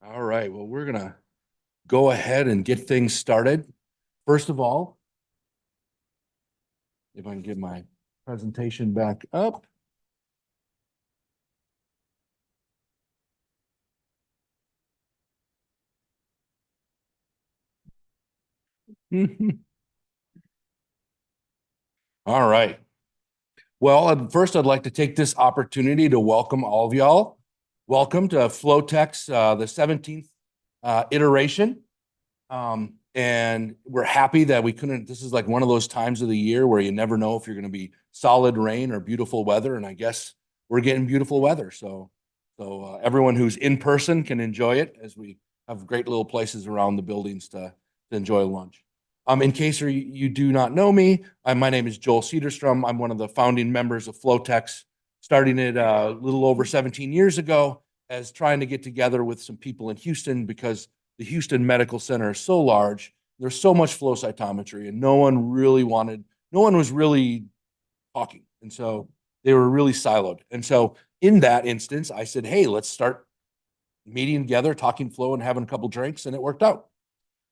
All right, well, we're gonna go ahead and get things started. First of all, if I can get my presentation back up. All right. Well, first, I'd like to take this opportunity to welcome all of y'all. Welcome to FlowTex, the 17th iteration. And we're happy that we couldn't. This is like one of those times of the year where you never know if you're going to be solid rain or beautiful weather. And I guess we're getting beautiful weather. So everyone who's in person can enjoy it as we have great little places around the buildings to enjoy lunch. In case you do not know me, my name is Joel Sederstrom. I'm one of the founding members of FlowTex, starting it a little over 17 years ago as trying to get together with some people in Houston because the Houston Medical Center is so large. There's so much flow cytometry, and no one was really talking. And so they were really siloed. And so in that instance, I said, hey, let's start meeting together, talking flow, and having a couple drinks, and it worked out.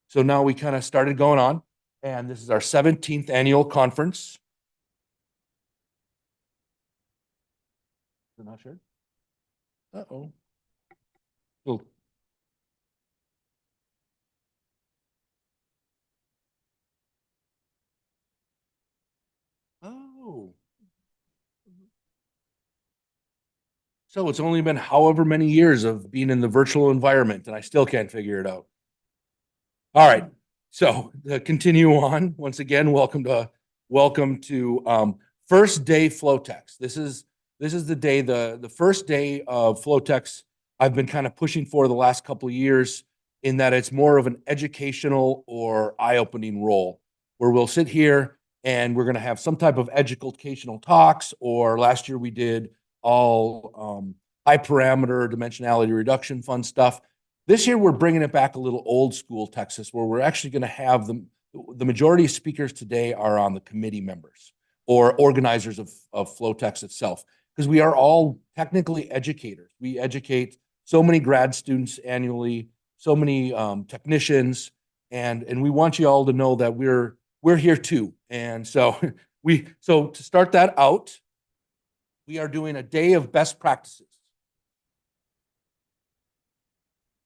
So now we kind of started going on, and this is our 17th annual conference. They're not sure. Uh-oh. Oh. Oh. So it's only been however many years of being in the virtual environment, and I still can't figure it out. All right. So to continue on, once again, welcome to first day FlowTex. This is the day, the first day of FlowTex I've been kind of pushing for the last couple of years, in that it's more of an educational or eye-opening role where we'll sit here and we're going to have some type of educational talks, or last year we did all high parameter dimensionality reduction fun stuff. This year, we're bringing it back a little old school Texas, where we're actually going to have the majority of speakers today are on the committee members or organizers of FlowTex itself, because we are all technically educators. We educate so many grad students annually, so many technicians, and we want you all to know that we're here too. And so so to start that out, we are doing a day of best practices.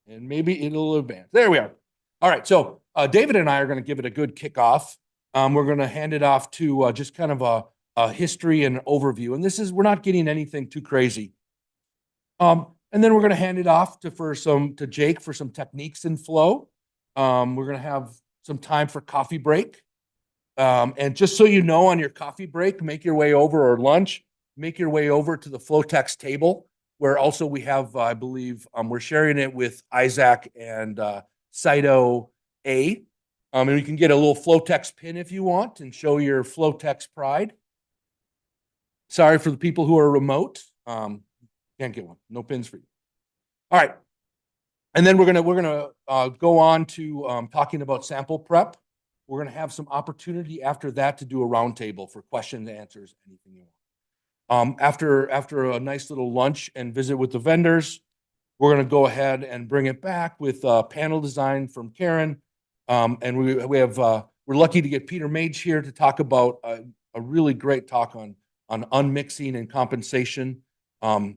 And maybe it'll advance. There we are. All right. So David and I are going to give it a good kickoff. We're going to hand it off to just kind of a history and overview. And we're not getting anything too crazy. And then we're going to hand it off to Jake for some techniques in flow. We're going to have some time for coffee break. And just so you know, on your coffee break, make your way over, or lunch, make your way over to the FlowTex table, where also we have, I believe, we're sharing it with Isaac and Cyto A. And you can get a little FlowTex pin if you want and show your FlowTex pride. Sorry for the people who are remote. Can't get one. No pins for you. All right. And then we're gonna go on to talking about sample prep. We're gonna have some opportunity after that to do a roundtable for questions, answers, anything you want. After a nice little lunch and visit with the vendors, we're going to go ahead and bring it back with panel design from Karen. And we're lucky to get Peter Mage here to talk about a really great talk on unmixing and compensation and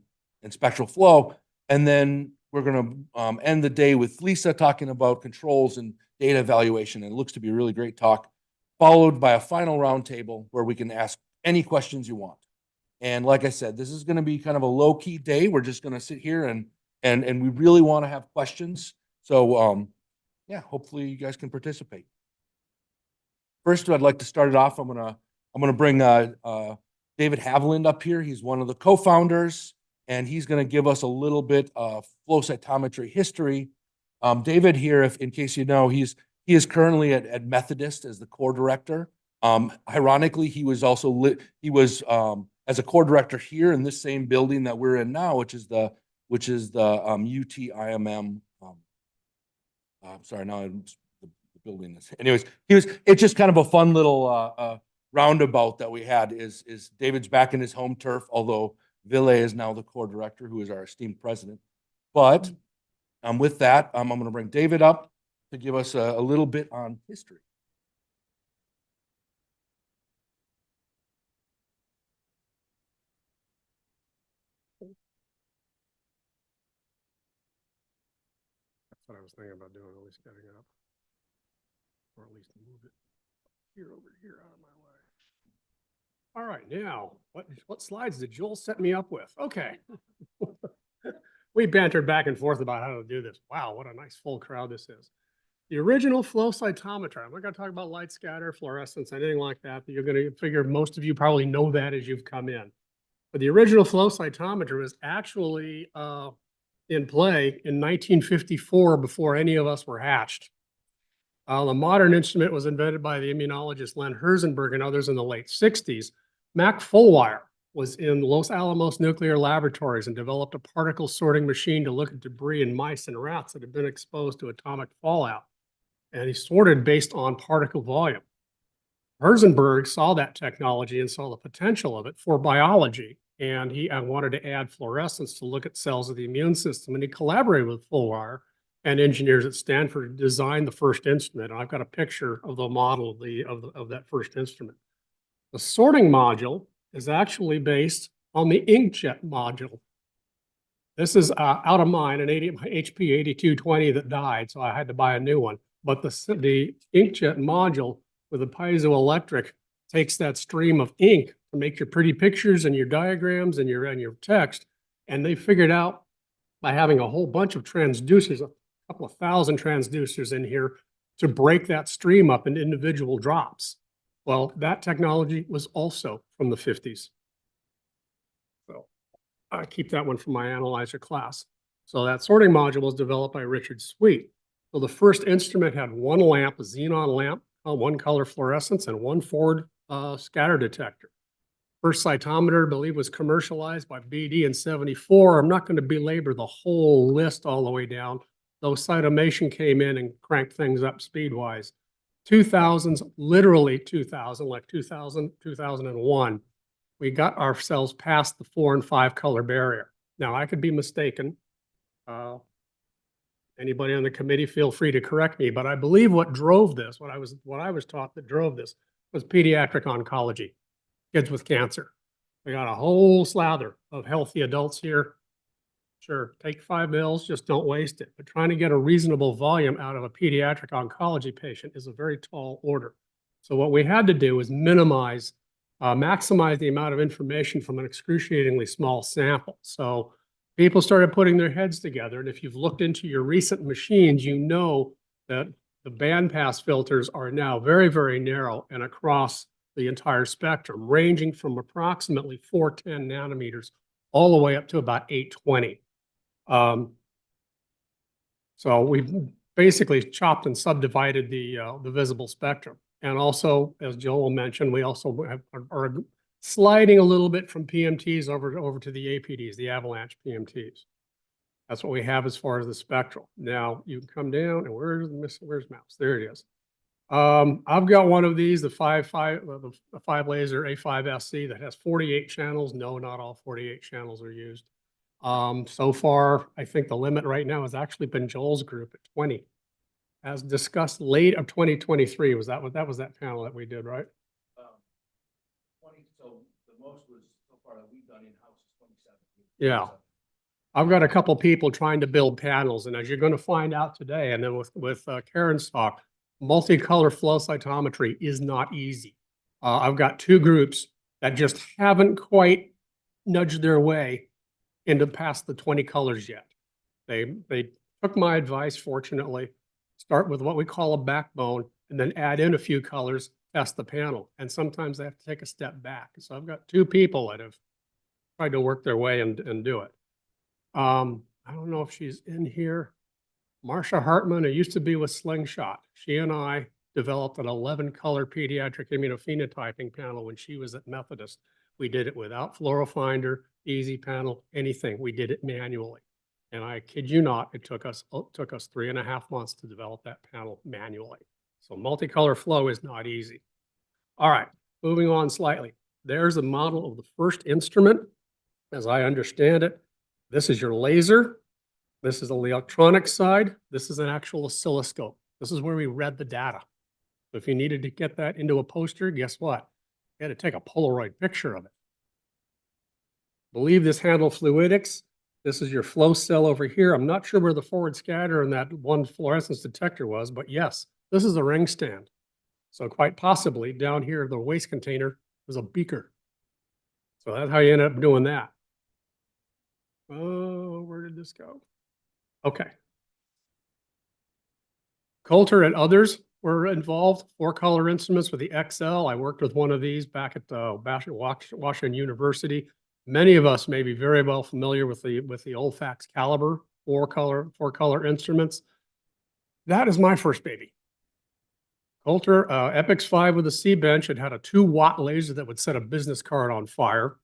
spectral flow. And then we're going to end the day with Lisa talking about controls and data evaluation. And it looks to be a really great talk, followed by a final roundtable where we can ask any questions you want. And like I said, this is going to be kind of a low key day. We're just going to sit here and we really want to have questions. So yeah, hopefully you guys can participate. First, I'd like to start it off. I'm gonna bring David Haviland up here. He's one of the co-founders, and he's going to give us a little bit of flow cytometry history. David here, if in case you know, he is currently at Methodist as the core director. Ironically, he was as a core director here in this same building that we're in now, which is the UTIMM. Sorry, now the building is. Anyways, it's just kind of a fun little roundabout that we had. Is David's back in his home turf, although Ville is now the core director, who is our esteemed president. But With that, I'm going to bring David up to give us a little bit on history. That's what I was thinking about doing, at least getting it up. Or at least move it over here out of my way. All right, now, what slides did Joel set me up with? Okay. We bantered back and forth about how to do this. Wow, what a nice full crowd this is. The original flow cytometer. I'm not going to talk about light scatter, fluorescence, anything like that. You're going to figure most of you probably know that as you've come in. But the original flow cytometer was actually in play in 1954 before any of us were hatched. The modern instrument was invented by the immunologist Len Herzenberg and others in the late 60s. Mac Fullwire was in Los Alamos Nuclear Laboratories and developed a particle sorting machine to look at debris in mice and rats that had been exposed to atomic fallout. And he sorted based on particle volume. Herzenberg saw that technology and saw the potential of it for biology. And he wanted to add fluorescence to look at cells of the immune system. And he collaborated with Fullwire and engineers at Stanford to design the first instrument. And I've got a picture of the model of that first instrument. The sorting module is actually based on the inkjet module. This is out of mine, an HP 8220 that died, so I had to buy a new one. But the inkjet module with a piezoelectric takes that stream of ink to make your pretty pictures and your diagrams and your text. And they figured out by having a whole bunch of transducers, a couple of thousand transducers in here, to break that stream up into individual drops. Well, that technology was also from the 50s. So I keep that one from my analyzer class. So that sorting module was developed by Richard Sweet. So the first instrument had one lamp, a xenon lamp, one color fluorescence, and one forward scatter detector. First cytometer, I believe, was commercialized by BD in '74. I'm not going to belabor the whole list all the way down, though Cytomation came in and cranked things up speed-wise. 2000s, literally 2000, like 2000, 2001, we got ourselves past the 4 and 5 color barrier. Now, I could be mistaken. Anybody on the committee, feel free to correct me, but I believe what drove this, what I was taught that drove this, was pediatric oncology, kids with cancer. We got a whole slather of healthy adults here. Sure, take 5 mils, just don't waste it. But trying to get a reasonable volume out of a pediatric oncology patient is a very tall order. So what we had to do is maximize the amount of information from an excruciatingly small sample. So people started putting their heads together. And if you've looked into your recent machines, you know that the bandpass filters are now very, very narrow and across the entire spectrum, ranging from approximately 410 nanometers all the way up to about 820. So we basically chopped and subdivided the visible spectrum. And also, as Joel mentioned, we also are sliding a little bit from PMTs over to the APDs, the avalanche PMTs. That's what we have as far as the spectral. Now you can come down and where's mouse? There it is. I've got one of these, the 5 laser A5SC that has 48 channels. No, not all 48 channels are used. So far, I think the limit right now has actually been Joel's group at 20. As discussed late of 2023, was that panel that we did, right? 20, so the most was so far that we've done in-house is 27. Yeah. I've got a couple people trying to build panels, and as you're going to find out today, and then with Karen's talk, multicolor flow cytometry is not easy. I've got 2 groups that just haven't quite nudged their way into past the 20 colors yet. They took my advice, fortunately. Start with what we call a backbone and then add in a few colors, test the panel. And sometimes they have to take a step back. So I've got 2 people that have tried to work their way and do it. I don't know if she's in here. Marsha Hartman, who used to be with Slingshot. She and I developed an 11-color pediatric immunophenotyping panel when she was at Methodist. We did it without fluorofinder, easy panel, anything. We did it manually. And I kid you not, it took us 3.5 months to develop that panel manually. So multicolor flow is not easy. All right, moving on slightly. There's a model of the first instrument, as I understand it. This is your laser. This is the electronic side. This is an actual oscilloscope. This is where we read the data. If you needed to get that into a poster, guess what? You had to take a Polaroid picture of it. Believe this handled fluidics. This is your flow cell over here. I'm not sure where the forward scatter and that one fluorescence detector was, but yes, this is a ring stand. So quite possibly down here, the waste container was a beaker. So that's how you end up doing that. Oh, where did this go? Okay. Coulter and others were involved, 4-color instruments with the XL. I worked with one of these back at Washington University. Many of us may be very well familiar with the Olfax caliber, four-color instruments. That is my first baby. Coulter, Epix 5 with a C bench. It had a 2-watt laser that would set a business card on fire.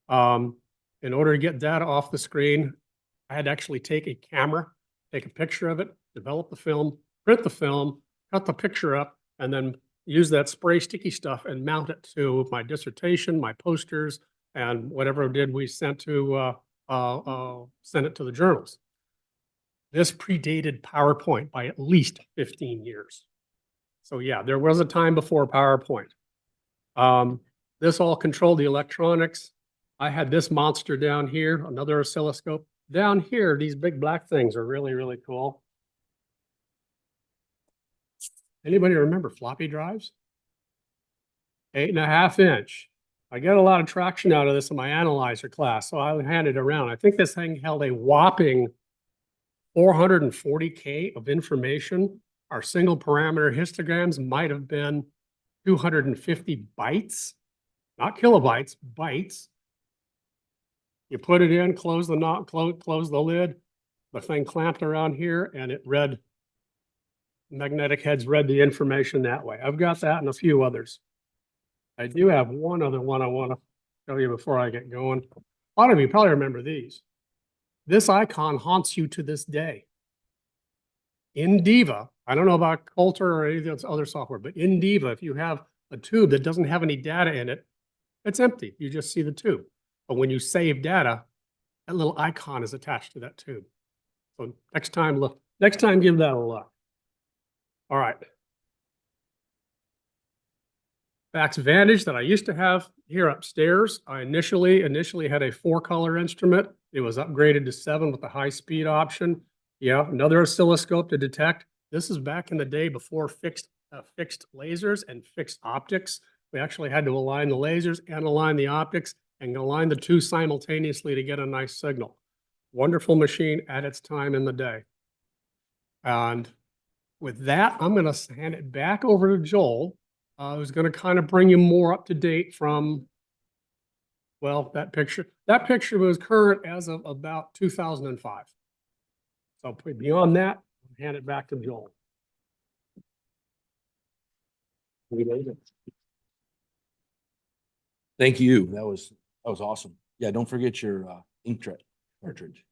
In order to get data off the screen, I had to actually take a camera, take a picture of it, develop the film, print the film, cut the picture up, and then use that spray sticky stuff and mount it to my dissertation, my posters, and whatever it did we sent to send it to the journals. This predated PowerPoint by at least 15 years. So yeah, there was a time before PowerPoint. This all controlled the electronics. I had this monster down here, another oscilloscope. Down here, these big black things are really, really cool. Anybody remember floppy drives? 8.5 inch. I get a lot of traction out of this in my analyzer class, so I hand it around. I think this thing held a whopping 440K of information. Our single parameter histograms might have been 250 bytes, not kilobytes, bytes. You put it in, close the knot, close the lid. The thing clamped around here and it read, magnetic heads read the information that way. I've got that and a few others. I do have one other one I want to show you before I get going. A lot of you probably remember these. This icon haunts you to this day. In Diva, I don't know about Coulter or any of this other software, but in Diva, if you have a tube that doesn't have any data in it, it's empty. You just see the tube. But when you save data, that little icon is attached to that tube. So next time, give that a look. All right. Fax Vantage that I used to have here upstairs. I initially had a 4-color instrument. It was upgraded to 7 with the high speed option. Yeah, another oscilloscope to detect. This is back in the day before fixed lasers and fixed optics. We actually had to align the lasers and align the optics and align the two simultaneously to get a nice signal. Wonderful machine at its time in the day. And with that, I'm going to hand it back over to Joel, who's going to kind of bring you more up to date from, well, that picture. That picture was current as of about 2005. So beyond that, I'll hand it back to Joel. Thank you. That was awesome. Yeah, don't forget your inkjet cartridge.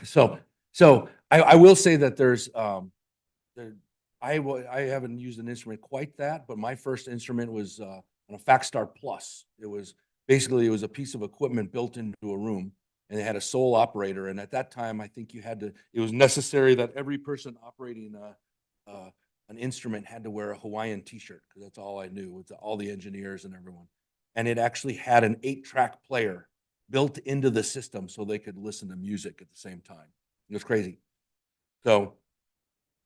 So I will say that there's I haven't used an instrument quite that, but my first instrument was on a FactStar Plus. It was a piece of equipment built into a room, and it had a sole operator. And at that time, I think it was necessary that every person operating an instrument had to wear a Hawaiian t-shirt, because that's all I knew with all the engineers and everyone. And it actually had an 8-track player built into the system so they could listen to music at the same time. It was crazy. So,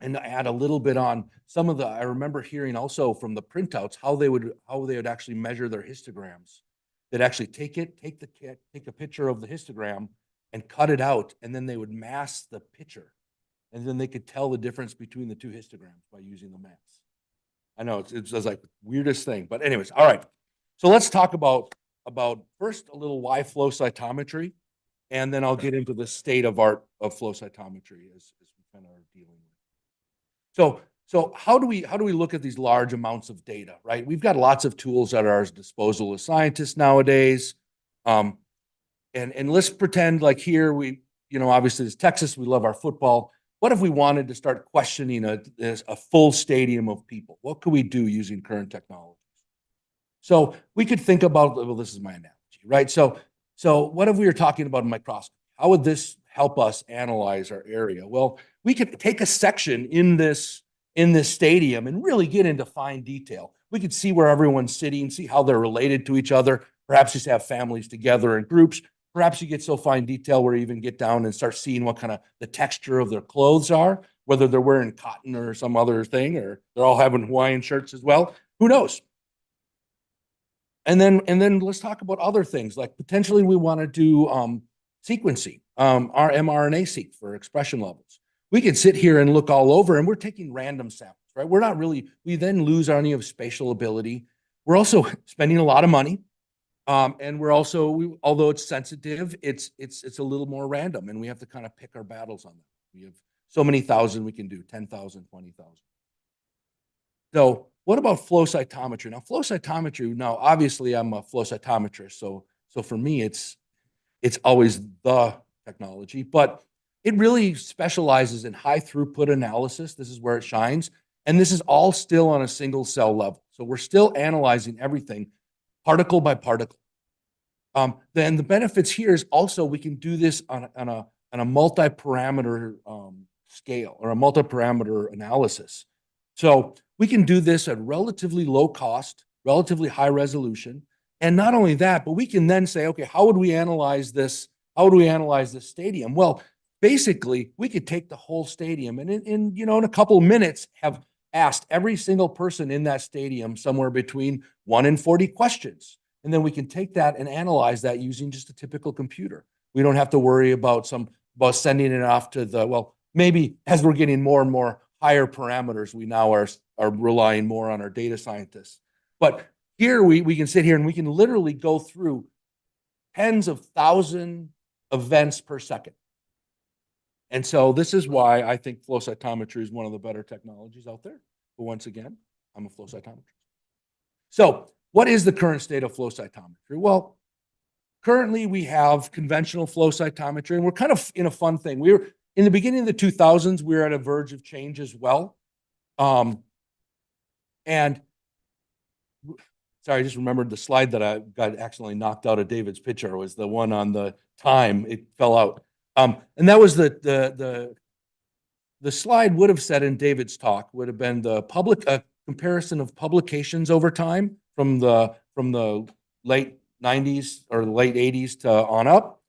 and I had a little bit on some of I remember hearing also from the printouts how they would actually measure their histograms. They'd actually take a picture of the histogram and cut it out, and then they would mask the picture. And then they could tell the difference between the two histograms by using the mask. I know it's like the weirdest thing, but anyways, all right. So let's talk about first a little why flow cytometry, and then I'll get into the state of art of flow cytometry as we kind of are dealing with. So how do we look at these large amounts of data, right? We've got lots of tools at our disposal as scientists nowadays. And let's pretend like here obviously it's Texas, we love our football. What if we wanted to start questioning a full stadium of people? What could we do using current technologies? So we could think about, well, this is my analogy, right? So what if we were talking about a microscopy? how would this help us analyze our area? Well, we could take a section in this stadium and really get into fine detail. We could see where everyone's sitting, see how they're related to each other. Perhaps just have families together in groups. Perhaps you get so fine detail where you even get down and start seeing what kind of the texture of their clothes are, whether they're wearing cotton or some other thing, or they're all having Hawaiian shirts as well. Who knows? And then let's talk about other things, like potentially we want to do sequencing, our mRNA-seq for expression levels. We could sit here and look all over, and we're taking random samples, right? We're not really, we then lose any of spatial ability. We're also spending a lot of money. And we're also, although it's sensitive, it's a little more random, and we have to kind of pick our battles on that. We have so many thousand we can do, 10,000, 20,000. So what about flow cytometry? Now, flow cytometry, now obviously I'm a flow cytometrist, so for me it's always the technology, but it really specializes in high throughput analysis. This is where it shines, and this is all still on a single cell level. So we're still analyzing everything particle by particle. Then the benefits here is also we can do this on a multi-parameter scale, or a multi-parameter analysis. So we can do this at relatively low cost, relatively high resolution. And not only that, but we can then say, okay, how would we analyze this? How would we analyze this stadium? Well, basically, we could take the whole stadium and in a couple of minutes have asked every single person in that stadium somewhere between 1 and 40 questions. And then we can take that and analyze that using just a typical computer. We don't have to worry about sending it off to well, maybe as we're getting more and more higher parameters, we now are relying more on our data scientists. But here we can sit here and we can literally go through tens of thousand events per second. And so this is why I think flow cytometry is one of the better technologies out there. But once again, I'm a flow cytometrist. So what is the current state of flow cytometry? Well, currently we have conventional flow cytometry, and we're kind of in a fun thing. We were in the beginning of the 2000s, we were at a verge of change as well. And sorry, I just remembered the slide that I got accidentally knocked out of David's picture was the one on the time. It fell out. And that was the slide would have said in David's talk would have been the public comparison of publications over time from the late 90s or the late 80s to on up,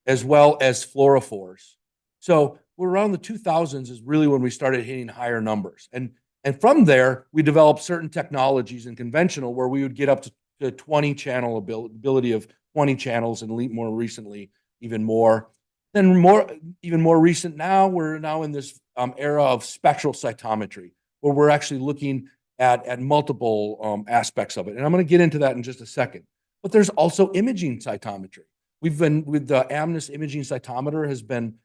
as well as fluorophores. So we're around the 2000s is really when we started hitting higher numbers. And from there, we developed certain technologies in conventional where we would get up to 20 channel ability of 20 channels, and more recently, even more. Then even more recent now, we're now in this era of spectral cytometry, where we're actually looking at multiple aspects of it. And I'm going to get into that in just a second. But there's also imaging cytometry. We've been with the Amnis imaging cytometer has been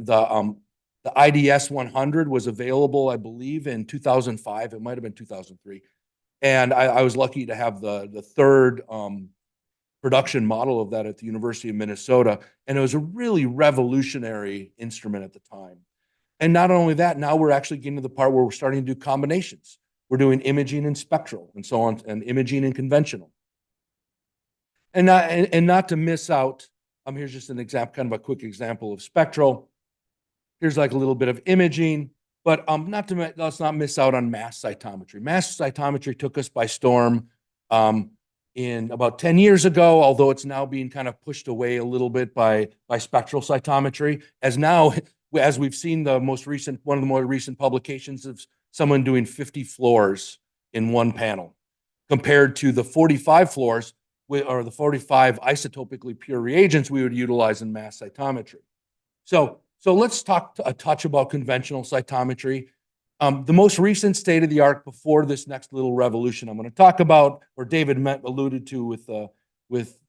the IDS 100 was available, I believe, in 2005. It might have been 2003. And I was lucky to have the third production model of that at the University of Minnesota. And it was a really revolutionary instrument at the time. And not only that, now we're actually getting to the part where we're starting to do combinations. We're doing imaging and spectral and so on, and imaging and conventional. And not to miss out, here's just an example, kind of a quick example of spectral. Here's like a little bit of imaging, but let's not miss out on mass cytometry. Mass cytometry took us by storm in about 10 years ago, although it's now being kind of pushed away a little bit by spectral cytometry, as we've seen one of the more recent publications of someone doing 50 floors in one panel, compared to the 45 floors or the 45 isotopically pure reagents we would utilize in mass cytometry. So let's talk a touch about conventional cytometry. The most recent state of the art before this next little revolution I'm going to talk about, or David alluded to with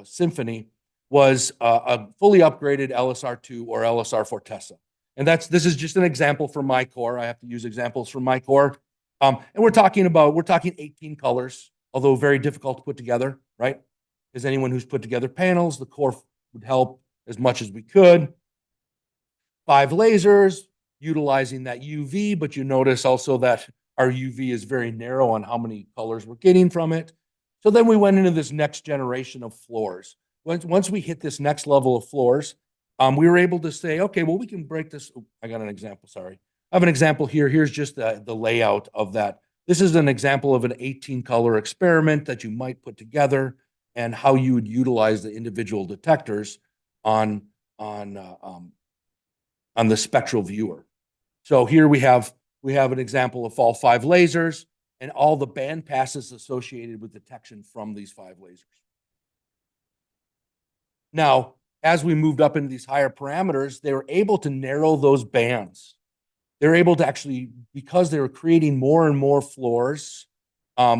Symphony, was a fully upgraded LSR2 or LSR Fortessa. And this is just an example from my core. I have to use examples from my core. And we're talking 18 colors, although very difficult to put together, right? As anyone who's put together panels, the core would help as much as we could. 5 lasers, utilizing that UV, but you notice also that our UV is very narrow on how many colors we're getting from it. So then we went into this next generation of floors. Once we hit this next level of floors, we were able to say, okay, well, we can break this. Oh, I got an example, sorry. I have an example here. Here's just the layout of that. This is an example of an 18 color experiment that you might put together and how you would utilize the individual detectors on the spectral viewer. So here we have an example of all 5 lasers and all the band passes associated with detection from these 5 lasers. Now, as we moved up into these higher parameters, they were able to narrow those bands. They're able to actually, because they were creating more and more floors.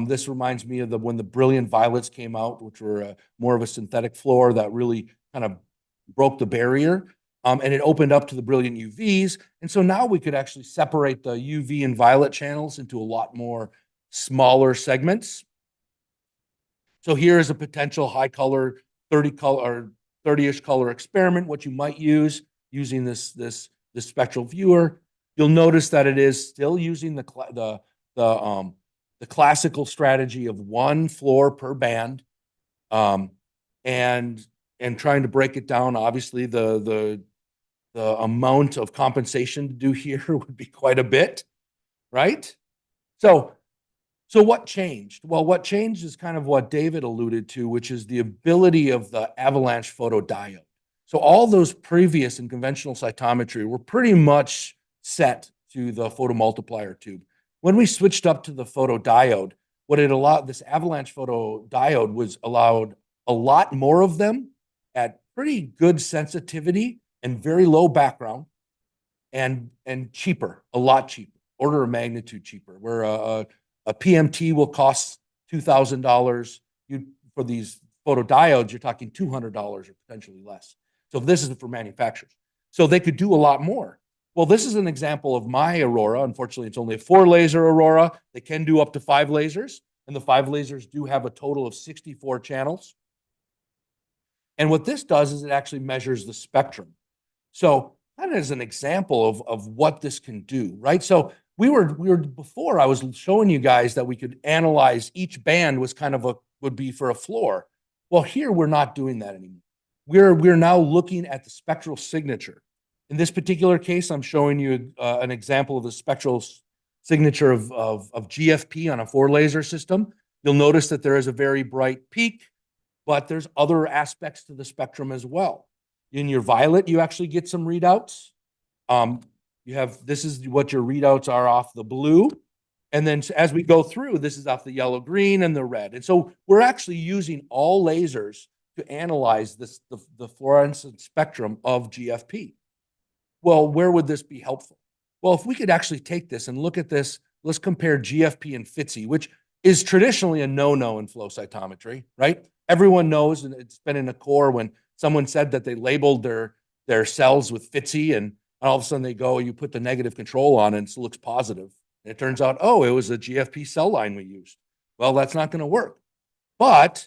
This reminds me of when the brilliant violets came out, which were more of a synthetic floor that really kind of broke the barrier. And it opened up to the brilliant UVs. And so now we could actually separate the UV and violet channels into a lot more smaller segments. So here is a potential high color, 30-ish color experiment, what you might use using this spectral viewer. You'll notice that it is still using the classical strategy of 1 floor per band, and trying to break it down. Obviously, the amount of compensation to do here would be quite a bit, right? So what changed? Well, what changed is kind of what David alluded to, which is the ability of the avalanche photodiode. So all those previous and conventional cytometry were pretty much set to the photomultiplier tube. When we switched up to the photodiode, what it allowed, this avalanche photodiode was allowed a lot more of them at pretty good sensitivity and very low background, and cheaper, a lot cheaper, order of magnitude cheaper, where a PMT will cost $2,000. For these photodiodes, you're talking $200 or potentially less. So this is for manufacturers. So they could do a lot more. Well, this is an example of my Aurora. Unfortunately, it's only a 4-laser Aurora. They can do up to 5 lasers, and the 5 lasers do have a total of 64 channels. And what this does is it actually measures the spectrum. So that is an example of what this can do, right? So we were before, I was showing you guys that we could analyze each band was kind of would be for a floor. Well, here we're not doing that anymore. We're now looking at the spectral signature. In this particular case, I'm showing you an example of the spectral signature of GFP on a 4-laser system. You'll notice that there is a very bright peak, but there's other aspects to the spectrum as well. In your violet, you actually get some readouts. This is what your readouts are off the blue. And then as we go through, this is off the yellow, green, and the red. And so we're actually using all lasers to analyze the fluorescent spectrum of GFP. Well, where would this be helpful? Well, if we could actually take this and look at this, let's compare GFP and FITSI, which is traditionally a no-no in flow cytometry, right? Everyone knows, and it's been in a core when someone said that they labeled their cells with FITSI, and all of a sudden they go, you put the negative control on and it looks positive. And it turns out, oh, it was a GFP cell line we used. Well, that's not going to work. But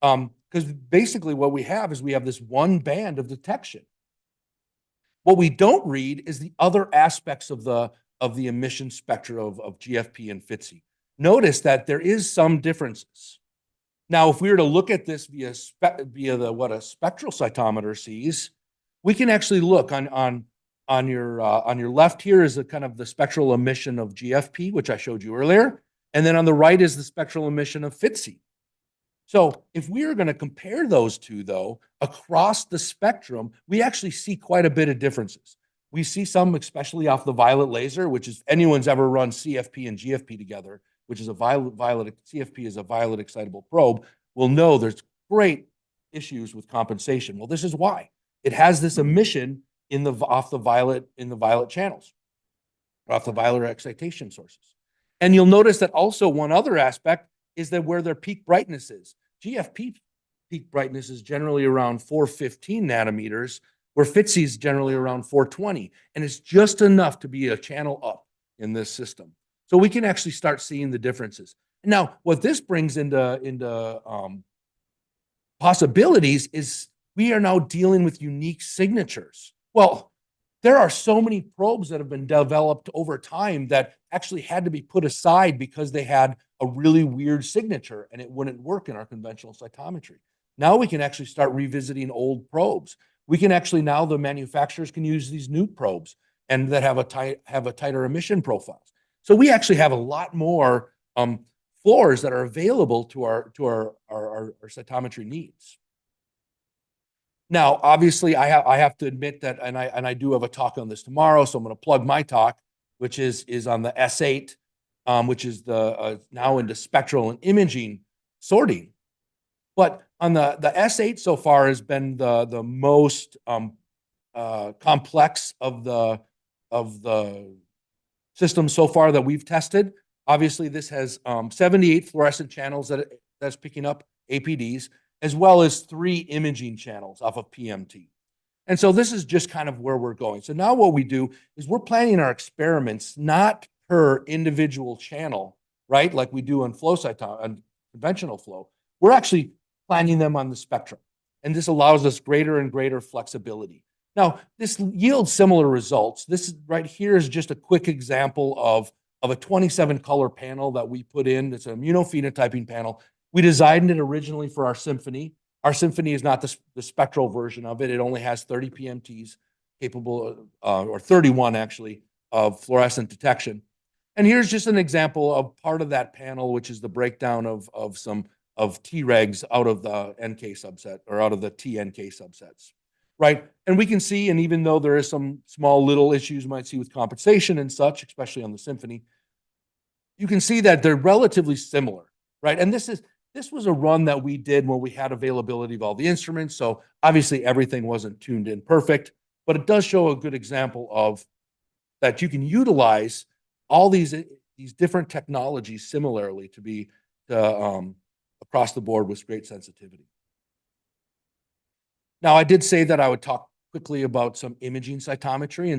because basically what we have is we have this one band of detection. What we don't read is the other aspects of the emission spectra of GFP and FITSI. Notice that there is some differences. Now, if we were to look at this via what a spectral cytometer sees, we can actually look on your left here is a kind of the spectral emission of GFP, which I showed you earlier, and then on the right is the spectral emission of FITSI. So if we are going to compare those two, though, across the spectrum, we actually see quite a bit of differences. We see some, especially off the violet laser, which is, anyone's ever run CFP and GFP together, which is CFP is a violet excitable probe, will know there's great issues with compensation. Well, this is why. It has this emission off the violet channels, off the violet excitation sources. And you'll notice that also one other aspect is that where their peak brightness is. GFP peak brightness is generally around 415 nanometers, where FITSI is generally around 420. And it's just enough to be a channel up in this system. So we can actually start seeing the differences. Now, what this brings into possibilities is we are now dealing with unique signatures. Well, there are so many probes that have been developed over time that actually had to be put aside because they had a really weird signature and it wouldn't work in our conventional cytometry. Now we can actually start revisiting old probes. We can actually now, the manufacturers can use these Newt probes and that have a tighter emission profiles. So we actually have a lot more floors that are available to our cytometry needs. Now, obviously, I have to admit that, and I do have a talk on this tomorrow, so I'm going to plug my talk, which is on the S8, which is the now into spectral and imaging sorting. But on the S8 so far has been the most complex of the systems so far that we've tested. Obviously, this has 78 fluorescent channels that's picking up APDs, as well as 3 imaging channels off of PMT. And so this is just kind of where we're going. So now what we do is we're planning our experiments not per individual channel, right? Like we do on on conventional flow. We're actually planning them on the spectrum. And this allows us greater and greater flexibility. Now, this yields similar results. This right here is just a quick example of a 27 color panel that we put in. It's an immunophenotyping panel. We designed it originally for our Symphony. Our Symphony is not the spectral version of it. It only has 30 PMTs capable, or 31 actually, of fluorescent detection. And here's just an example of part of that panel, which is the breakdown of some Tregs out of the NK subset, or out of the TNK subsets, right? And we can see, and even though there is some small little issues you might see with compensation and such, especially on the Symphony, you can see that they're relatively similar, right? And this was a run that we did when we had availability of all the instruments. So obviously everything wasn't tuned in perfect, but it does show a good example of that you can utilize all these different technologies similarly to be across the board with great sensitivity. Now, I did say that I would talk quickly about some imaging cytometry,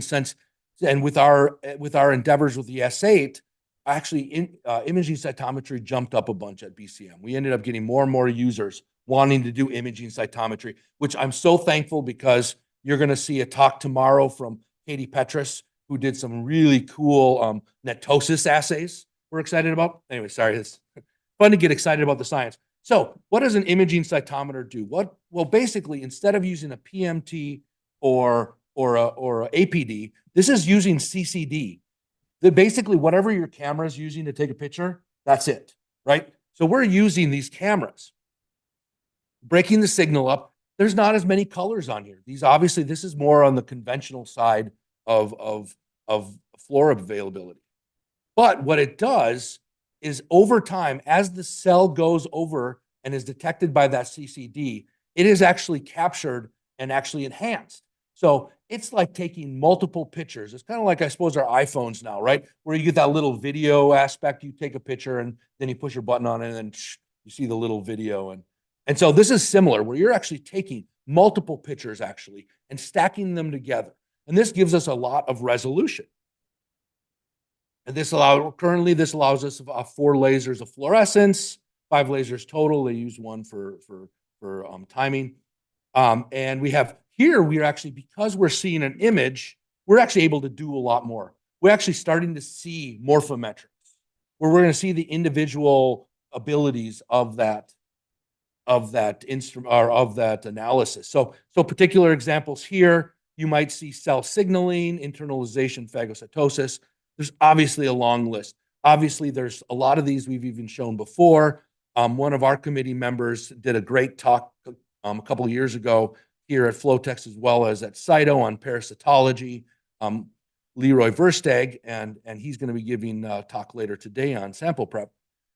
and with our endeavors with the S8, actually imaging cytometry jumped up a bunch at BCM. We ended up getting more and more users wanting to do imaging cytometry, which I'm so thankful, because you're going to see a talk tomorrow from Katie Petrus, who did some really cool netosis assays we're excited about. Anyway, sorry, it's fun to get excited about the science. So what does an imaging cytometer do? Well, basically, instead of using a PMT or a APD, this is using CCD. Basically, whatever your camera is using to take a picture, that's it, right? So we're using these cameras, breaking the signal up. There's not as many colors on here. Obviously, this is more on the conventional side of fluor availability. But what it does is, over time, as the cell goes over and is detected by that CCD, it is actually captured and actually enhanced. So it's like taking multiple pictures. It's kind of like, I suppose, our iPhones now, right? Where you get that little video aspect, you take a picture and then you push your button on it and then you see the little video. And so this is similar, where you're actually taking multiple pictures actually and stacking them together. And this gives us a lot of resolution. And currently this allows us 4 lasers of fluorescence, 5 lasers total. They use 1 for timing. And we're actually, because we're seeing an image, we're actually able to do a lot more. We're actually starting to see morphometrics, where we're going to see the individual abilities of that instrument, or of that analysis. So particular examples here, you might see cell signaling, internalization, phagocytosis. There's obviously a long list. Obviously, there's a lot of these we've even shown before. One of our committee members did a great talk a couple of years ago here at FlowTex, as well as at Cyto, on parasitology, Leroy Versteeg, and he's going to be giving a talk later today on sample prep.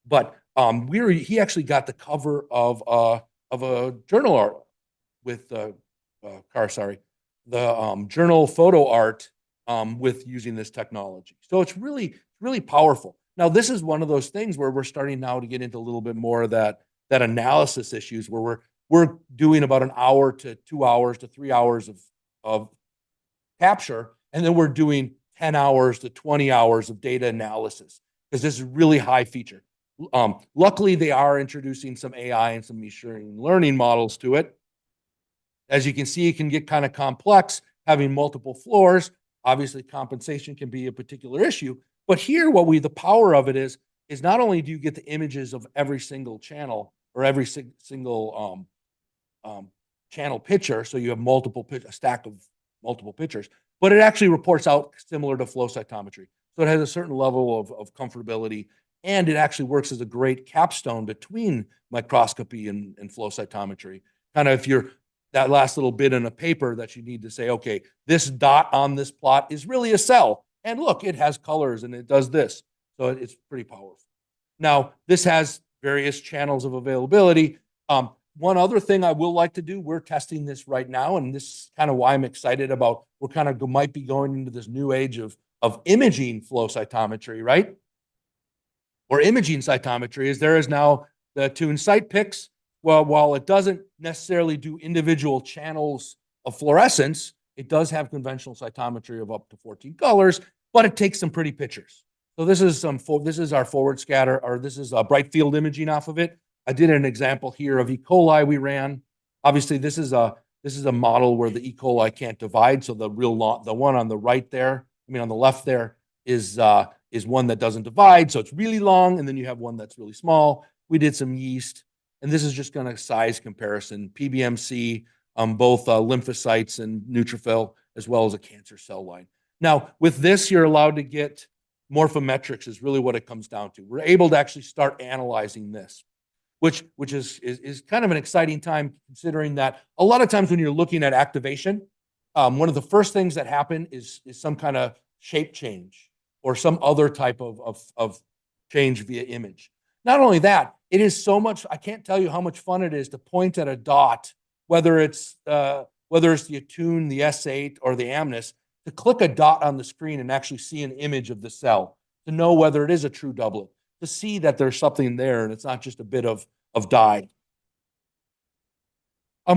But he actually got the cover of a journal art with the journal photo art with using this technology. So it's really, really powerful. Now, this is one of those things where we're starting now to get into a little bit more of that analysis issues, where we're doing about 1 hour to 2 hours to 3 hours of capture, and then we're doing 10 hours to 20 hours of data analysis, because this is really high feature. Luckily, they are introducing some AI and some machine learning models to it. As you can see, it can get kind of complex, having multiple floors. Obviously, compensation can be a particular issue. But here, the power of it is not only do you get the images of every single channel or every single channel picture. So you have a stack of multiple pictures, but it actually reports out similar to flow cytometry. So it has a certain level of comfortability, and it actually works as a great capstone between microscopy and flow cytometry. Kind of if you're that last little bit in a paper that you need to say, okay, this dot on this plot is really a cell. And look, it has colors and it does this. So it's pretty powerful. Now, this has various channels of availability. One other thing I will like to do, we're testing this right now, and this is kind of why I'm excited about, we're kind of might be going into this new age of imaging flow cytometry, right? Or imaging cytometry, is there is now the Tune CytPix. Well, while it doesn't necessarily do individual channels of fluorescence, it does have conventional cytometry of up to 14 colors, but it takes some pretty pictures. So this is our forward scatter, or this is a bright field imaging off of it. I did an example here of E. coli we ran. Obviously, this is a model where the E. coli can't divide. So the one on the right there, on the left there is one that doesn't divide. So it's really long, and then you have one that's really small. We did some yeast, and this is just going to size comparison, PBMC, both lymphocytes and neutrophil, as well as a cancer cell line. Now, with this, you're allowed to get morphometrics is really what it comes down to. We're able to actually start analyzing this, which is kind of an exciting time, considering that a lot of times when you're looking at activation, one of the first things that happen is some kind of shape change or some other type of change via image. Not only that, it is so much, I can't tell you how much fun it is to point at a dot, whether it's the Attune, the S8, or the Amnis, to click a dot on the screen and actually see an image of the cell, to know whether it is a true doublet, to see that there's something there and it's not just a bit of dye.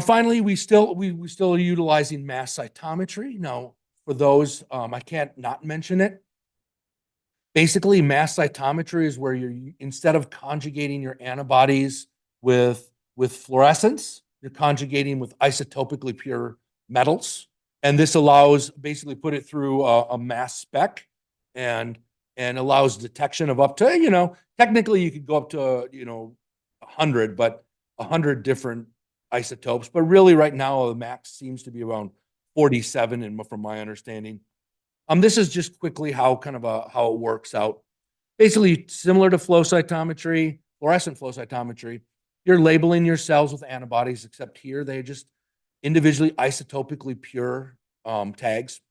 Finally, we still are utilizing mass cytometry. Now, for those, I can't not mention it. Basically, mass cytometry is where you're, instead of conjugating your antibodies with fluorescence, you're conjugating with isotopically pure metals. And this allows, basically put it through a mass spec and allows detection of up to, technically you could go up to, 100, but 100 different isotopes. But really right now, the max seems to be around 47, and from my understanding. This is just quickly how it works out. Basically, similar to flow cytometry, fluorescent flow cytometry, you're labeling your cells with antibodies, except here they just individually isotopically pure tags.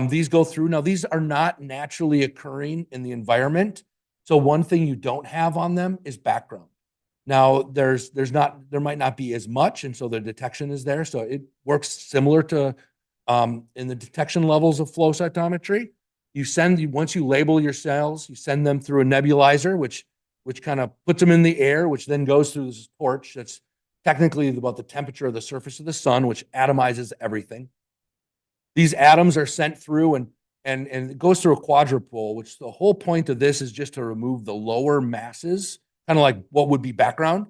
These go through. Now, these are not naturally occurring in the environment. So one thing you don't have on them is background. Now, there might not be as much, and so the detection is there. So it works similar to in the detection levels of flow cytometry. Once you label your cells, you send them through a nebulizer, which kind of puts them in the air, which then goes through this torch that's technically about the temperature of the surface of the sun, which atomizes everything. These atoms are sent through and it goes through a quadrupole, which the whole point of this is just to remove the lower masses, kind of like what would be background.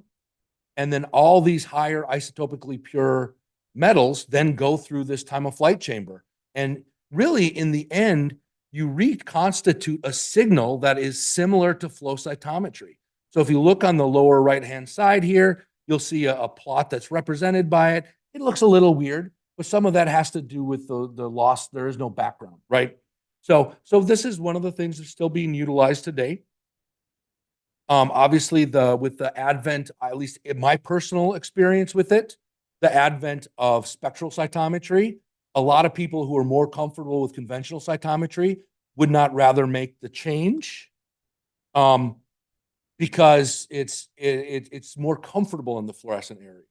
And then all these higher isotopically pure metals then go through this time of flight chamber. And really, in the end, you reconstitute a signal that is similar to flow cytometry. So if you look on the lower right-hand side here, you'll see a plot that's represented by it. It looks a little weird, but some of that has to do with the loss. There is no background, right? So this is one of the things that's still being utilized today. Obviously, with the advent, at least in my personal experience with it, the advent of spectral cytometry, a lot of people who are more comfortable with conventional cytometry would not rather make the change because it's more comfortable in the fluorescent area.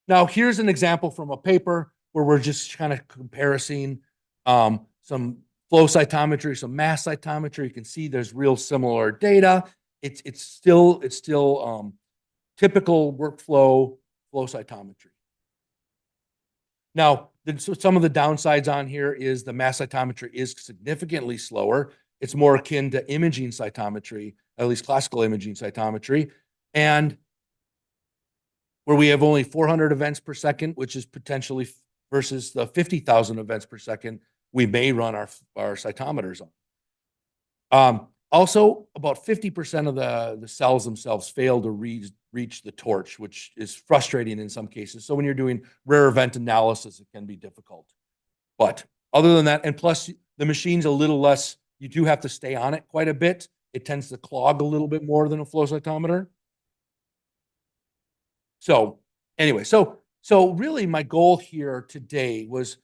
Now, here's an example from a paper where we're just kind of comparing some flow cytometry, some mass cytometry. You can see there's real similar data. It's still typical workflow flow cytometry. Now, so some of the downsides on here is the mass cytometry is significantly slower. It's more akin to imaging cytometry, at least classical imaging cytometry, and where we have only 400 events per second, which is potentially versus the 50,000 events per second we may run our cytometers on. Also, about 50% of the cells themselves fail to reach the torch, which is frustrating in some cases. So when you're doing rare event analysis, it can be difficult. But other than that, and plus the machine's a little less, you do have to stay on it quite a bit. It tends to clog a little bit more than a flow cytometer. So anyway, so really my goal here today was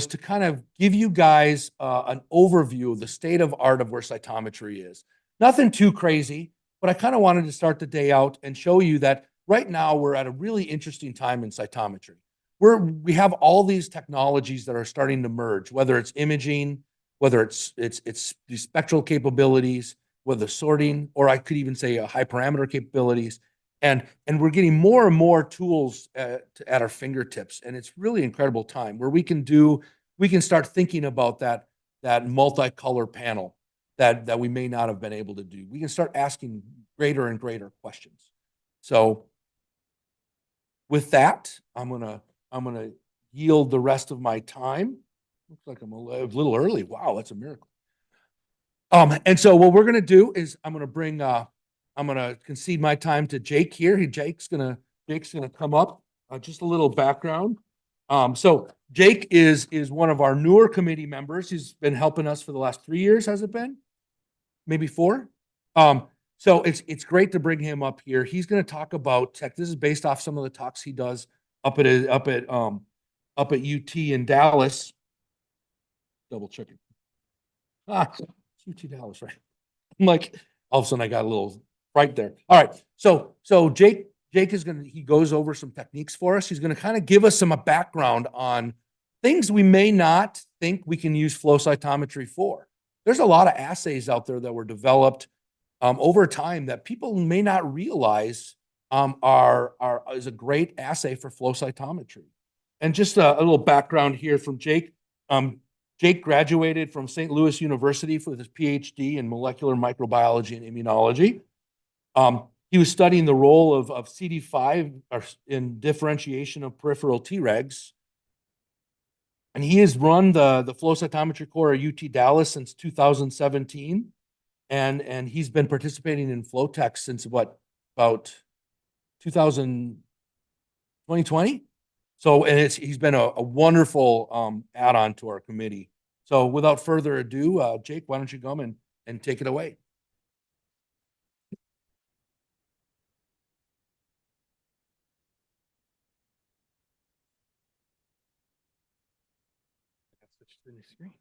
to kind of give you guys an overview of the state of art of where cytometry is. Nothing too crazy, but I kind of wanted to start the day out and show you that right now we're at a really interesting time in cytometry. We have all these technologies that are starting to merge, whether it's imaging, whether it's the spectral capabilities, whether sorting, or I could even say high parameter capabilities. And we're getting more and more tools at our fingertips. And it's really incredible time where we can start thinking about that multicolor panel that we may not have been able to do. We can start asking greater and greater questions. So with that, I'm gonna yield the rest of my time. Looks like I'm a little early. Wow, that's a miracle. And so what we're gonna do is I'm gonna concede my time to Jake here. Jake's gonna come up. Just a little background. So Jake is one of our newer committee members. He's been helping us for the last 3 years, has it been? Maybe 4. So it's great to bring him up here. He's going to talk about tech. This is based off some of the talks he does up at UT in Dallas. Double checking. It's UT Dallas, right? I'm like, all of a sudden I got a little right there. All right. So Jake is he goes over some techniques for us. He's going to kind of give us some background on things we may not think we can use flow cytometry for. There's a lot of assays out there that were developed over time that people may not realize is a great assay for flow cytometry. And just a little background here from Jake. Jake graduated from St. Louis University with his PhD in molecular microbiology and immunology. He was studying the role of CD5 in differentiation of peripheral Tregs. And he has run the flow cytometry core at UT Dallas since 2017. And he's been participating in FlowTech since about 2020. So, and he's been a wonderful add-on to our committee. So without further ado, Jake, why don't you come and take it away? Switch to the new screen.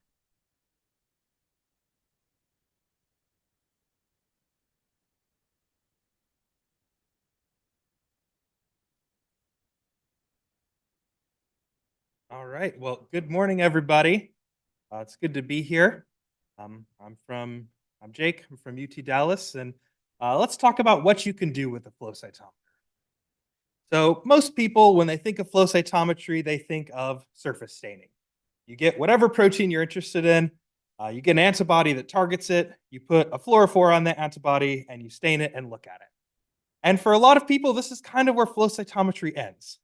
All right. Well, good morning, everybody. It's good to be here. I'm Jake. I'm from UT Dallas, and let's talk about what you can do with a flow cytometer. So most people, when they think of flow cytometry, they think of surface staining. You get whatever protein you're interested in. You get an antibody that targets it. You put a fluorophore on that antibody, and you stain it and look at it. And for a lot of people, this is kind of where flow cytometry ends.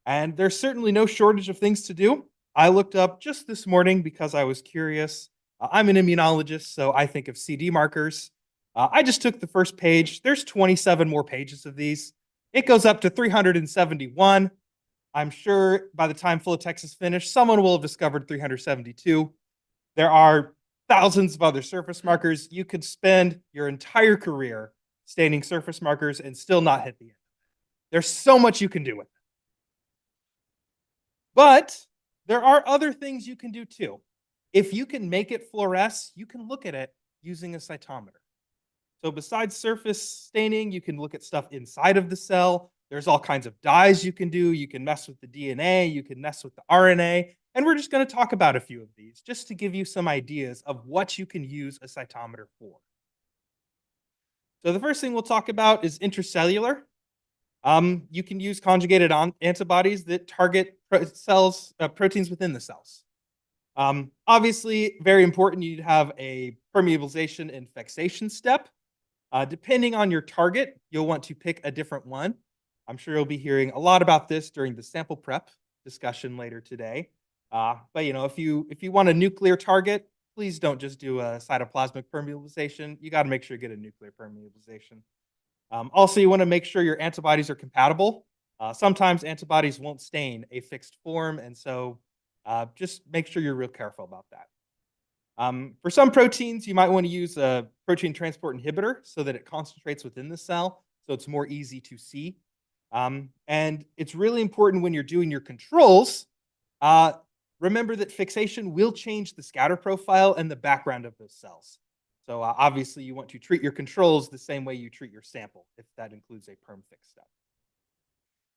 And there's certainly no shortage of things to do. I looked up just this morning because I was curious. I'm an immunologist, so I think of CD markers. I just took the first page. There's 27 more pages of these. It goes up to 371. I'm sure by the time FlowTex is finished, someone will have discovered 372. There are thousands of other surface markers. You could spend your entire career staining surface markers and still not hit the end. There's so much you can do with it. But there are other things you can do too. If you can make it fluoresce, you can look at it using a cytometer. So besides surface staining, you can look at stuff inside of the cell. There's all kinds of dyes you can do. You can mess with the DNA. You can mess with the RNA. And we're just going to talk about a few of these just to give you some ideas of what you can use a cytometer for. So the first thing we'll talk about is intracellular. You can use conjugated antibodies that target proteins within the cells. Obviously, very important, you'd have a permeabilization and fixation step. Depending on your target, you'll want to pick a different one. I'm sure you'll be hearing a lot about this during the sample prep discussion later today. But if you want a nuclear target, please don't just do a cytoplasmic permeabilization. You got to make sure you get a nuclear permeabilization. Also, you want to make sure your antibodies are compatible. Sometimes antibodies won't stain a fixed form, and so just make sure you're real careful about that. For some proteins, you might want to use a protein transport inhibitor so that it concentrates within the cell, so it's more easy to see. And it's really important when you're doing your controls, remember that fixation will change the scatter profile and the background of those cells. So obviously you want to treat your controls the same way you treat your sample, if that includes a perm fix step.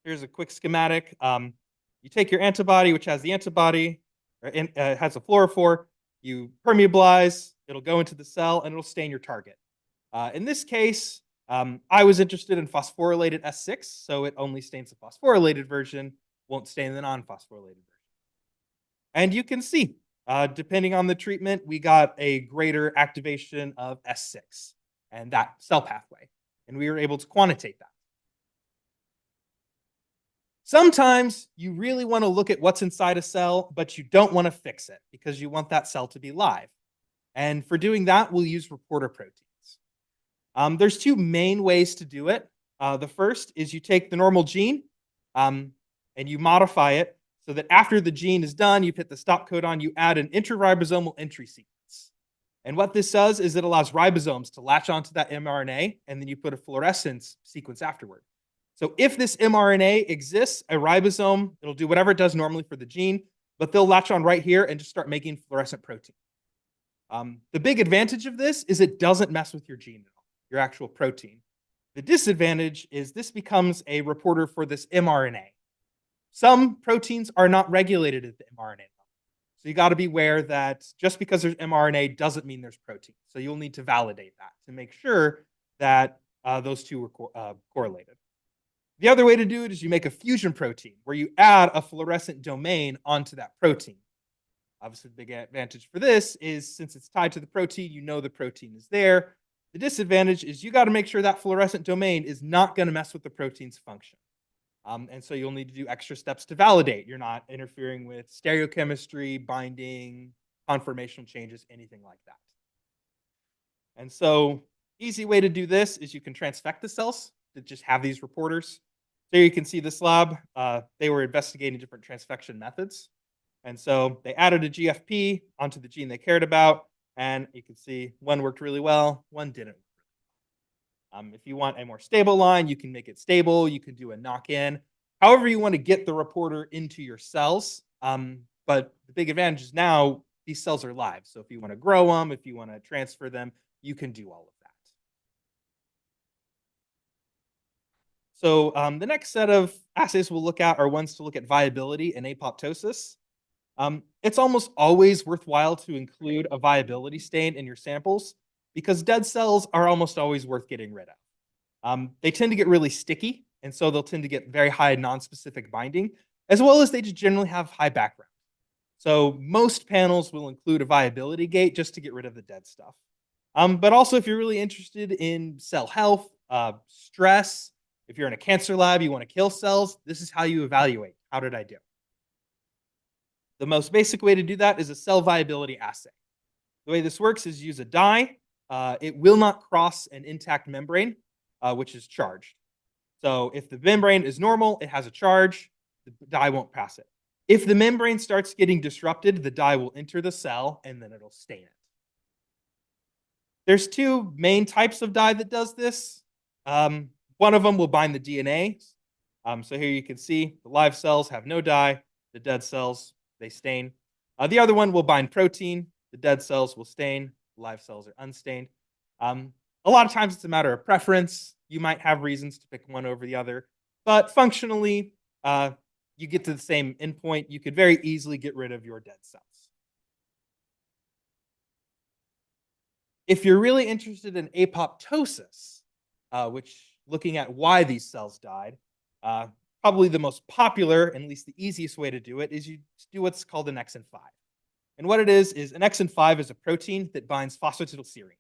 Here's a quick schematic. You take your antibody, which has the antibody, has a fluorophore, you permeabilize, it'll go into the cell, and it'll stain your target. In this case, I was interested in phosphorylated S6, so it only stains the phosphorylated version, won't stain the non-phosphorylated version. And you can see, depending on the treatment, we got a greater activation of S6 and that cell pathway, and we were able to quantitate that. Sometimes you really want to look at what's inside a cell, but you don't want to fix it because you want that cell to be live. And for doing that, we'll use reporter proteins. There's two main ways to do it. The first is you take the normal gene and you modify it so that after the gene is done, you hit the stop codon, you add an intraribosomal entry sequence. And what this does is it allows ribosomes to latch onto that mRNA, and then you put a fluorescence sequence afterward. So if this mRNA exists, a ribosome, it'll do whatever it does normally for the gene, but they'll latch on right here and just start making fluorescent protein. The big advantage of this is it doesn't mess with your gene at all, your actual protein. The disadvantage is this becomes a reporter for this mRNA. Some proteins are not regulated at the mRNA level. So you got to be aware that just because there's mRNA doesn't mean there's protein. So you'll need to validate that to make sure that those two are correlated. The other way to do it is you make a fusion protein where you add a fluorescent domain onto that protein. Obviously, the big advantage for this is since it's tied to the protein, you know the protein is there. The disadvantage is you got to make sure that fluorescent domain is not going to mess with the protein's function. And so you'll need to do extra steps to validate. You're not interfering with stereochemistry, binding, conformational changes, anything like that. And so easy way to do this is you can transfect the cells to just have these reporters. There you can see this lab. They were investigating different transfection methods. And so they added a GFP onto the gene they cared about. And you can see one worked really well, one didn't. If you want a more stable line, you can make it stable. You can do a knock-in. However you want to get the reporter into your cells. But the big advantage is now these cells are live. So if you want to grow them, if you want to transfer them, you can do all of that. So the next set of assays we'll look at are ones to look at viability and apoptosis. It's almost always worthwhile to include a viability stain in your samples because dead cells are almost always worth getting rid of. They tend to get really sticky, and so they'll tend to get very high non-specific binding, as well as they just generally have high background. So most panels will include a viability gate just to get rid of the dead stuff. But also if you're really interested in cell health, stress, if you're in a cancer lab, you want to kill cells, this is how you evaluate. How did I do? The most basic way to do that is a cell viability assay. The way this works is use a dye. It will not cross an intact membrane, which is charged. So if the membrane is normal, it has a charge, the dye won't pass it. If the membrane starts getting disrupted, the dye will enter the cell and then it'll stain it. There's two main types of dye that does this. One of them will bind the DNA. So here you can see the live cells have no dye, the dead cells, they stain. The other one will bind protein, the dead cells will stain, live cells are unstained. A lot of times it's a matter of preference. You might have reasons to pick one over the other, but functionally, you get to the same endpoint. You could very easily get rid of your dead cells. If you're really interested in apoptosis, which looking at why these cells died, probably the most popular and at least the easiest way to do it is you do what's called an Exin-5. And what it is an Exin-5 is a protein that binds phosphatidylserine.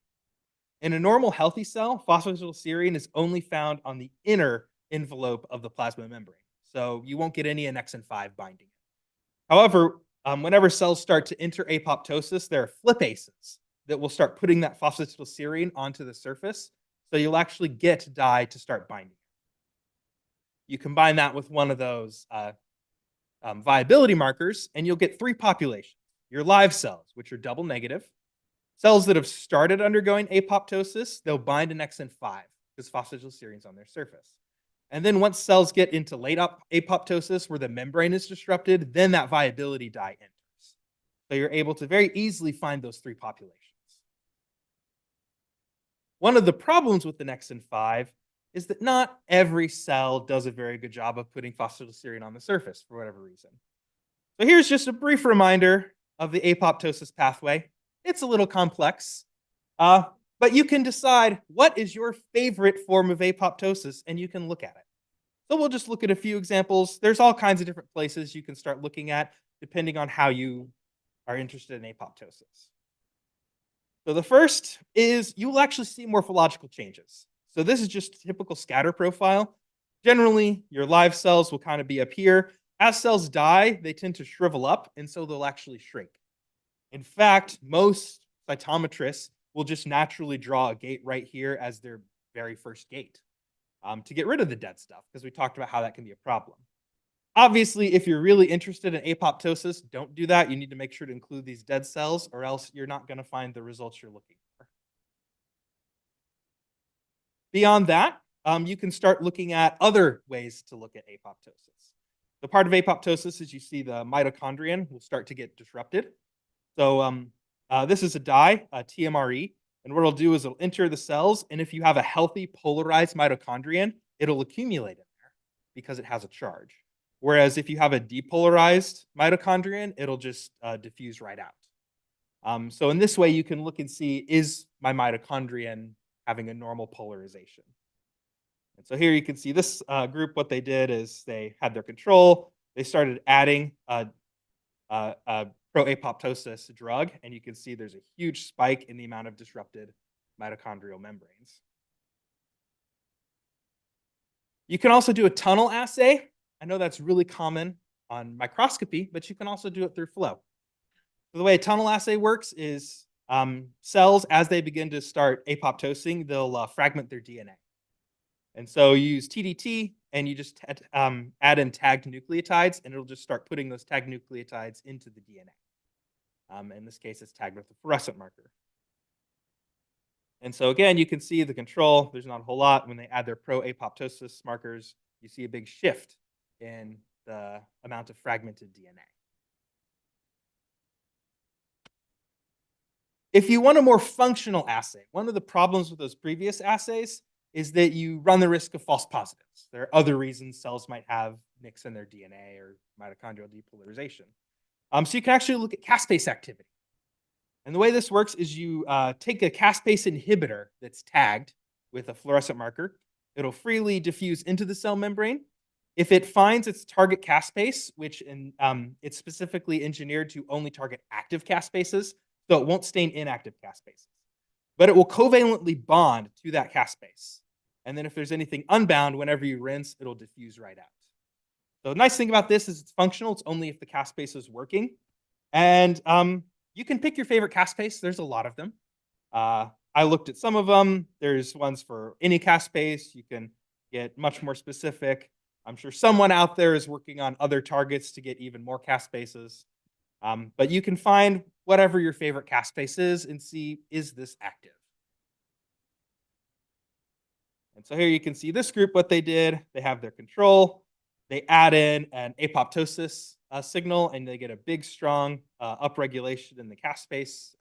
In a normal healthy cell, phosphatidylserine is only found on the inner envelope of the plasma membrane. So you won't get any Annexin-5 binding. However, whenever cells start to enter apoptosis, there are flipases that will start putting that phosphatidylserine onto the surface. So you'll actually get dye to start binding. You combine that with one of those viability markers, and you'll get three populations. Your live cells, which are double negative. Cells that have started undergoing apoptosis, they'll bind an exon 5 because phosphatidylserine is on their surface. And then once cells get into late apoptosis where the membrane is disrupted, then that viability dye enters. So you're able to very easily find those three populations. One of the problems with the exon 5 is that not every cell does a very good job of putting phosphatidylserine on the surface for whatever reason. So here's just a brief reminder of the apoptosis pathway. It's a little complex, but you can decide what is your favorite form of apoptosis, and you can look at it. So we'll just look at a few examples. There's all kinds of different places you can start looking at, depending on how you are interested in apoptosis. So the first is you will actually see morphological changes. So this is just a typical scatter profile. Generally, your live cells will kind of be up here. As cells die, they tend to shrivel up, and so they'll actually shrink. In fact, most cytometrists will just naturally draw a gate right here as their very first gate to get rid of the dead stuff, because we talked about how that can be a problem. Obviously, if you're really interested in apoptosis, don't do that. You need to make sure to include these dead cells, or else you're not going to find the results you're looking for. Beyond that, you can start looking at other ways to look at apoptosis. The part of apoptosis is you see the mitochondrion will start to get disrupted. So this is a dye, TMRE, and what it'll do is it'll enter the cells, and if you have a healthy polarized mitochondrion, it'll accumulate in there because it has a charge. Whereas if you have a depolarized mitochondrion, it'll just diffuse right out. So in this way, you can look and see, is my mitochondrion having a normal polarization? And so here you can see this group, what they did is they had their control, they started adding pro-apoptosis drug, and you can see there's a huge spike in the amount of disrupted mitochondrial membranes. You can also do a tunnel assay. I know that's really common on microscopy, but you can also do it through flow. So the way a tunnel assay works is cells, as they begin to start apoptosing, they'll fragment their DNA. And so you use TDT, and you just add in tagged nucleotides, and it'll just start putting those tagged nucleotides into the DNA. In this case, it's tagged with a fluorescent marker. And so again, you can see the control. There's not a whole lot. When they add their pro-apoptosis markers, you see a big shift in the amount of fragmented DNA. If you want a more functional assay, one of the problems with those previous assays is that you run the risk of false positives. There are other reasons cells might have nicks in their DNA or mitochondrial depolarization. So you can actually look at caspase activity. And the way this works is you take a caspase inhibitor that's tagged with a fluorescent marker. It'll freely diffuse into the cell membrane. If it finds its target caspase, which it's specifically engineered to only target active caspases, so it won't stain inactive caspases. But it will covalently bond to that caspase. And then if there's anything unbound, whenever you rinse, it'll diffuse right out. So the nice thing about this is it's functional. It's only if the caspase is working. And you can pick your favorite caspase. There's a lot of them. I looked at some of them. There's ones for any caspase. You can get much more specific. I'm sure someone out there is working on other targets to get even more caspases. But you can find whatever your favorite caspase is and see, is this active? And so here you can see this group, what they did. They have their control. They add in an apoptosis signal, and they get a big, strong upregulation in the caspase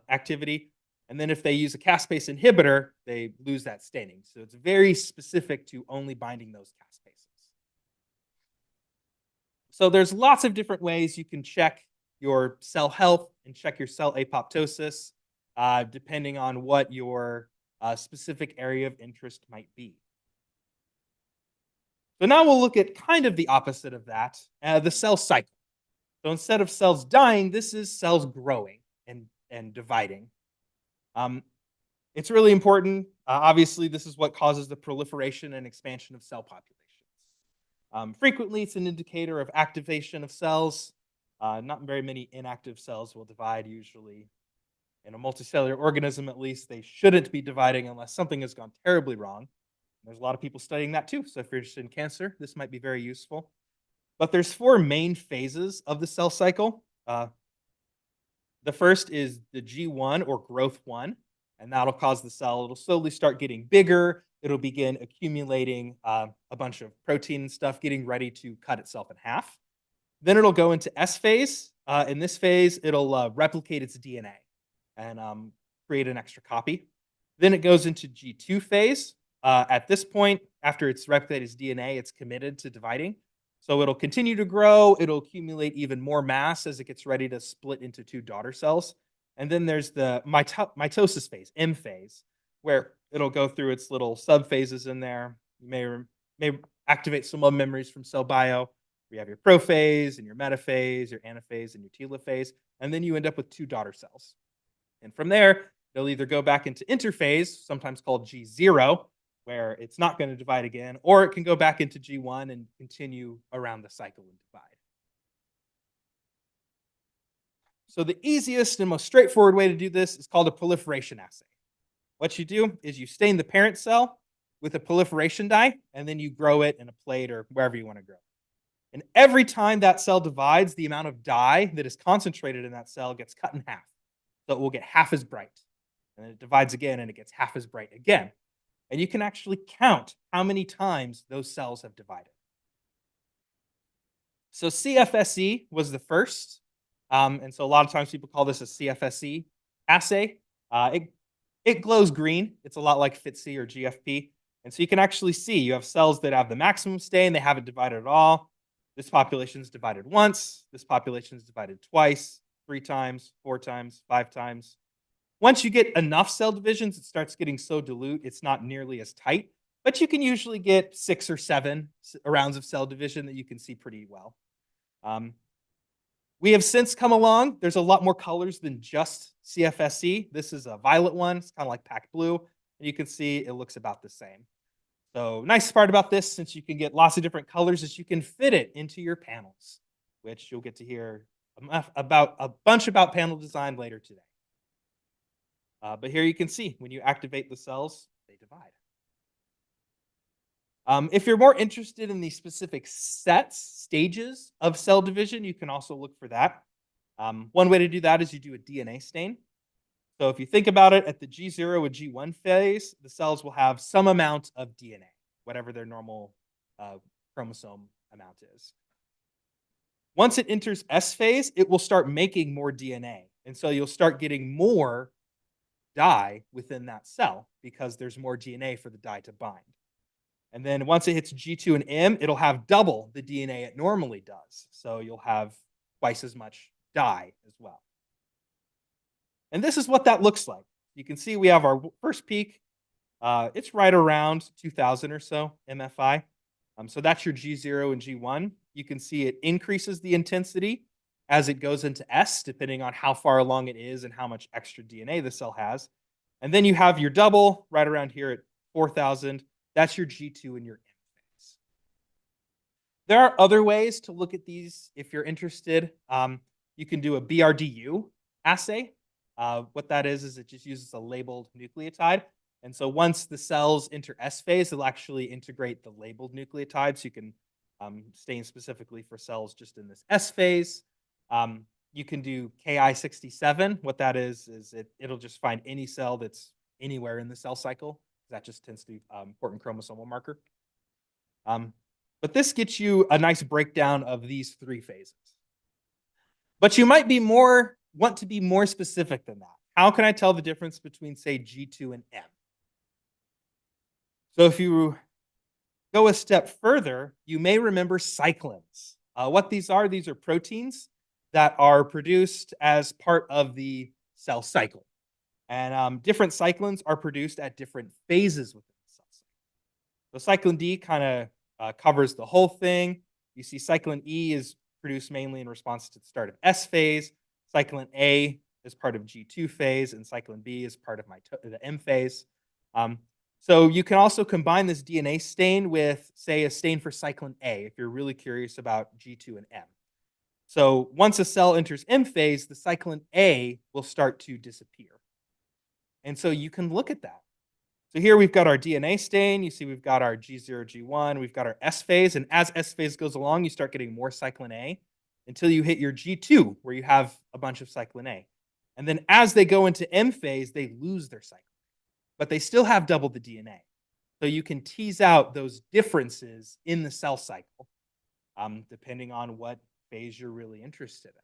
activity. And then if they use a caspase inhibitor, they lose that staining. So it's very specific to only binding those caspases. So there's lots of different ways you can check your cell health and check your cell apoptosis, depending on what your specific area of interest might be. So now we'll look at kind of the opposite of that, the cell cycle. So instead of cells dying, this is cells growing and dividing. It's really important. Obviously, this is what causes the proliferation and expansion of cell populations. Frequently, it's an indicator of activation of cells. Not very many inactive cells will divide usually. In a multicellular organism, at least, they shouldn't be dividing unless something has gone terribly wrong. There's a lot of people studying that too. So if you're interested in cancer, this might be very useful. But there's 4 main phases of the cell cycle. The first is the G1 or growth 1, and that'll cause the cell, it'll slowly start getting bigger. It'll begin accumulating a bunch of protein and stuff, getting ready to cut itself in half. Then it'll go into S phase. In this phase, it'll replicate its DNA and create an extra copy. Then it goes into G2 phase. At this point, after it's replicated its DNA, it's committed to dividing. So it'll continue to grow. It'll accumulate even more mass as it gets ready to split into 2 daughter cells. And then there's the mitosis phase, M phase, where it'll go through its little subphases in there. You may activate some of memories from cell bio. You have your prophase and your metaphase, your anaphase and your telophase, and then you end up with 2 daughter cells. And from there, it'll either go back into interphase, sometimes called G0, where it's not going to divide again, or it can go back into G1 and continue around the cycle and divide. So the easiest and most straightforward way to do this is called a proliferation assay. What you do is you stain the parent cell with a proliferation dye, and then you grow it in a plate or wherever you want to grow it. And every time that cell divides, the amount of dye that is concentrated in that cell gets cut in half. So it will get half as bright. And then it divides again, and it gets half as bright again. And you can actually count how many times those cells have divided. So CFSE was the first. And so a lot of times people call this a CFSE assay. It glows green. It's a lot like FITC or GFP. And so you can actually see you have cells that have the maximum stain. They haven't divided at all. This population is divided once. This population is divided twice, 3 times, 4 times, 5 times. Once you get enough cell divisions, it starts getting so dilute, it's not nearly as tight. But you can usually get 6 or 7 rounds of cell division that you can see pretty well. We have since come along. There's a lot more colors than just CFSE. This is a violet one. It's kind of like packed blue. And you can see it looks about the same. So nice part about this, since you can get lots of different colors, is you can fit it into your panels, which you'll get to hear about a bunch about panel design later today. But here you can see when you activate the cells, they divide. If you're more interested in the specific stages of cell division, you can also look for that. One way to do that is you do a DNA stain. So if you think about it, at the G0 and G1 phase, the cells will have some amount of DNA, whatever their normal chromosome amount is. Once it enters S phase, it will start making more DNA. And so you'll start getting more dye within that cell because there's more DNA for the dye to bind. And then once it hits G2 and M, it'll have double the DNA it normally does. So you'll have twice as much dye as well. And this is what that looks like. You can see we have our first peak. It's right around 2000 or so MFI. So that's your G0 and G1. You can see it increases the intensity as it goes into S, depending on how far along it is and how much extra DNA the cell has. And then you have your double right around here at 4000. That's your G2 and your M phase. There are other ways to look at these if you're interested. You can do a BRDU assay. What that is it just uses a labeled nucleotide. And so once the cells enter S phase, it'll actually integrate the labeled nucleotide. So you can stain specifically for cells just in this S phase. You can do Ki67. What that is it'll just find any cell that's anywhere in the cell cycle. That just tends to be an important chromosomal marker. But this gets you a nice breakdown of these 3 phases. But you might want to be more specific than that. How can I tell the difference between, say, G2 and M? So if you go a step further, you may remember cyclins. What these are proteins that are produced as part of the cell cycle. And different cyclins are produced at different phases within the cell cycle. So cyclin D kind of covers the whole thing. You see cyclin E is produced mainly in response to the start of S phase. Cyclin A is part of G2 phase, and cyclin B is part of the M phase. So you can also combine this DNA stain with, say, a stain for cyclin A if you're really curious about G2 and M. So once a cell enters M phase, the cyclin A will start to disappear. And so you can look at that. So here we've got our DNA stain. You see we've got our G0, G1. We've got our S phase. And as S phase goes along, you start getting more cyclin A until you hit your G2, where you have a bunch of cyclin A. And then as they go into M phase, they lose their cyclin A, but they still have double the DNA. So you can tease out those differences in the cell cycle, depending on what phase you're really interested in.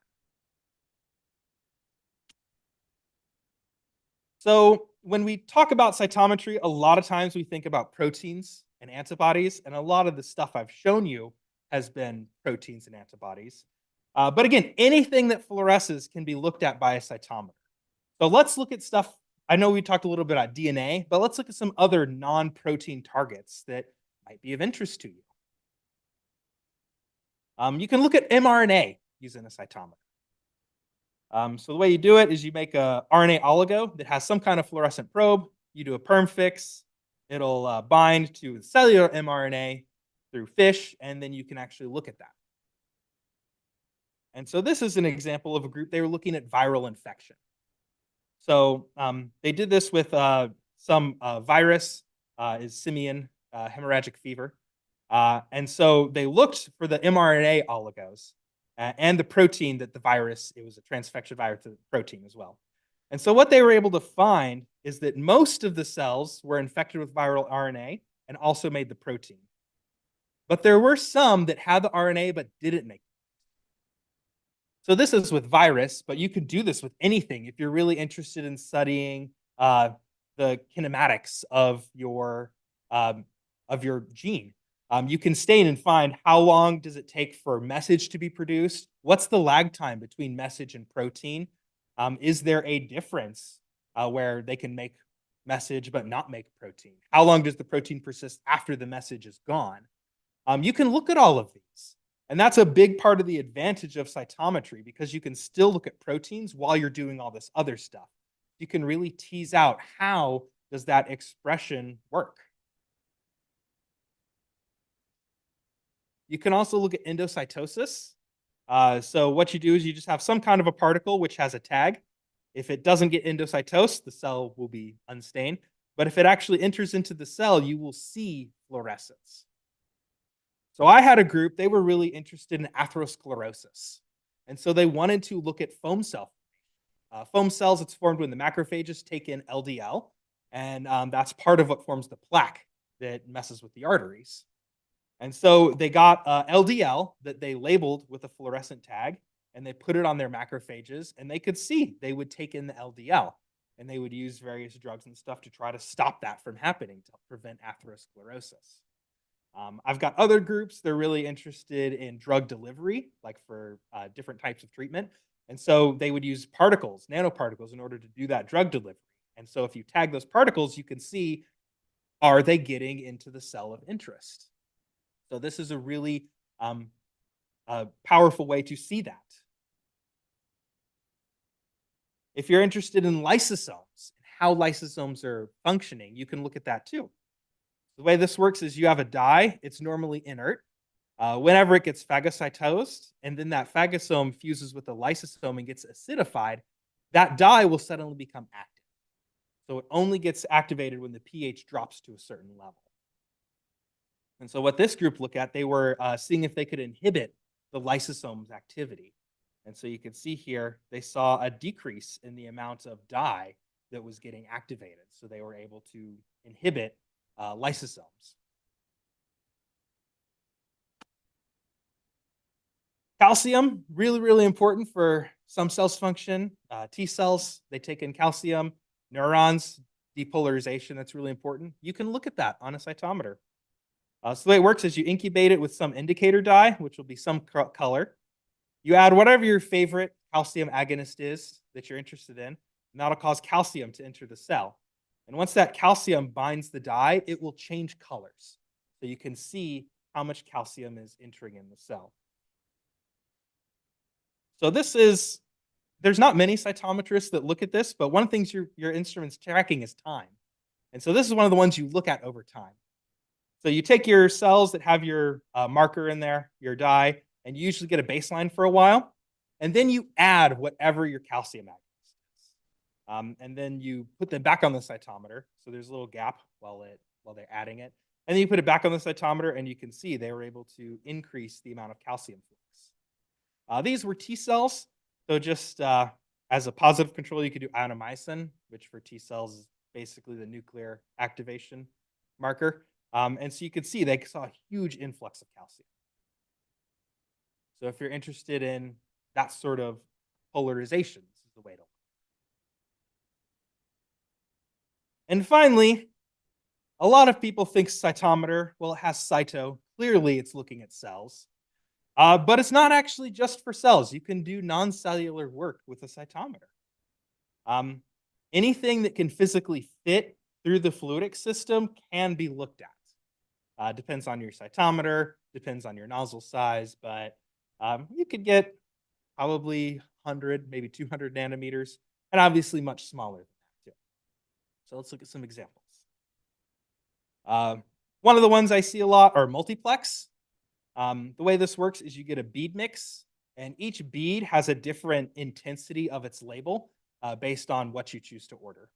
So when we talk about cytometry, a lot of times we think about proteins and antibodies, and a lot of the stuff I've shown you has been proteins and antibodies. But again, anything that fluoresces can be looked at by a cytometer. So let's look at stuff. I know we talked a little bit about DNA, but let's look at some other non-protein targets that might be of interest to you. You can look at mRNA using a cytometer. So the way you do it is you make a RNA oligo that has some kind of fluorescent probe. You do a perm fix. It'll bind to cellular mRNA through FISH, and then you can actually look at that. And so this is an example of a group. They were looking at viral infection. So they did this with some virus, is simian hemorrhagic fever. And so they looked for the mRNA oligos and the protein that the virus, it was a transfection virus protein as well. And so what they were able to find is that most of the cells were infected with viral RNA and also made the protein. But there were some that had the RNA but didn't make it. So this is with virus, but you could do this with anything if you're really interested in studying the kinematics of your gene. You can stain and find how long does it take for message to be produced? What's the lag time between message and protein? Is there a difference where they can make message but not make protein? How long does the protein persist after the message is gone? You can look at all of these. And that's a big part of the advantage of cytometry, because you can still look at proteins while you're doing all this other stuff. You can really tease out how does that expression work. You can also look at endocytosis. So what you do is you just have some kind of a particle which has a tag. If it doesn't get endocytosed, the cell will be unstained. But if it actually enters into the cell, you will see fluorescence. So I had a group, they were really interested in atherosclerosis. And so they wanted to look at foam cell. Foam cells, it's formed when the macrophages take in LDL. And that's part of what forms the plaque that messes with the arteries. And so they got LDL that they labeled with a fluorescent tag, and they put it on their macrophages, and they could see they would take in the LDL. And they would use various drugs and stuff to try to stop that from happening to prevent atherosclerosis. I've got other groups, they're really interested in drug delivery, like for different types of treatment. And so they would use particles, nanoparticles, in order to do that drug delivery. And so if you tag those particles, you can see, are they getting into the cell of interest? So this is a really powerful way to see that. If you're interested in lysosomes and how lysosomes are functioning, you can look at that too. The way this works is you have a dye. It's normally inert. Whenever it gets phagocytosed, and then that phagosome fuses with the lysosome and gets acidified, that dye will suddenly become active. So it only gets activated when the pH drops to a certain level. And so what this group looked at, they were seeing if they could inhibit the lysosome's activity. And so you can see here, they saw a decrease in the amount of dye that was getting activated. So they were able to inhibit lysosomes. Calcium, really, really important for some cells function. T cells, they take in calcium. Neurons, depolarization, that's really important. You can look at that on a cytometer. So the way it works is you incubate it with some indicator dye, which will be some color. You add whatever your favorite calcium agonist is that you're interested in, and that'll cause calcium to enter the cell. And once that calcium binds the dye, it will change colors. So you can see how much calcium is entering in the cell. So there's not many cytometrists that look at this, but one of the things your instrument's tracking is time. And so this is one of the ones you look at over time. So you take your cells that have your marker in there, your dye, and you usually get a baseline for a while. and then you add whatever your calcium agonist is. And then you put them back on the cytometer. So there's a little gap while they're adding it. And then you put it back on the cytometer, and you can see they were able to increase the amount of calcium flux. These were T cells. So just as a positive control, you could do ionomycin, which for T cells is basically the nuclear activation marker. And so you could see they saw a huge influx of calcium. So if you're interested in that sort of polarization, this is the way to look. And finally, a lot of people think cytometer, well, it has cyto. Clearly, it's looking at cells. But it's not actually just for cells. You can do non-cellular work with a cytometer. Anything that can physically fit through the fluidic system can be looked at. Depends on your cytometer, depends on your nozzle size, but you could get probably 100, maybe 200 nanometers, and obviously much smaller than that too. So let's look at some examples. One of the ones I see a lot are multiplex. The way this works is you get a bead mix, and each bead has a different intensity of its label based on what you choose to order.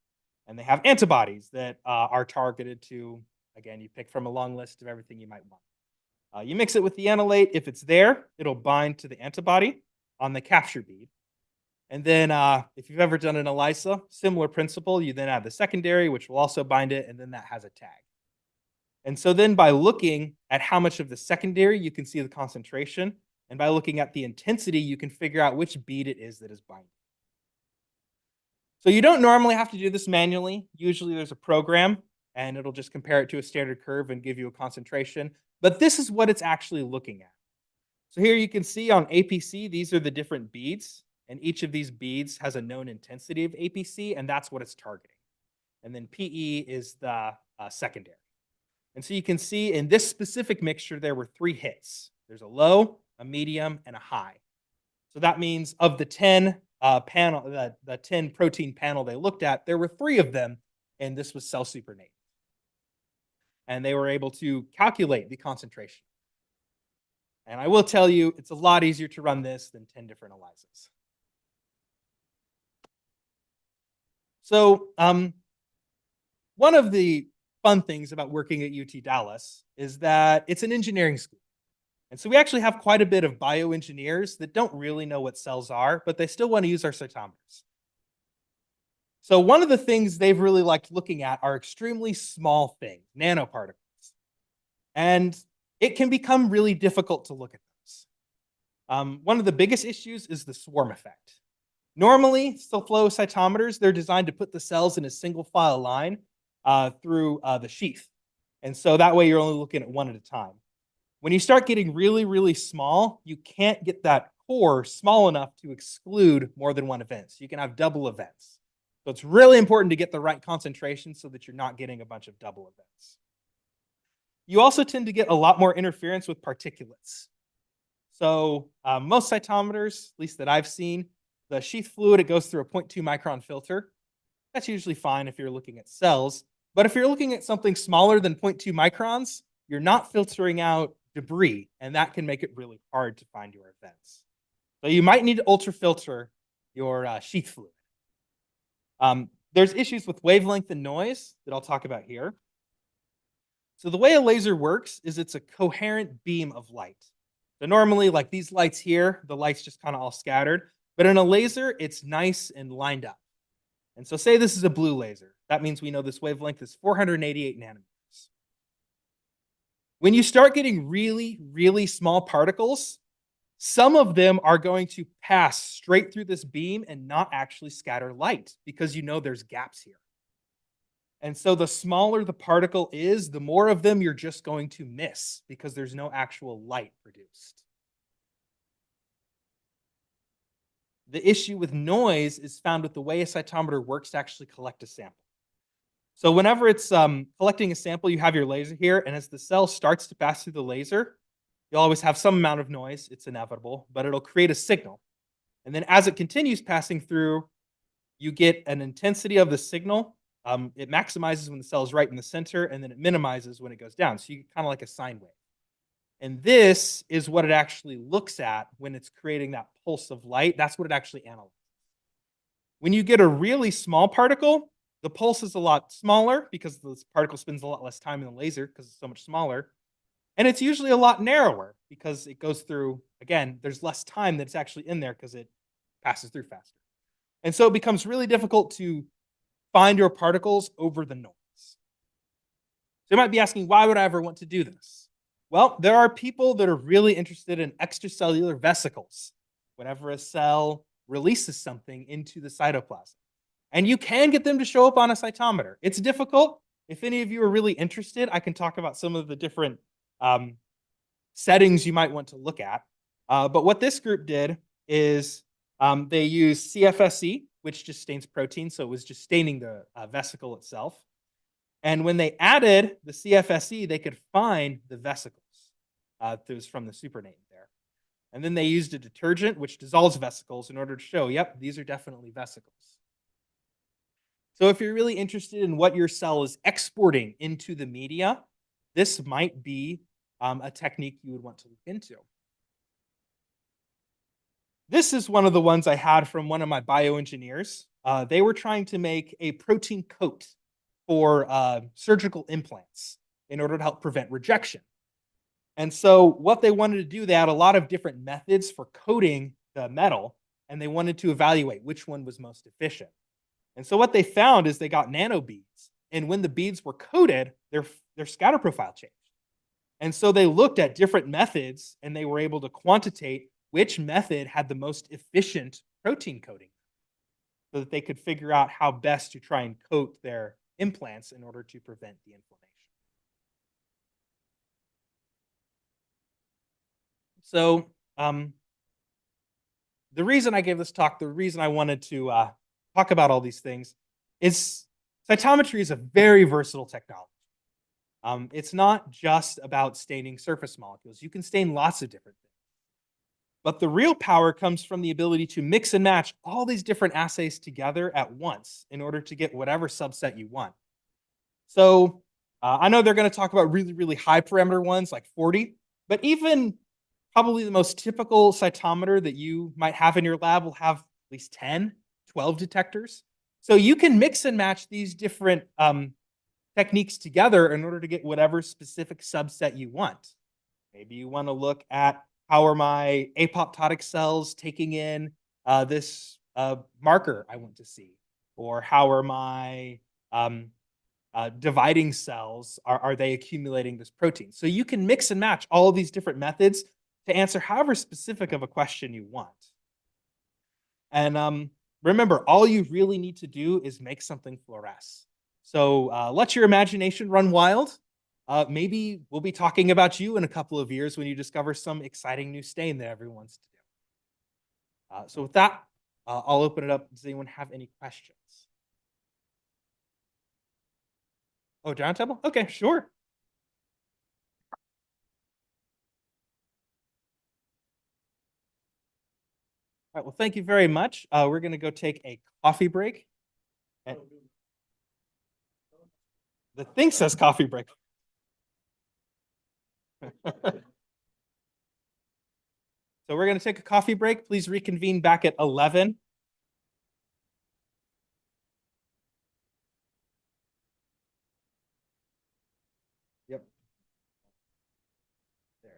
And they have antibodies that are targeted to, again, you pick from a long list of everything you might want. You mix it with the analate. If it's there, it'll bind to the antibody on the capture bead. And then if you've ever done an ELISA, similar principle, you then add the secondary, which will also bind it, and then that has a tag. And so then by looking at how much of the secondary, you can see the concentration. And by looking at the intensity, you can figure out which bead it is that is binding. So you don't normally have to do this manually. Usually there's a program, and it'll just compare it to a standard curve and give you a concentration. But this is what it's actually looking at. So here you can see on APC, these are the different beads. And each of these beads has a known intensity of APC, and that's what it's targeting. And then PE is the secondary. And so you can see in this specific mixture, there were 3 hits. There's a low, a medium, and a high. So that means of the 10 the 10 protein panel they looked at, there were 3 of them, and this was cell supernatant. And they were able to calculate the concentration. And I will tell you, it's a lot easier to run this than 10 different ELISAs. So one of the fun things about working at UT Dallas is that it's an engineering school. And so we actually have quite a bit of bioengineers that don't really know what cells are, but they still want to use our cytometers. So one of the things they've really liked looking at are extremely small things, nanoparticles. And it can become really difficult to look at those. One of the biggest issues is the swarm effect. Normally, flow cytometers, they're designed to put the cells in a single file line through the sheath. And so that way you're only looking at one at a time. When you start getting really, really small, you can't get that core small enough to exclude more than one event. So you can have double events. So it's really important to get the right concentration so that you're not getting a bunch of double events. You also tend to get a lot more interference with particulates. So most cytometers, at least that I've seen, the sheath fluid, it goes through a 0.2 micron filter. That's usually fine if you're looking at cells. But if you're looking at something smaller than 0.2 microns, you're not filtering out debris, and that can make it really hard to find your events. So you might need to ultrafilter your sheath fluid. There's issues with wavelength and noise that I'll talk about here. So the way a laser works is it's a coherent beam of light. So normally, like these lights here, the light's just kind of all scattered. But in a laser, it's nice and lined up. And so say this is a blue laser. That means we know this wavelength is 488 nanometers. When you start getting really, really small particles, some of them are going to pass straight through this beam and not actually scatter light because you know there's gaps here. And so the smaller the particle is, the more of them you're just going to miss because there's no actual light produced. The issue with noise is found with the way a cytometer works to actually collect a sample. So whenever it's collecting a sample, you have your laser here, and as the cell starts to pass through the laser, you'll always have some amount of noise. It's inevitable, but it'll create a signal. And then as it continues passing through, you get an intensity of the signal. It maximizes when the cell is right in the center, and then it minimizes when it goes down. So you get kind of like a sine wave. And this is what it actually looks at when it's creating that pulse of light. That's what it actually analyzes. When you get a really small particle, the pulse is a lot smaller because the particle spends a lot less time in the laser because it's so much smaller. And it's usually a lot narrower because it goes through, again, there's less time that's actually in there because it passes through faster. And so it becomes really difficult to find your particles over the noise. So you might be asking, why would I ever want to do this? Well, there are people that are really interested in extracellular vesicles whenever a cell releases something into the cytoplasm. And you can get them to show up on a cytometer. It's difficult. If any of you are really interested, I can talk about some of the different settings you might want to look at. But what this group did is they used CFSE, which just stains protein, so it was just staining the vesicle itself. And when they added the CFSE, they could find the vesicles. That was from the supername there. And then they used a detergent, which dissolves vesicles, in order to show, yep, these are definitely vesicles. So if you're really interested in what your cell is exporting into the media, this might be a technique you would want to look into. This is one of the ones I had from one of my bioengineers. They were trying to make a protein coat for surgical implants in order to help prevent rejection. And so what they wanted to do, they had a lot of different methods for coating the metal, and they wanted to evaluate which one was most efficient. And so what they found is they got nano beads, and when the beads were coated, their scatter profile changed. And so they looked at different methods, and they were able to quantitate which method had the most efficient protein coating so that they could figure out how best to try and coat their implants in order to prevent the inflammation. So the reason I gave this talk, the reason I wanted to talk about all these things is cytometry is a very versatile technology. It's not just about staining surface molecules. You can stain lots of different things. But the real power comes from the ability to mix and match all these different assays together at once in order to get whatever subset you want. So I know they're going to talk about really, really high parameter ones like 40, but even probably the most typical cytometer that you might have in your lab will have at least 10, 12 detectors. So you can mix and match these different techniques together in order to get whatever specific subset you want. Maybe you want to look at how are my apoptotic cells taking in this marker I want to see, or how are my dividing cells, are they accumulating this protein? So you can mix and match all of these different methods to answer however specific of a question you want. And remember, all you really need to do is make something fluoresce. So let your imagination run wild. Maybe we'll be talking about you in a couple of years when you discover some exciting new stain that everyone wants to do. So with that, I'll open it up. Does anyone have any questions? Oh, Roundtable? Okay, sure. All right, well, thank you very much. We're going to go take a coffee break. And the thing says coffee break. So we're going to take a coffee break. Please reconvene back at 11. Yep. There.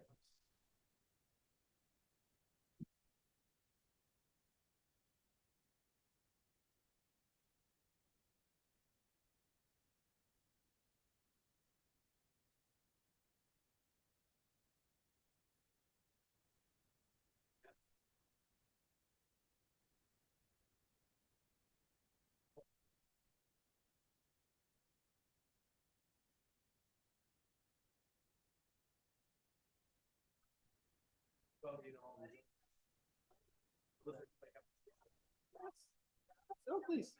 So please.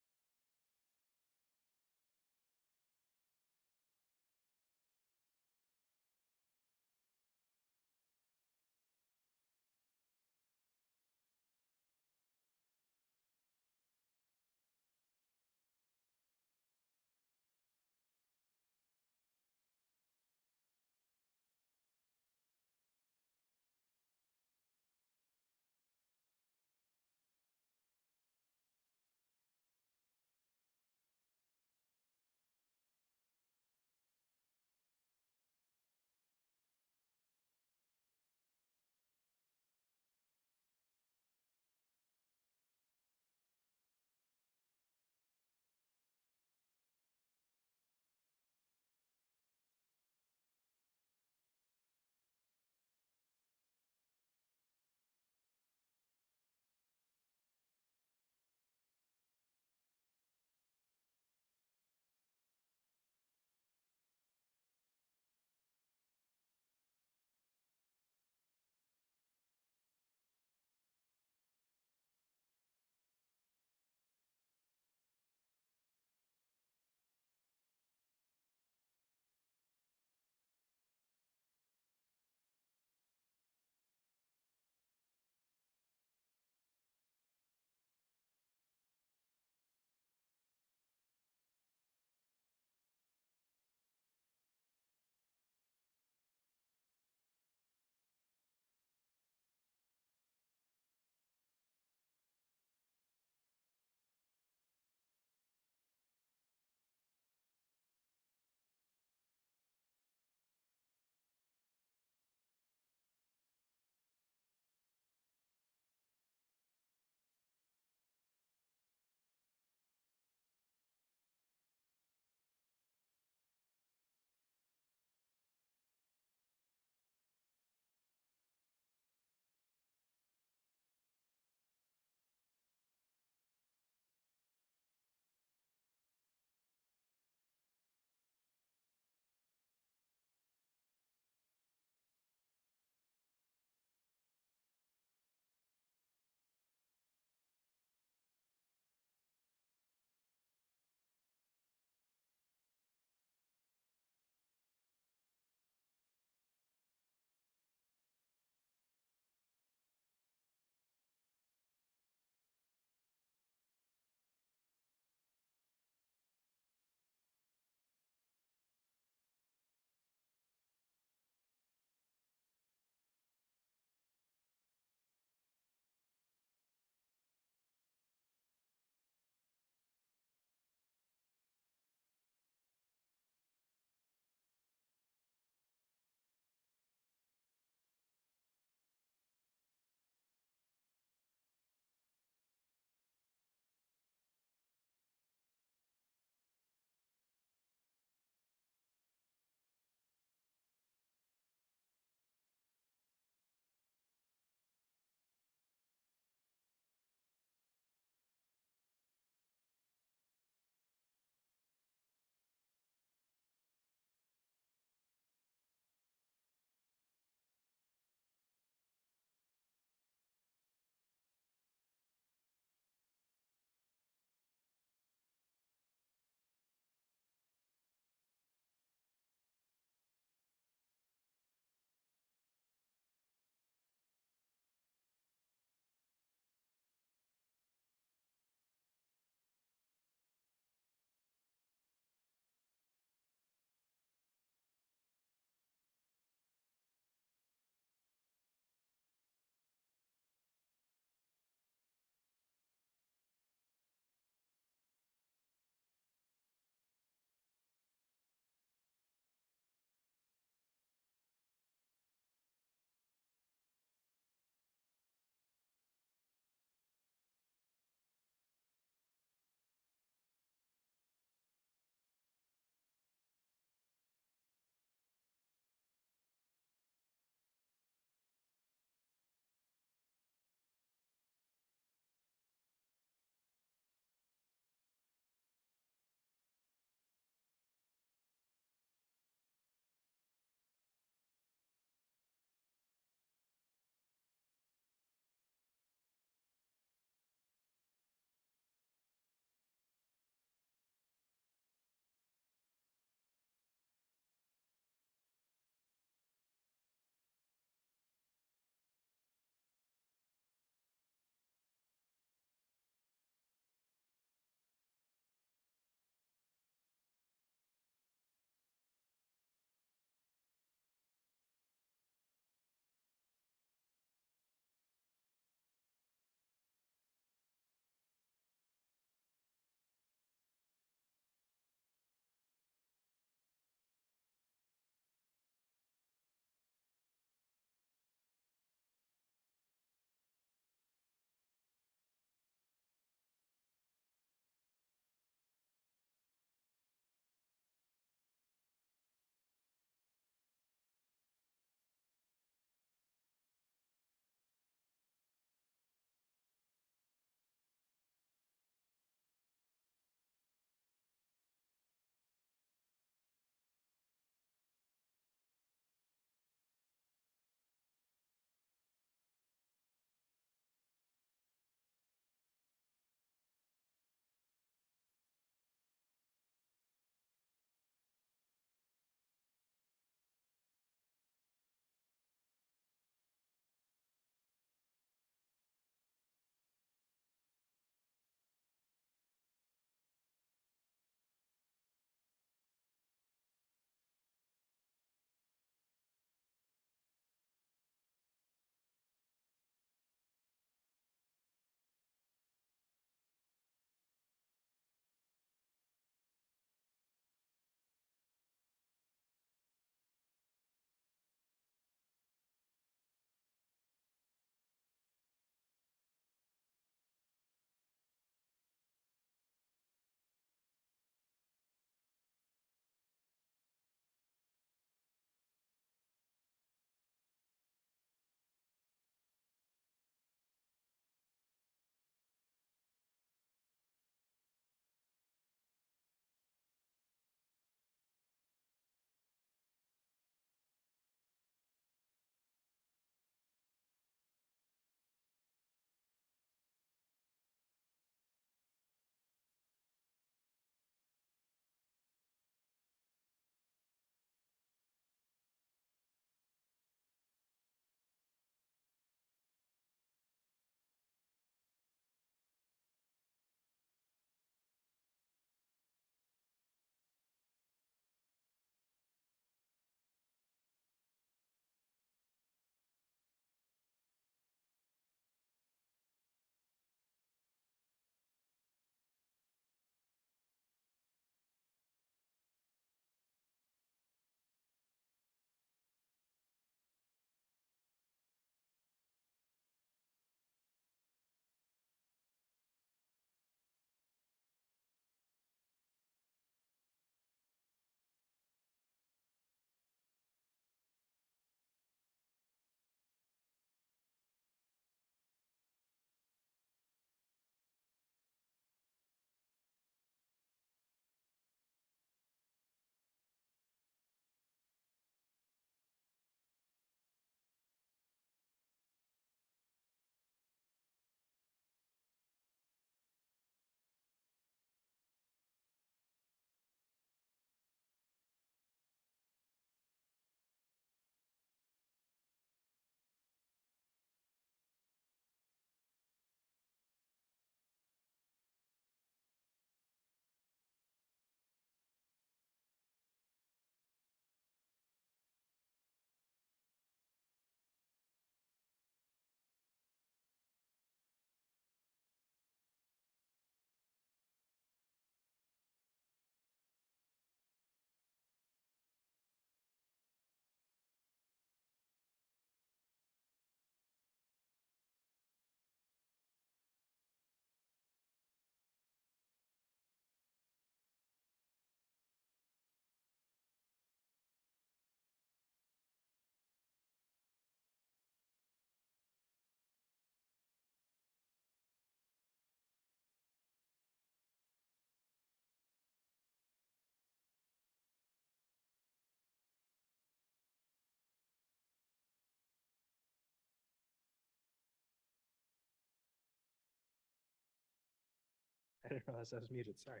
I didn't realize I was muted, sorry.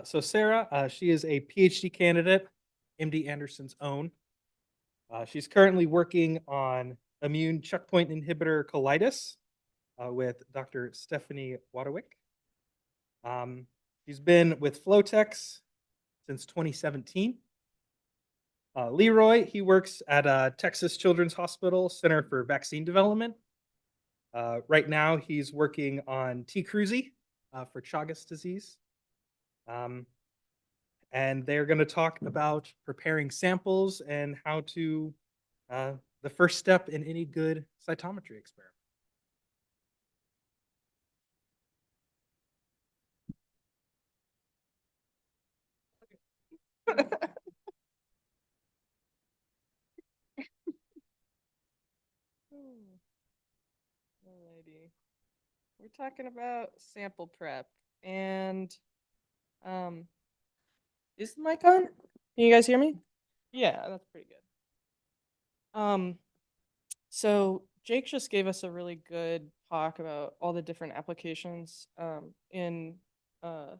So Sarah, she is a PhD candidate, MD Anderson's own. She's currently working on immune checkpoint inhibitor colitis with Dr. Stephanie Waterwick. She's been with Flotex since 2017. Leroy, he works at Texas Children's Hospital Center for Vaccine Development. Right now, he's working on T. cruzi for Chagas disease. And they're going to talk about preparing samples and how to, the first step in any good cytometry experiment. Alrighty. We're talking about sample prep and is the mic on? Can you guys hear me? Yeah, that's pretty good. So Jake just gave us a really good talk about all the different applications in flow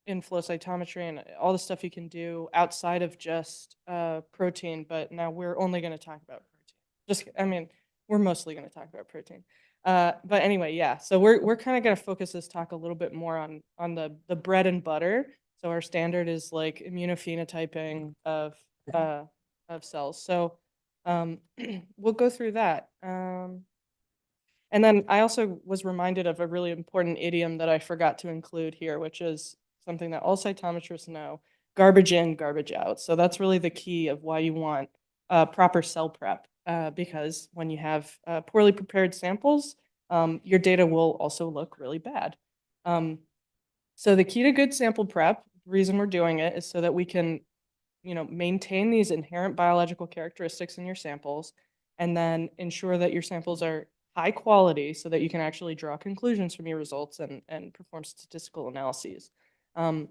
cytometry and all the stuff you can do outside of just protein, but now we're only going to talk about protein. We're mostly going to talk about protein. But anyway, yeah. So we're kind of going to focus this talk a little bit more on the bread and butter. So our standard is like immunophenotyping of cells. So we'll go through that. And then I also was reminded of a really important idiom that I forgot to include here, which is something that all cytometrists know: garbage in, garbage out. So that's really the key of why you want proper cell prep, because when you have poorly prepared samples, your data will also look really bad. So the key to good sample prep, the reason we're doing it is so that we can, maintain these inherent biological characteristics in your samples, and then ensure that your samples are high quality so that you can actually draw conclusions from your results and perform statistical analyses. A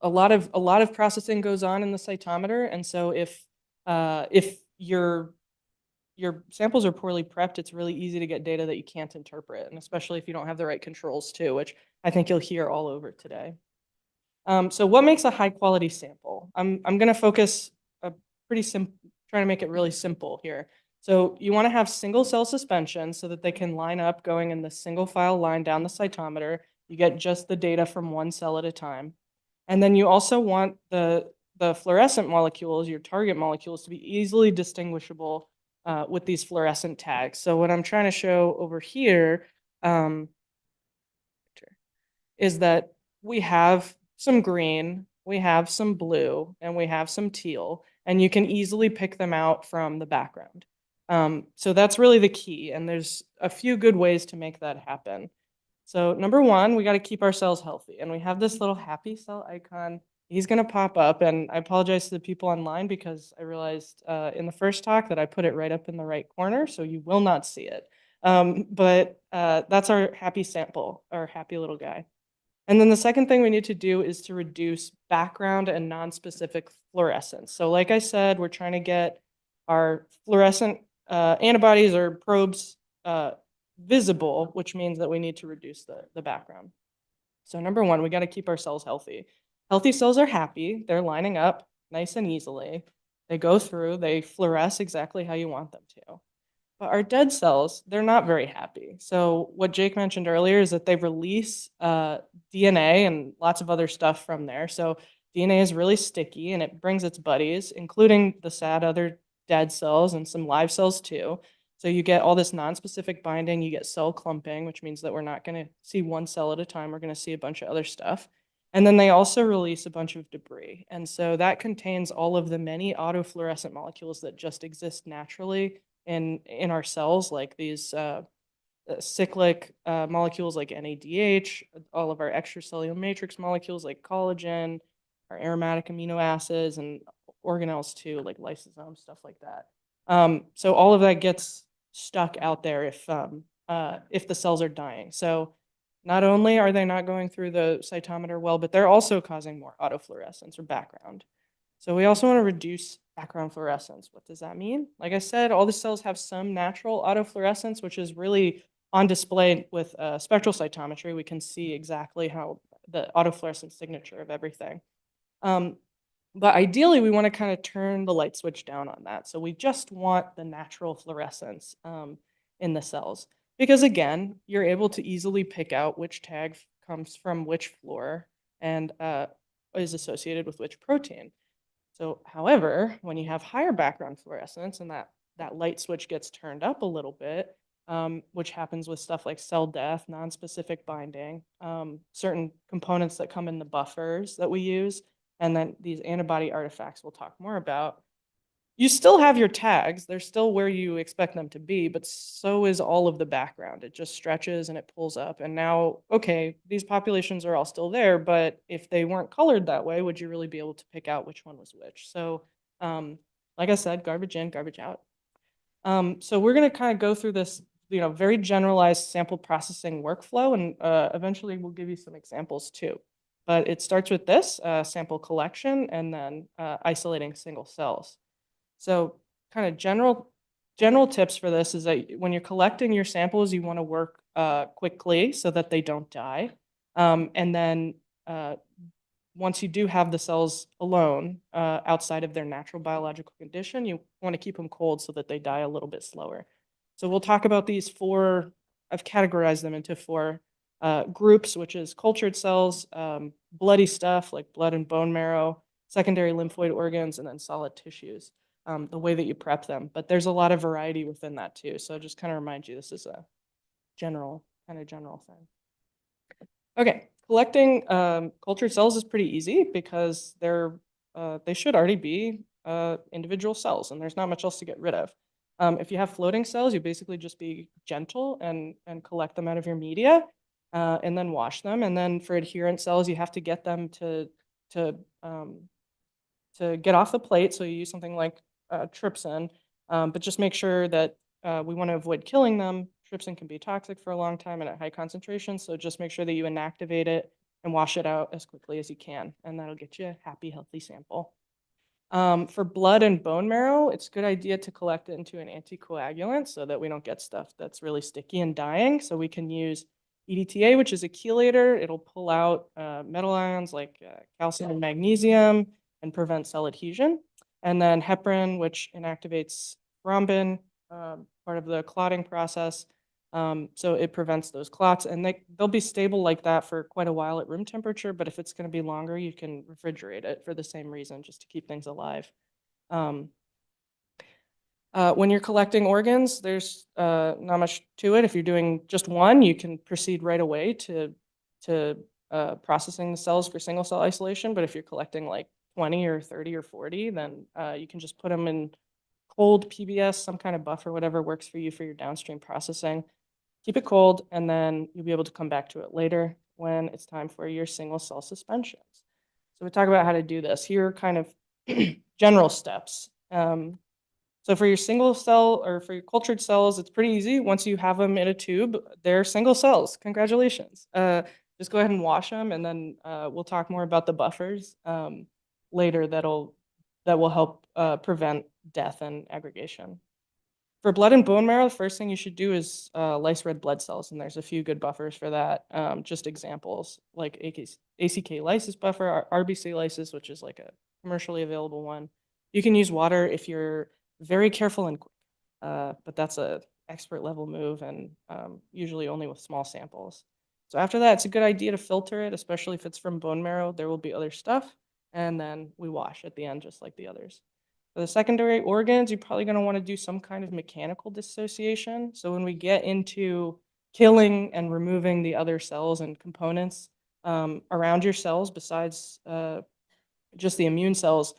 lot of processing goes on in the cytometer, and so if your samples are poorly prepped, it's really easy to get data that you can't interpret, and especially if you don't have the right controls too, which I think you'll hear all over today. So what makes a high quality sample? I'm going to focus trying to make it really simple here. So you want to have single cell suspension so that they can line up going in the single file line down the cytometer. You get just the data from one cell at a time. And then you also want the fluorescent molecules, your target molecules, to be easily distinguishable with these fluorescent tags. So what I'm trying to show over here is that we have some green, we have some blue, and we have some teal, and you can easily pick them out from the background. So that's really the key, and there's a few good ways to make that happen. So number one, we got to keep our cells healthy, and we have this little happy cell icon. He's going to pop up, and I apologize to the people online because I realized in the first talk that I put it right up in the right corner, so you will not see it. But that's our happy sample, our happy little guy. And then the second thing we need to do is to reduce background and non-specific fluorescence. So like I said, we're trying to get our fluorescent antibodies or probes visible, which means that we need to reduce the background. So number one, we got to keep our cells healthy. Healthy cells are happy. They're lining up nice and easily. They go through, they fluoresce exactly how you want them to. But our dead cells, they're not very happy. So what Jake mentioned earlier is that they release DNA and lots of other stuff from there. So DNA is really sticky and it brings its buddies, including the sad other dead cells and some live cells too. So you get all this non-specific binding, you get cell clumping, which means that we're not going to see one cell at a time. We're going to see a bunch of other stuff. And then they also release a bunch of debris. And so that contains all of the many autofluorescent molecules that just exist naturally in our cells, like these cyclic molecules like NADH, all of our extracellular matrix molecules like collagen, our aromatic amino acids, and organelles too, like lysosomes, stuff like that. So all of that gets stuck out there if the cells are dying. So not only are they not going through the cytometer well, but they're also causing more autofluorescence or background. So we also want to reduce background fluorescence. What does that mean? Like I said, all the cells have some natural autofluorescence, which is really on display with spectral cytometry, we can see exactly how the autofluorescent signature of everything. But ideally, we want to kind of turn the light switch down on that. So we just want the natural fluorescence in the cells. Because again, you're able to easily pick out which tag comes from which fluor and is associated with which protein. So, however, when you have higher background fluorescence and that light switch gets turned up a little bit, which happens with stuff like cell death, nonspecific binding, certain components that come in the buffers that we use, and then these antibody artifacts we'll talk more about. You still have your tags. They're still where you expect them to be, but so is all of the background. It just stretches and it pulls up. And now, okay, these populations are all still there, but if they weren't colored that way, would you really be able to pick out which one was which? So, like I said, garbage in, garbage out. So we're going to kind of go through this, very generalized sample processing workflow, and eventually we'll give you some examples too. But it starts with this sample collection and then isolating single cells. So kind of general tips for this is that when you're collecting your samples, you want to work quickly so that they don't die. And then once you do have the cells alone outside of their natural biological condition, you want to keep them cold so that they die a little bit slower. So we'll talk about these four. I've categorized them into four groups, which is cultured cells, bloody stuff like blood and bone marrow, secondary lymphoid organs, and then solid tissues. The way that you prep them. But there's a lot of variety within that too. So just kind of remind you, this is a general thing. Okay, collecting cultured cells is pretty easy because they should already be individual cells and there's not much else to get rid of. If you have floating cells, you basically just be gentle and collect them out of your media and then wash them. And then for adherent cells, you have to get them to get off the plate. So you use something like trypsin, but just make sure that we want to avoid killing them. Trypsin can be toxic for a long time and at high concentrations. So just make sure that you inactivate it and wash it out as quickly as you can. And that'll get you a happy, healthy sample. For blood and bone marrow, it's a good idea to collect it into an anticoagulant so that we don't get stuff that's really sticky and dying. So we can use EDTA, which is a chelator. It'll pull out metal ions like calcium and magnesium and prevent cell adhesion. And then heparin, which inactivates thrombin, part of the clotting process. So it prevents those clots, and they'll be stable like that for quite a while at room temperature. But if it's going to be longer, you can refrigerate it for the same reason, just to keep things alive. When you're collecting organs, there's not much to it. If you're doing just one, you can proceed right away to processing the cells for single cell isolation. But if you're collecting like 20 or 30 or 40, then you can just put them in cold PBS, some kind of buffer, whatever works for you for your downstream processing. Keep it cold, and then you'll be able to come back to it later when it's time for your single cell suspensions. So we talk about how to do this. Here are kind of general steps. So for your single cell or for your cultured cells, it's pretty easy. Once you have them in a tube, they're single cells. Congratulations. Just go ahead and wash them, and then we'll talk more about the buffers later that will help prevent death and aggregation. For blood and bone marrow, the first thing you should do is lyse red blood cells, and there's a few good buffers for that. Just examples like ACK lysis buffer, RBC lysis, which is like a commercially available one. You can use water if you're very careful and quick, but that's a expert level move and usually only with small samples. So after that, it's a good idea to filter it, especially if it's from bone marrow. There will be other stuff, and then we wash at the end just like the others. For the secondary organs, you're probably going to want to do some kind of mechanical dissociation. So when we get into killing and removing the other cells and components around your cells, besides just the immune cells,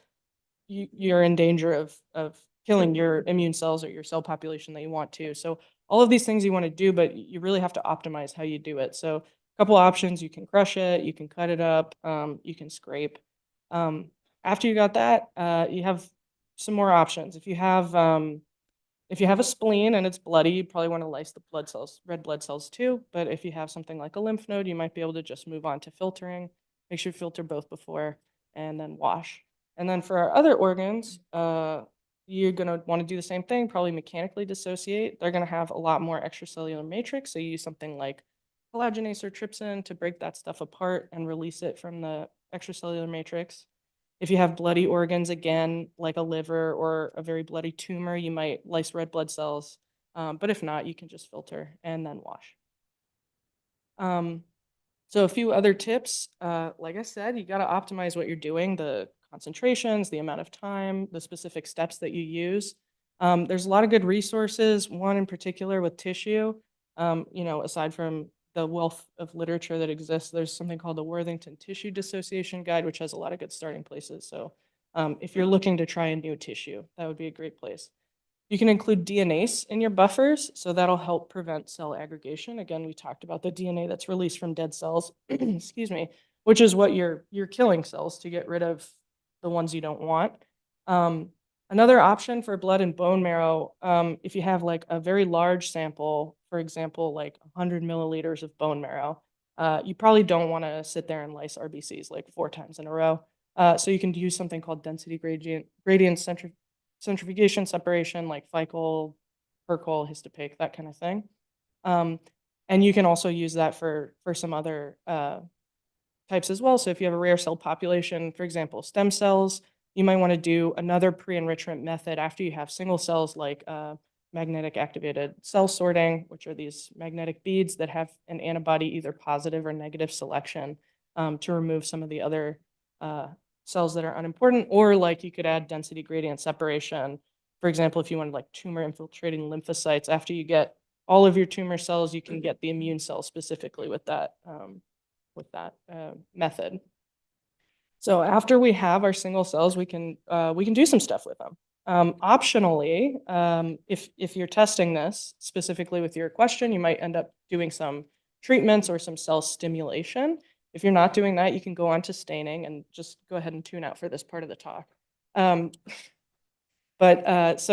you're in danger of killing your immune cells or your cell population that you want to. So all of these things you want to do, but you really have to optimize how you do it. So a couple options: you can crush it, you can cut it up, you can scrape. After you got that, you have some more options. If you have a spleen and it's bloody, you probably want to lyse the blood cells, red blood cells too. But if you have something like a lymph node, you might be able to just move on to filtering. Make sure you filter both before and then wash. And then for our other organs, you're going to want to do the same thing, probably mechanically dissociate. They're going to have a lot more extracellular matrix. So you use something like collagenase or trypsin to break that stuff apart and release it from the extracellular matrix. If you have bloody organs, again, like a liver or a very bloody tumor, you might lyse red blood cells. But if not, you can just filter and then wash. So a few other tips, like I said, you got to optimize what you're doing, the concentrations, the amount of time, the specific steps that you use. There's a lot of good resources, one in particular with tissue. Aside from the wealth of literature that exists, there's something called the Worthington Tissue Dissociation Guide, which has a lot of good starting places. So if you're looking to try a new tissue, that would be a great place. You can include DNase in your buffers, so that'll help prevent cell aggregation. Again, we talked about the DNA that's released from dead cells, excuse me, which is what you're killing cells to get rid of the ones you don't want. Another option for blood and bone marrow, if you have like a very large sample, for example, like 100 milliliters of bone marrow, you probably don't want to sit there and lyse RBCs like 4 times in a row. So you can use something called density gradient centrifugation separation, like Ficle, Percol, Histopaque, that kind of thing. And you can also use that for some other types as well. So if you have a rare cell population, for example, stem cells, you might want to do another pre-enrichment method after you have single cells, like magnetic activated cell sorting, which are these magnetic beads that have an antibody either positive or negative selection to remove some of the other cells that are unimportant, or like you could add density gradient separation. For example, if you wanted like tumor infiltrating lymphocytes, after you get all of your tumor cells, you can get the immune cells specifically with that method. So after we have our single cells, we can do some stuff with them. Optionally, if you're testing this specifically with your question, you might end up doing some treatments or some cell stimulation. If you're not doing that, you can go on to staining, and just go ahead and tune out for this part of the talk. So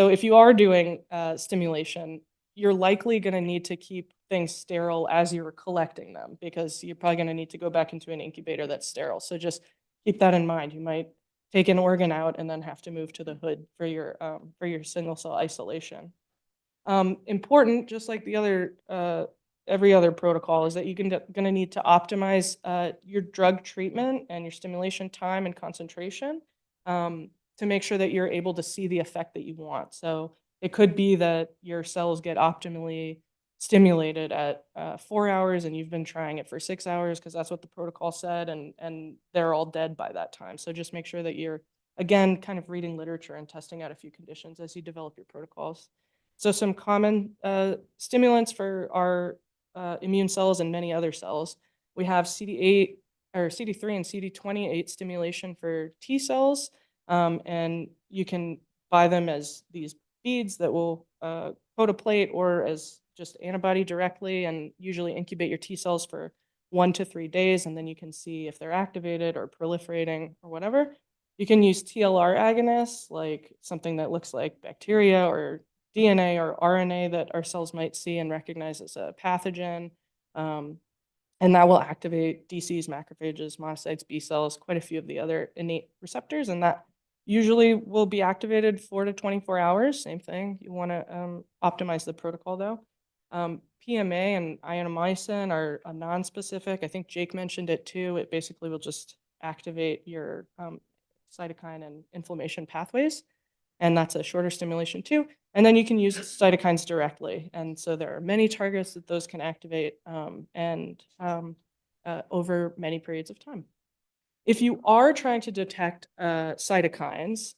if you are doing stimulation, you're likely going to need to keep things sterile as you're collecting them, because you're probably going to need to go back into an incubator that's sterile. So just keep that in mind. You might take an organ out and then have to move to the hood for your single cell isolation. Important, just like the other every other protocol, is that you're going to need to optimize your drug treatment and your stimulation time and concentration to make sure that you're able to see the effect that you want. So it could be that your cells get optimally stimulated at 4 hours and you've been trying it for 6 hours because that's what the protocol said, and they're all dead by that time. So just make sure that you're, again, kind of reading literature and testing out a few conditions as you develop your protocols. So some common stimulants for our immune cells and many other cells. We have CD8 or CD3 and CD28 stimulation for T cells, and you can buy them as these beads that will coat a plate, or as just antibody directly, and usually incubate your T cells for 1 to 3 days, and then you can see if they're activated or proliferating or whatever. You can use TLR agonists, like something that looks like bacteria or DNA or RNA that our cells might see and recognize as a pathogen. And that will activate DCs, macrophages, monocytes, B cells, quite a few of the other innate receptors. And that usually will be activated 4 to 24 hours. Same thing. You want to optimize the protocol though. PMA and ionomycin are a non-specific. I think Jake mentioned it too. It basically will just activate your cytokine and inflammation pathways. And that's a shorter stimulation too. And then you can use cytokines directly. And so there are many targets that those can activate over many periods of time. If you are trying to detect cytokines,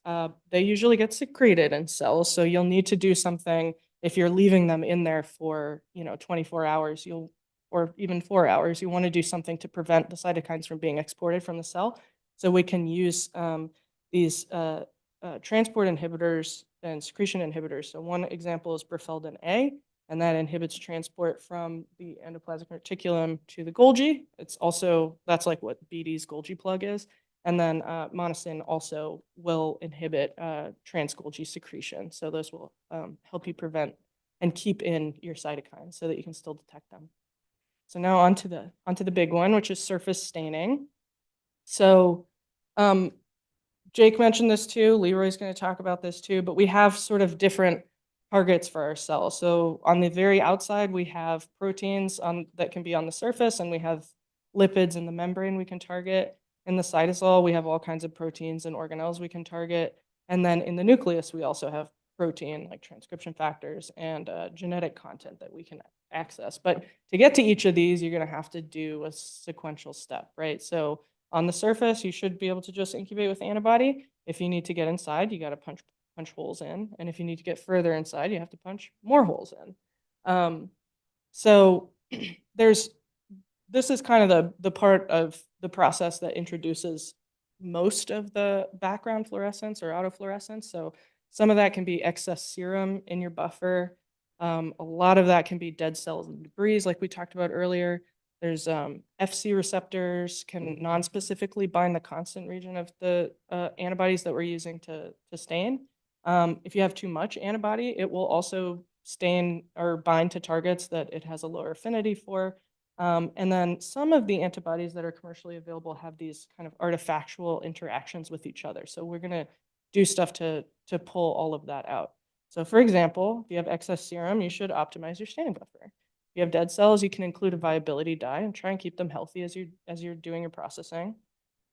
they usually get secreted in cells. So you'll need to do something if you're leaving them in there for 24 hours, or even 4 hours. You want to do something to prevent the cytokines from being exported from the cell. So we can use these transport inhibitors and secretion inhibitors. So one example is Berfeldin A, and that inhibits transport from the endoplasmic reticulum to the Golgi. That's like what BD's Golgi plug is. And then monosin also will inhibit trans-Golgi secretion. So those will help you prevent and keep in your cytokines so that you can still detect them. So now onto the big one, which is surface staining. So Jake mentioned this too, Leroy's going to talk about this too, but we have sort of different targets for our cells. So on the very outside, we have proteins that can be on the surface, and we have lipids in the membrane we can target. In the cytosol, we have all kinds of proteins and organelles we can target. And then in the nucleus, we also have protein like transcription factors and genetic content that we can access. But to get to each of these, you're going to have to do a sequential step, right? So on the surface, you should be able to just incubate with antibody. If you need to get inside, you got to punch holes in. And if you need to get further inside, you have to punch more holes in. So this is kind of the part of the process that introduces most of the background fluorescence or autofluorescence. So some of that can be excess serum in your buffer. A lot of that can be dead cells and debris, like we talked about earlier. There's FC receptors can non-specifically bind the constant region of the antibodies that we're using to stain. If you have too much antibody, it will also stain or bind to targets that it has a lower affinity for. And then some of the antibodies that are commercially available have these kind of artifactual interactions with each other. So we're going to do stuff to pull all of that out. So for example, if you have excess serum, you should optimize your staining buffer. If you have dead cells, you can include a viability dye and try and keep them healthy as you're doing your processing.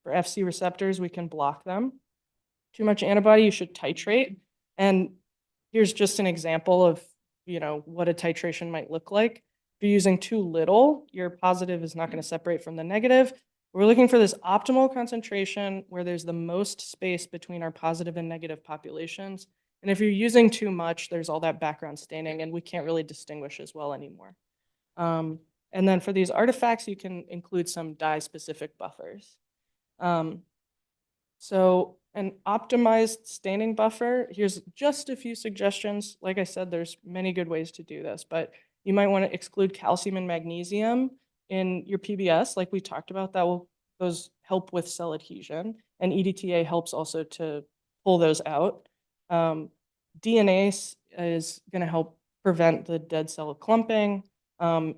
For FC receptors, we can block them. Too much antibody, you should titrate. And here's just an example of, what a titration might look like. If you're using too little, your positive is not going to separate from the negative. We're looking for this optimal concentration where there's the most space between our positive and negative populations. And if you're using too much, there's all that background staining, and we can't really distinguish as well anymore. And then for these artifacts, you can include some dye-specific buffers. So an optimized staining buffer, here's just a few suggestions. Like I said, there's many good ways to do this, but you might want to exclude calcium and magnesium in your PBS, like we talked about. Those help with cell adhesion, and EDTA helps also to pull those out. DNA is going to help prevent the dead cell clumping.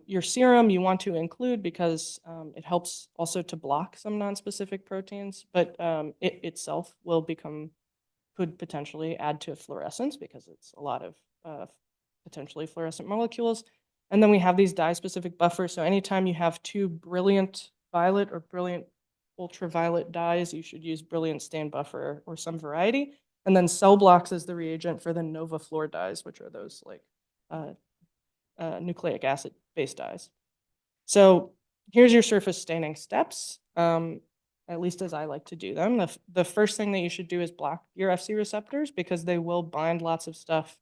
Your serum you want to include because it helps also to block some non-specific proteins, but it itself could potentially add to fluorescence because it's a lot of potentially fluorescent molecules. And then we have these dye-specific buffers. So anytime you have two brilliant violet or brilliant ultraviolet dyes, you should use brilliant stain buffer or some variety. And then cell blocks is the reagent for the Nova Fluor dyes, which are those like nucleic acid-based dyes. So here's your surface staining steps, at least as I like to do them. The first thing that you should do is block your FC receptors because they will bind lots of stuff,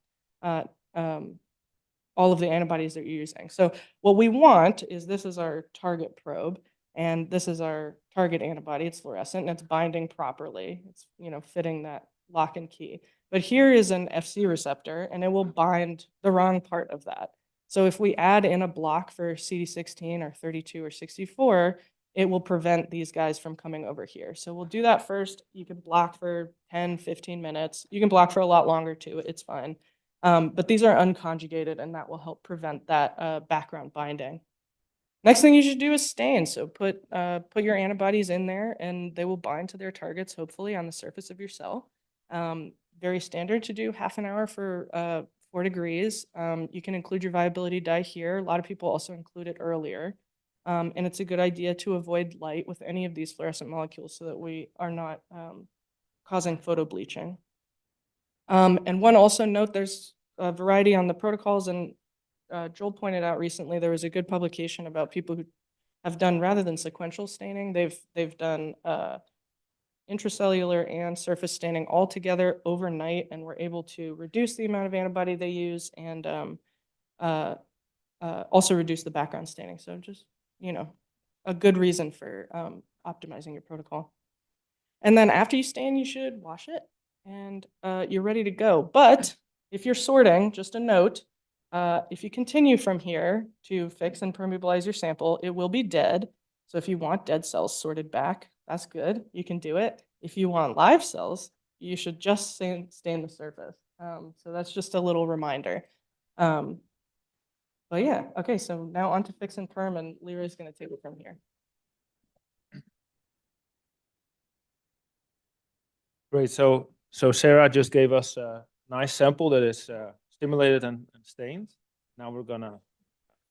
all of the antibodies that you're using. So what we want is this is our target probe, and this is our target antibody. It's fluorescent, and it's binding properly. It's fitting that lock and key. But here is an FC receptor, and it will bind the wrong part of that. So if we add in a block for CD16 or 32 or 64, it will prevent these guys from coming over here. So we'll do that first. You can block for 10, 15 minutes. You can block for a lot longer too. It's fine. But these are unconjugated, and that will help prevent that background binding. Next thing you should do is stain. So put your antibodies in there, and they will bind to their targets, hopefully, on the surface of your cell. Very standard to do half an hour for 4 degrees. You can include your viability dye here. A lot of people also include it earlier. And it's a good idea to avoid light with any of these fluorescent molecules so that we are not causing photobleaching. And one also note, there's a variety on the protocols, and Joel pointed out recently there was a good publication about people who have done, rather than sequential staining, they've done intracellular and surface staining all together overnight, and were able to reduce the amount of antibody they use and also reduce the background staining. So just, a good reason for optimizing your protocol. And then after you stain, you should wash it, and you're ready to go. But if you're sorting, just a note, if you continue from here to fix and permeabilize your sample, it will be dead. So if you want dead cells sorted back, that's good. You can do it. If you want live cells, you should just stain the surface. So that's just a little reminder. But yeah, okay, so now on to fix and perm, and Leroy's going to take it from here. Great. So Sarah just gave us a nice sample that is stimulated and stained. Now we're gonna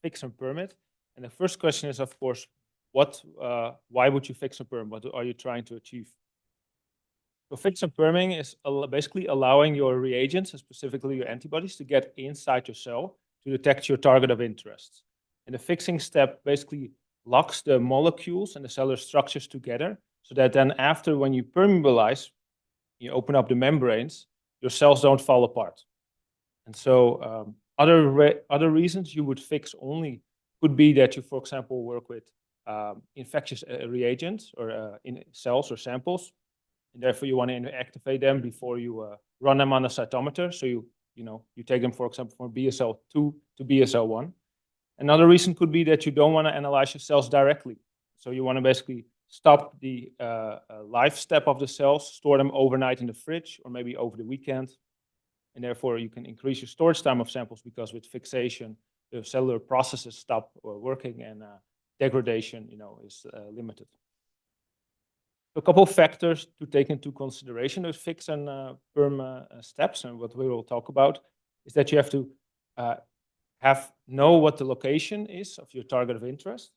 fix and perm it. And the first question is, of course, why would you fix and perm? What are you trying to achieve? So fix and perming is basically allowing your reagents, and specifically your antibodies, to get inside your cell to detect your target of interest. And the fixing step basically locks the molecules and the cellular structures together, so that then after, when you permeabilize, you open up the membranes, your cells don't fall apart. And so other reasons you would fix only could be that you, for example, work with infectious reagents or in cells or samples, and therefore you want to activate them before you run them on a cytometer. So you take them, for example, from BSL2 to BSL1. Another reason could be that you don't want to analyze your cells directly. So you want to basically stop the life step of the cells, store them overnight in the fridge or maybe over the weekend. And therefore you can increase your storage time of samples, because with fixation, the cellular processes stop working and degradation, is limited. A couple of factors to take into consideration those fix and perm steps, and what we will talk about is that you have to know what the location is of your target of interest,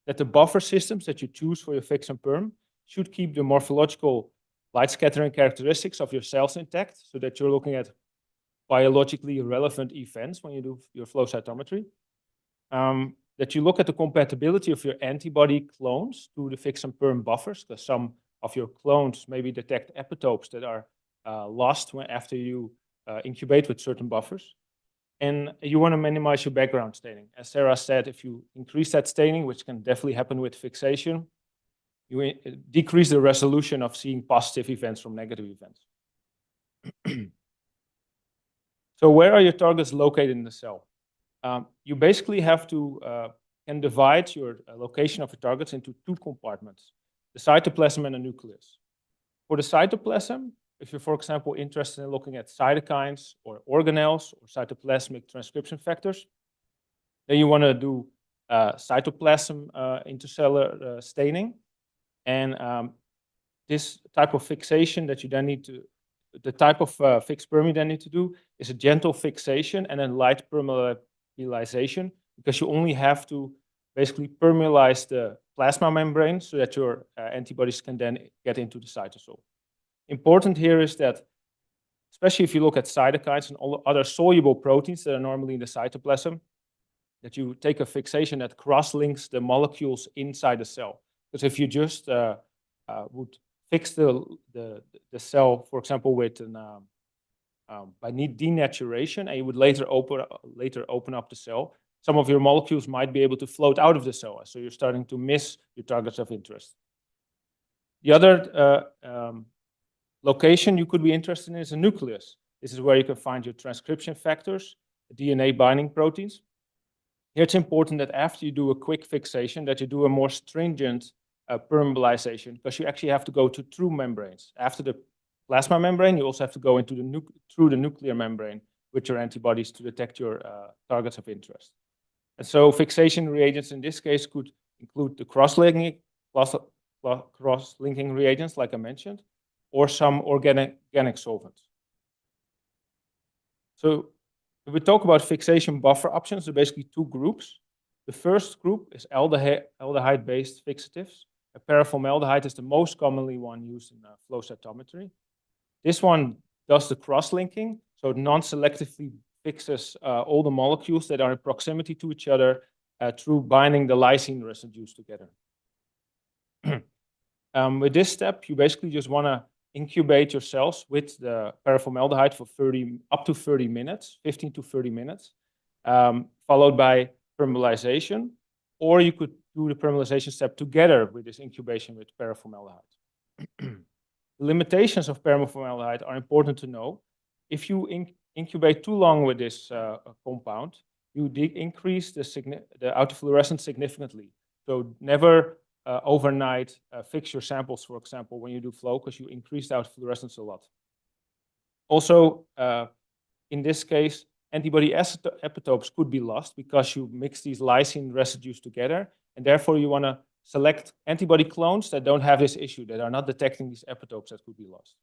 that the buffer systems that you choose for your fix and perm should keep the morphological light scattering characteristics of your cells intact, so that you're looking at biologically relevant events when you do your flow cytometry. That you look at the compatibility of your antibody clones to the fix and perm buffers, because some of your clones maybe detect epitopes that are lost after you incubate with certain buffers. And you want to minimize your background staining. As Sarah said, if you increase that staining, which can definitely happen with fixation, you decrease the resolution of seeing positive events from negative events. So where are your targets located in the cell? You basically have to can divide your location of your targets into two compartments, the cytoplasm and the nucleus. For the cytoplasm, if you're, for example, interested in looking at cytokines or organelles or cytoplasmic transcription factors, then you want to do cytoplasm intercellular staining. And this type of fixation that you then need to, the type of fixed perm you then need to do is a gentle fixation and then light permeabilization, because you only have to basically permeabilize the plasma membrane so that your antibodies can then get into the cytosol. Important here is that, especially if you look at cytokines and all other soluble proteins that are normally in the cytoplasm, that you take a fixation that cross-links the molecules inside the cell. Because if you just would fix the cell, for example, with by denaturation, and you would later open up the cell, some of your molecules might be able to float out of the cell, so you're starting to miss your targets of interest. The other location you could be interested in is a nucleus. This is where you can find your transcription factors, DNA binding proteins. Here it's important that after you do a quick fixation, that you do a more stringent permeabilization, because you actually have to go to true membranes. After the plasma membrane, you also have to go into through the nuclear membrane with your antibodies to detect your targets of interest. And so fixation reagents in this case could include the cross-linking reagents, like I mentioned, or some organic solvents. So if we talk about fixation buffer options, there are basically two groups. The first group is aldehyde-based fixatives. Paraformaldehyde is the most commonly one used in flow cytometry. This one does the cross-linking, so it non-selectively fixes all the molecules that are in proximity to each other through binding the lysine residues together. With this step, you basically just want to incubate your cells with the paraformaldehyde for up to 30 minutes, 15 to 30 minutes, followed by permeabilization, or you could do the permeabilization step together with this incubation with paraformaldehyde. The limitations of paraformaldehyde are important to know. If you incubate too long with this compound, you increase the autofluorescence significantly. So never overnight fix your samples, for example, when you do flow, because you increase the autofluorescence a lot. Also, in this case, antibody epitopes could be lost because you mix these lysine residues together, and therefore you want to select antibody clones that don't have this issue, that are not detecting these epitopes that could be lost.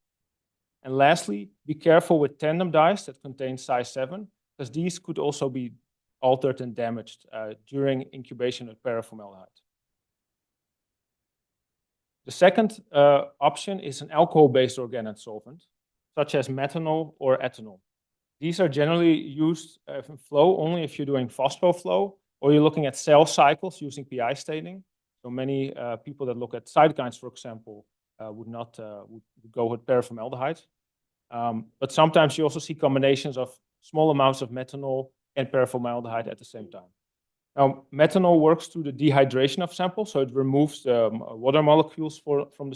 And lastly, be careful with tandem dyes that contain size 7, because these could also be altered and damaged during incubation with paraformaldehyde. The second option is an alcohol-based organic solvent, such as methanol or ethanol. These are generally used in flow only if you're doing phospho flow or you're looking at cell cycles using PI staining. So many people that look at cytokines, for example, would go with paraformaldehyde. But sometimes you also see combinations of small amounts of methanol and paraformaldehyde at the same time. Now, methanol works through the dehydration of samples, so it removes the water molecules from the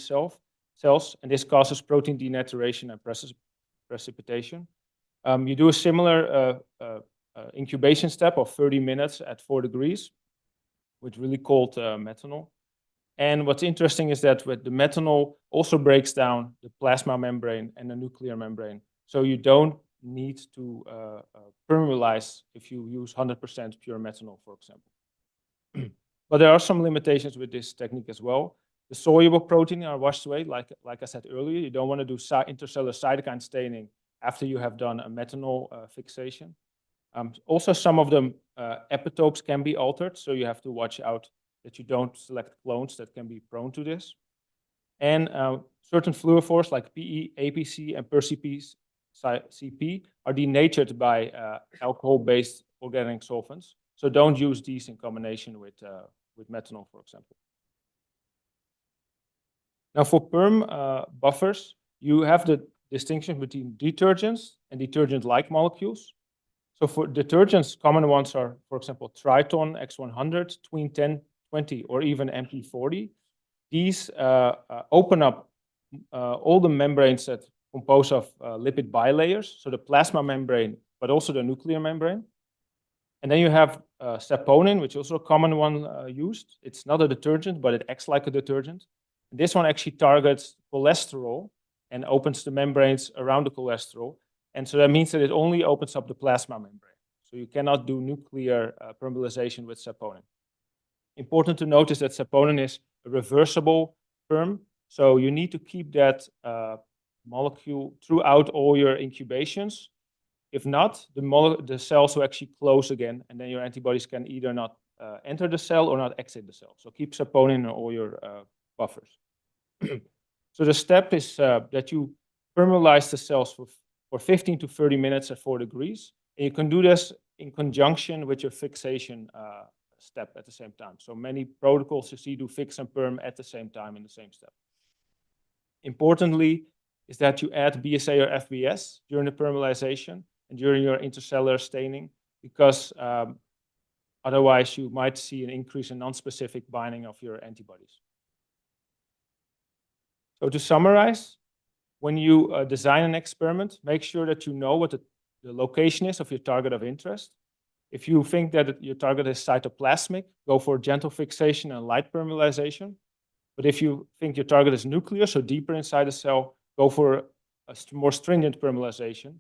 cells, and this causes protein denaturation and precipitation. You do a similar incubation step of 30 minutes at 4 degrees with really cold methanol. And what's interesting is that with the methanol also breaks down the plasma membrane and the nuclear membrane. So you don't need to permeabilize if you use 100% pure methanol, for example. But there are some limitations with this technique as well. The soluble protein are washed away, like I said earlier. You don't want to do intercellular cytokine staining after you have done a methanol fixation. Also, some of the epitopes can be altered, so you have to watch out that you don't select clones that can be prone to this. And certain fluorophores like PE, APC, and PERCP are denatured by alcohol-based organic solvents. So don't use these in combination with methanol, for example. Now for PERM buffers, you have the distinction between detergents and detergent-like molecules. So for detergents, common ones are, for example, Triton, X100, Tween 10, 20, or even MP40. These open up all the membranes that compose of lipid bilayers, so the plasma membrane, but also the nuclear membrane. And then you have saponin, which is also a common one used. It's not a detergent, but it acts like a detergent. And this one actually targets cholesterol and opens the membranes around the cholesterol. And so that means that it only opens up the plasma membrane. So you cannot do nuclear permeabilization with saponin. Important to notice that saponin is a reversible perm. So you need to keep that molecule throughout all your incubations. If not, the cells will actually close again, and then your antibodies can either not enter the cell or not exit the cell. So keep saponin in all your buffers. So the step is that you permeabilize the cells for 15 to 30 minutes at 4 degrees. And you can do this in conjunction with your fixation step at the same time. So many protocols you see do fix and perm at the same time in the same step. Importantly is that you add BSA or FBS during the permeabilization and during your intercellular staining, because otherwise you might see an increase in non-specific binding of your antibodies. So to summarize, when you design an experiment, make sure that you know what the location is of your target of interest. If you think that your target is cytoplasmic, go for gentle fixation and light permeabilization. But if you think your target is nuclear, so deeper inside the cell, go for a more stringent permeabilization.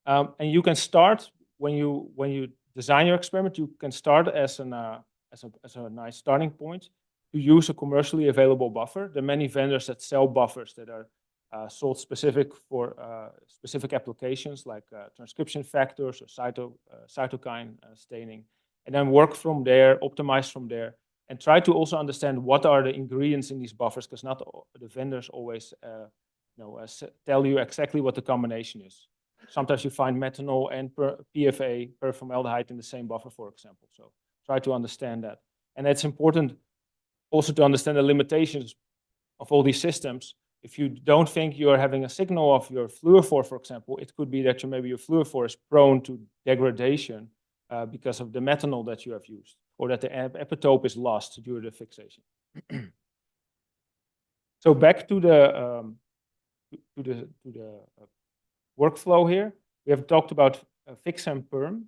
And you can start, when you design your experiment, you can start as a nice starting point to use a commercially available buffer. There are many vendors that sell buffers that are sold specific for specific applications like transcription factors or cytokine staining, and then work from there, optimize from there, and try to also understand what are the ingredients in these buffers, because not all the vendors always tell you exactly what the combination is. Sometimes you find methanol and PFA, paraformaldehyde, in the same buffer, for example. So try to understand that. And it's important also to understand the limitations of all these systems. If you don't think you're having a signal of your fluorophore, for example, it could be that maybe your fluorophore is prone to degradation because of the methanol that you have used, or that the epitope is lost during the fixation. So back to the workflow here. We have talked about fix and perm.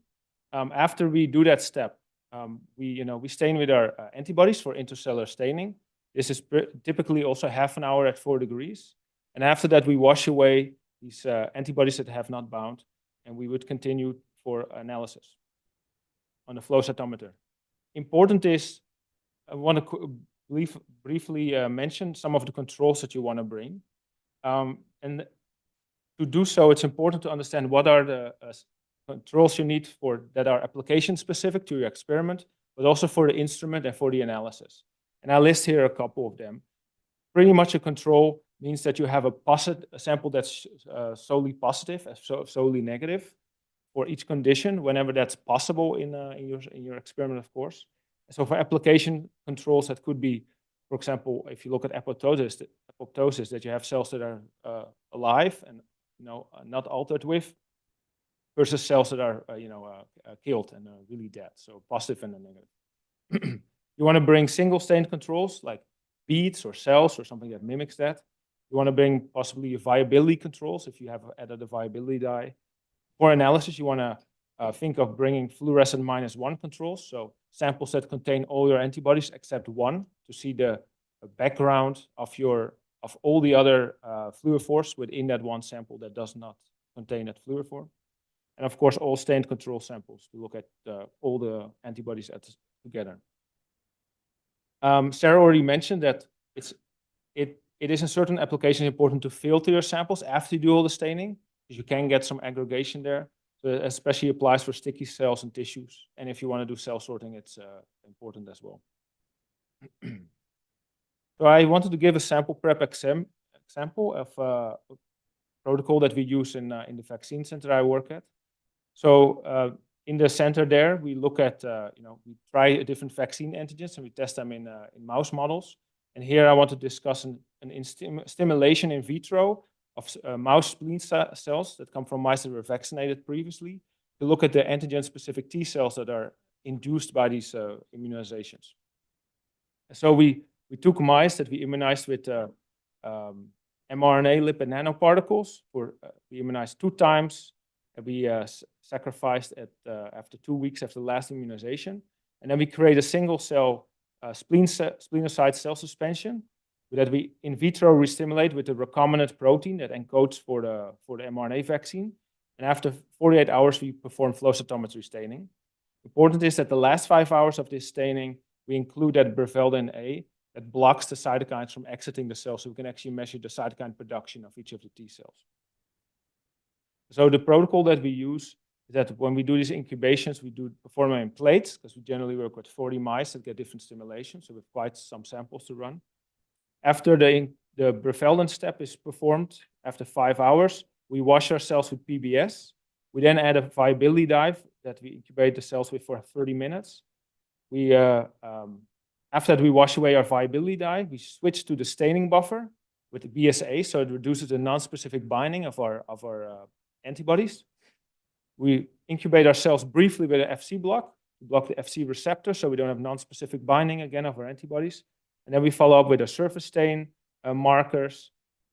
After we do that step, we stain with our antibodies for intercellular staining. This is typically also half an hour at 4 degrees. And after that, we wash away these antibodies that have not bound, and we would continue for analysis on the flow cytometer. important is, I want to briefly mention some of the controls that you want to bring. And to do so, it's important to understand what are the controls you need for that are application specific to your experiment, but also for the instrument and for the analysis. And I list here a couple of them. Pretty much a control means that you have a sample that's solely positive, solely negative for each condition, whenever that's possible in your experiment, of course. So for application controls, that could be, for example, if you look at apoptosis, that you have cells that are alive and not altered with, versus cells that are killed and really dead. So positive and a negative. You want to bring single stain controls like beads or cells or something that mimics that. You want to bring possibly viability controls if you have added a viability dye. For analysis, you want to think of bringing fluorescent -1 controls, so samples that contain all your antibodies except one, to see the background of all the other fluorophores within that one sample that does not contain that fluorophore. And of course, all stained control samples to look at all the antibodies together. Sarah already mentioned that it is in certain applications important to filter your samples after you do all the staining, because you can get some aggregation there. So it especially applies for sticky cells and tissues. And if you want to do cell sorting, it's important as well. So I wanted to give a sample prep example of a protocol that we use in the vaccine center I work at. So in the center there, we look at, we try different vaccine antigens and we test them in mouse models. And here I want to discuss an stimulation in vitro of mouse spleen cells that come from mice that were vaccinated previously, to look at the antigen-specific T cells that are induced by these immunizations. So we took mice that we immunized with mRNA lipid nanoparticles. We immunized 2 times, and we sacrificed after 2 weeks after the last immunization. And then we create a single cell splenocyte cell suspension that we in vitro restimulate with the recombinant protein that encodes for the mRNA vaccine. And after 48 hours, we perform flow cytometry staining. Important is that the last 5 hours of this staining, we include that Breveldin A that blocks the cytokines from exiting the cell, so we can actually measure the cytokine production of each of the T cells. So the protocol that we use is that when we do these incubations, we perform them in plates, because we generally work with 40 mice that get different stimulations, so we have quite some samples to run. After the Breveldin step is performed, after 5 hours, we wash our cells with PBS. We then add a viability dye that we incubate the cells with for 30 minutes. After that, we wash away our viability dye. We switch to the staining buffer with the BSA, so it reduces the non-specific binding of our antibodies. We incubate our cells briefly with an FC block to block the FC receptor, so we don't have non-specific binding again of our antibodies. And then we follow up with a surface stain markers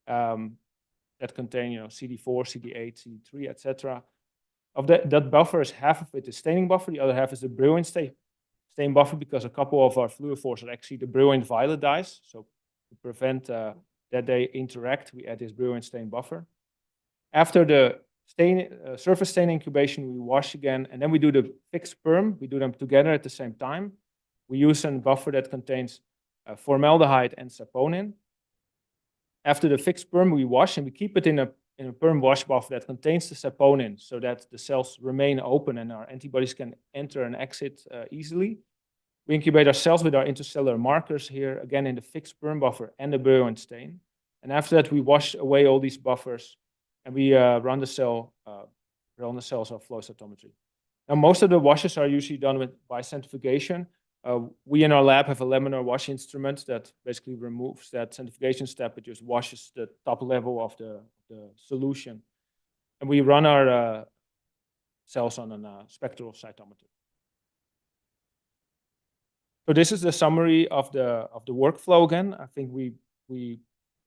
that contain, CD4, CD8, CD3, etc. Of that buffer is half of it is staining buffer, the other half is the brilliant stain buffer, because a couple of our fluorophores are actually the brilliant violet dyes. So to prevent that they interact, we add this brilliant stain buffer. After the surface stain incubation, we wash again, and then we do the fixed perm. We do them together at the same time. We use a buffer that contains formaldehyde and saponin. After the fixed perm, we wash, and we keep it in a perm wash buffer that contains the saponin, so that the cells remain open and our antibodies can enter and exit easily. We incubate our cells with our intercellular markers here, again in the fixed perm buffer and the brilliant stain. And after that, we wash away all these buffers, and we run the cells of flow cytometry. Now, most of the washes are usually done by centrifugation. We in our lab have a laminar wash instrument that basically removes that centrifugation step. It just washes the top level of the solution. And we run our cells on a spectral cytometer. So this is the summary of the workflow again. I think we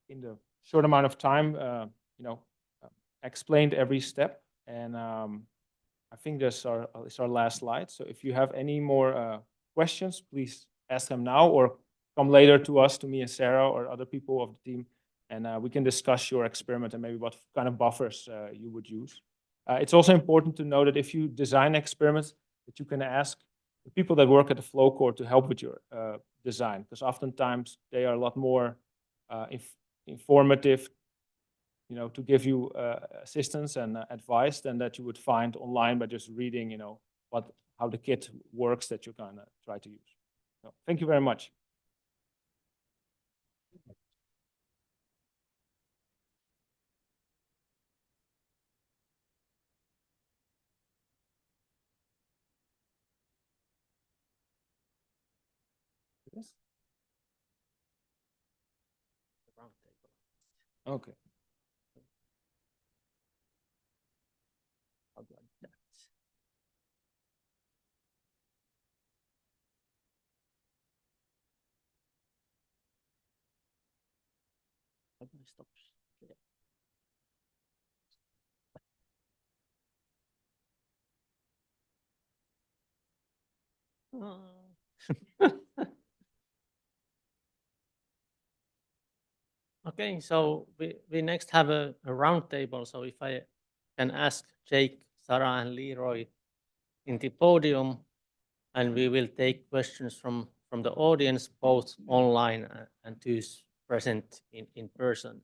in the short amount of time, explained every step. And I think this is our last slide. So if you have any more questions, please ask them now or come later to me and Sarah or other people of the team, and we can discuss your experiment and maybe what kind of buffers you would use. It's also important to know that if you design experiments, that you can ask the people that work at the flow core to help with your design, because oftentimes they are a lot more informative, you know, to give you assistance and advice than that you would find online by just reading, you know, how the kit works that you're gonna try to use. So thank you very much. Okay. Okay, so we next have a round table. So if I can ask Jake, Sarah, and Leroy in the podium, and we will take questions from the audience, both online and those present in person.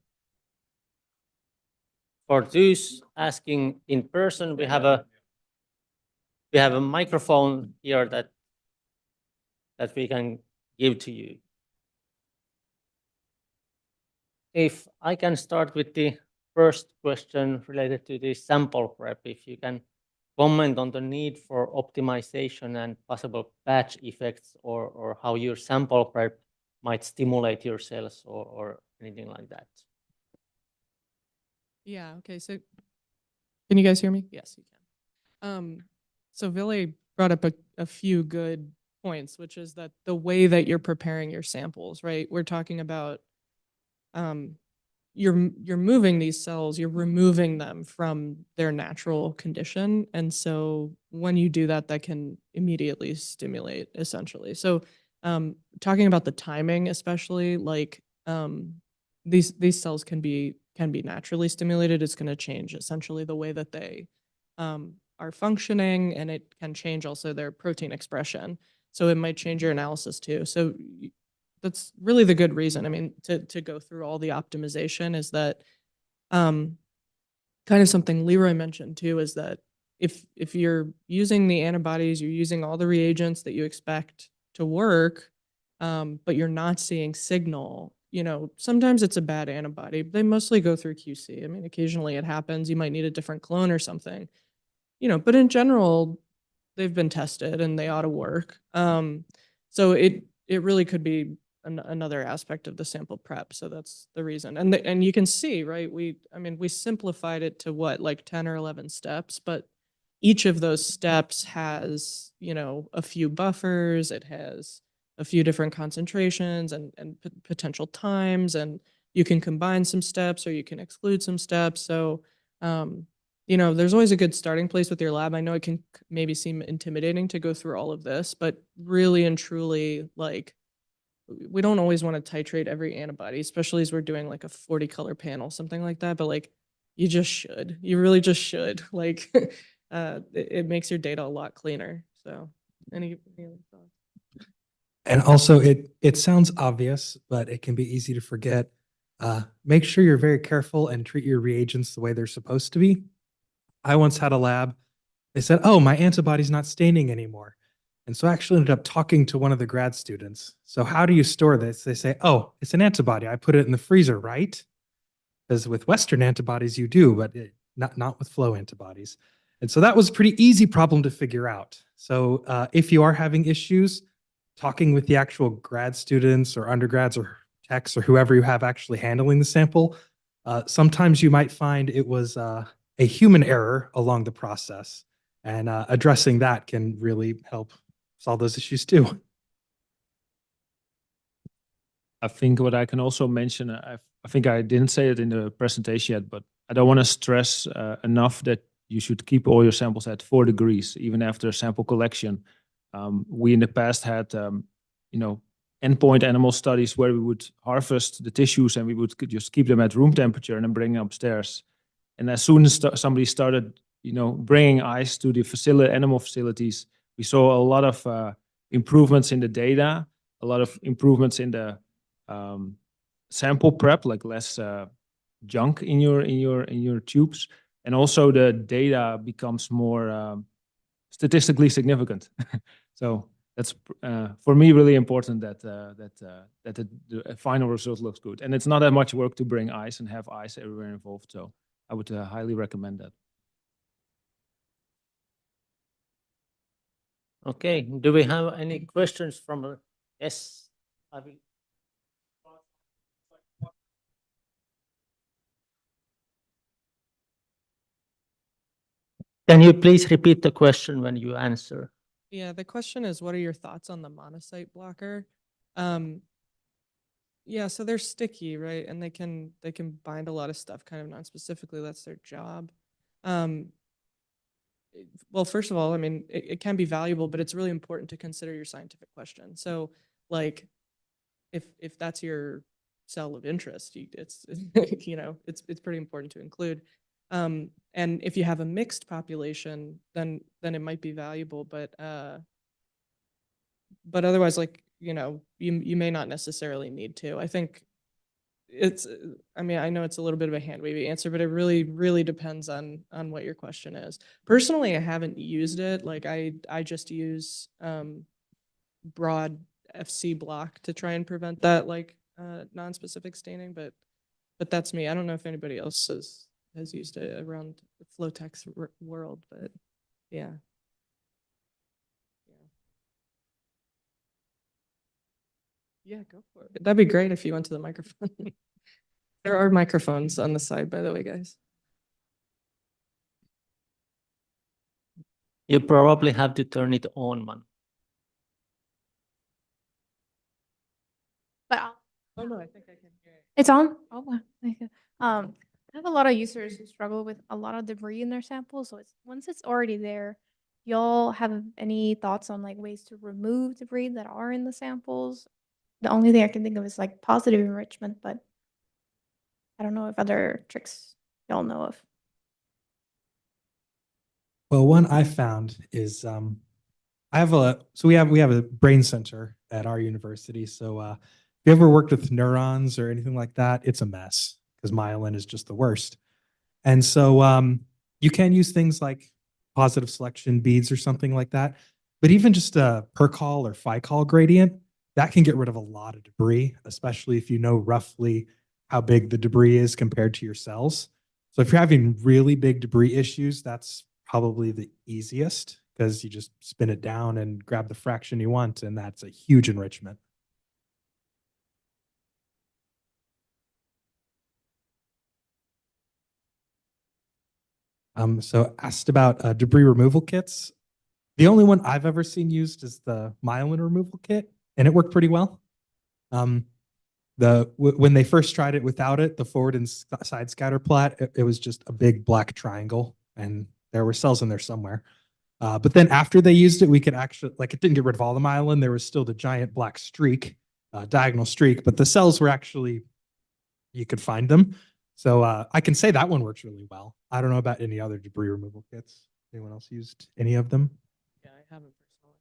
For those asking in person, we have a microphone here that we can give to you. If I can start with the first question related to the sample prep, if you can comment on the need for optimization and possible batch effects, or how your sample prep might stimulate your cells or anything like that. Yeah, okay, so can you guys hear me? Yes, you can. So Ville brought up a few good points, which is that the way that you're preparing your samples, right? We're talking about you're moving these cells, you're removing them from their natural condition. And so when you do that, that can immediately stimulate, essentially. So talking about the timing, especially, like these cells can be naturally stimulated. It's going to change essentially the way that they are functioning, and it can change also their protein expression. So it might change your analysis too. So that's really the good reason. I mean, to go through all the optimization is that kind of something Leroy mentioned too, is that if you're using the antibodies, you're using all the reagents that you expect to work, but you're not seeing signal, you know, sometimes it's a bad antibody. They mostly go through QC. I mean, occasionally it happens. You might need a different clone or something, you know, but in general, they've been tested and they ought to work. So it really could be another aspect of the sample prep. So that's the reason. And you can see, right, we simplified it to what, like 10 or 11 steps, but each of those steps has, you know, a few buffers, it has a few different concentrations and potential times, and you can combine some steps or you can exclude some steps. So, you know, there's always a good starting place with your lab. I know it can maybe seem intimidating to go through all of this, but really and truly, like, we don't always want to titrate every antibody, especially as we're doing like a 40 color panel, something like that. But like, you just should, you really just should. Like, it makes your data a lot cleaner. So any other thoughts? And also it sounds obvious, but it can be easy to forget. Make sure you're very careful and treat your reagents the way they're supposed to be. I once had a lab, they said, oh, my antibody's not staining anymore. And so I actually ended up talking to one of the grad students. So how do you store this? They say, oh, it's an antibody. I put it in the freezer, right? Because with Western antibodies, you do, but not with flow antibodies. And so that was a pretty easy problem to figure out. So if you are having issues, talking with the actual grad students or undergrads or techs or whoever you have actually handling the sample, sometimes you might find it was a human error along the process. And addressing that can really help solve those issues too. I think what I can also mention, I think I didn't say it in the presentation yet, but I don't want to stress enough that you should keep all your samples at 4 degrees, even after sample collection. We in the past had, you know, endpoint animal studies where we would harvest the tissues and we would just keep them at room temperature and then bring them upstairs. And as soon as somebody started, you know, bringing ice to the animal facilities, We saw a lot of improvements in the data, a lot of improvements in the sample prep, like less junk in your tubes, and also the data becomes more statistically significant. So that's for me really important that the final result looks good, and it's not that much work to bring ice and have ice everywhere involved. So I would highly recommend that. Okay, do we have any questions from? Yes, I will. Can you please repeat the question when you answer? Yeah, the question is, what are your thoughts on the monocyte blocker? Yeah, so they're sticky, right? And they can bind a lot of stuff kind of non-specifically. That's their job. Well, first of all, I mean, it can be valuable, but it's really important to consider your scientific question. So, like, if that's your cell of interest, it's you know, it's pretty important to include. And if you have a mixed population, then it might be valuable, but otherwise, like, you know, you may not necessarily need to. I think it's, I mean, I know it's a little bit of a hand wavy answer, but it really depends on what your question is. Personally, I haven't used it. Like I just use broad FC block to try and prevent that like non-specific staining, but that's me. I don't know if anybody else has used it around the FlowTex world, but yeah. Yeah, go for it. That'd be great if you went to the microphone. There are microphones on the side, by the way, guys. You probably have to turn it on, man. But Oh no, I think I can hear it. it's on. Oh, wow. Thank you. I have a lot of users who struggle with a lot of debris in their samples. So it's once it's already there, y'all have any thoughts on like ways to remove debris that are in the samples? The only thing I can think of is like positive enrichment, but I don't know if other tricks y'all know of. Well, one I found is we have a brain center at our university. So if you ever worked with neurons or anything like that, it's a mess because myelin is just the worst. And so you can use things like positive selection beads or something like that. But even just a Percol or Ficol gradient, that can get rid of a lot of debris, especially if you know roughly how big the debris is compared to your cells. So if you're having really big debris issues, that's probably the easiest because you just spin it down and grab the fraction you want, and that's a huge enrichment. So asked about debris removal kits. The only one I've ever seen used is the myelin removal kit, and it worked pretty well. When they first tried it without it, the forward and side scatter plot, it was just a big black triangle, and there were cells in there somewhere. But then after they used it, we could actually, like, it didn't get rid of all the myelin. There was still the giant black streak, diagonal streak, but the cells were actually, you could find them. So I can say that one works really well. I don't know about any other debris removal kits. Anyone else used any of them? Yeah, I haven't personally.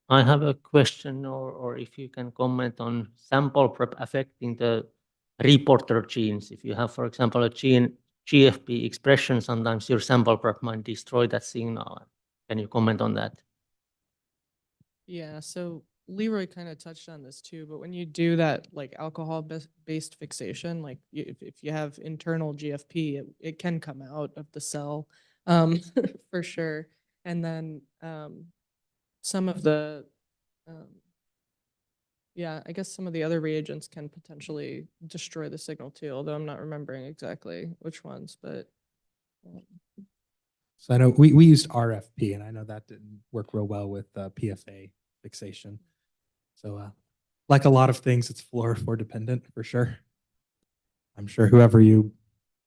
I have a question, or if you can comment on sample prep affecting the reporter genes. If you have, for example, a gene GFP expression, sometimes your sample prep might destroy that signal. Can you comment on that? Yeah, so Leroy kind of touched on this too, but when you do that like alcohol-based fixation, like if you have internal GFP, it can come out of the cell for sure. And then some of the, yeah, I guess some of the other reagents can potentially destroy the signal too, although I'm not remembering exactly which ones, but. So I know we used RFP, and I know that didn't work real well with PFA fixation. So like a lot of things, it's fluorophore dependent for sure. I'm sure whoever you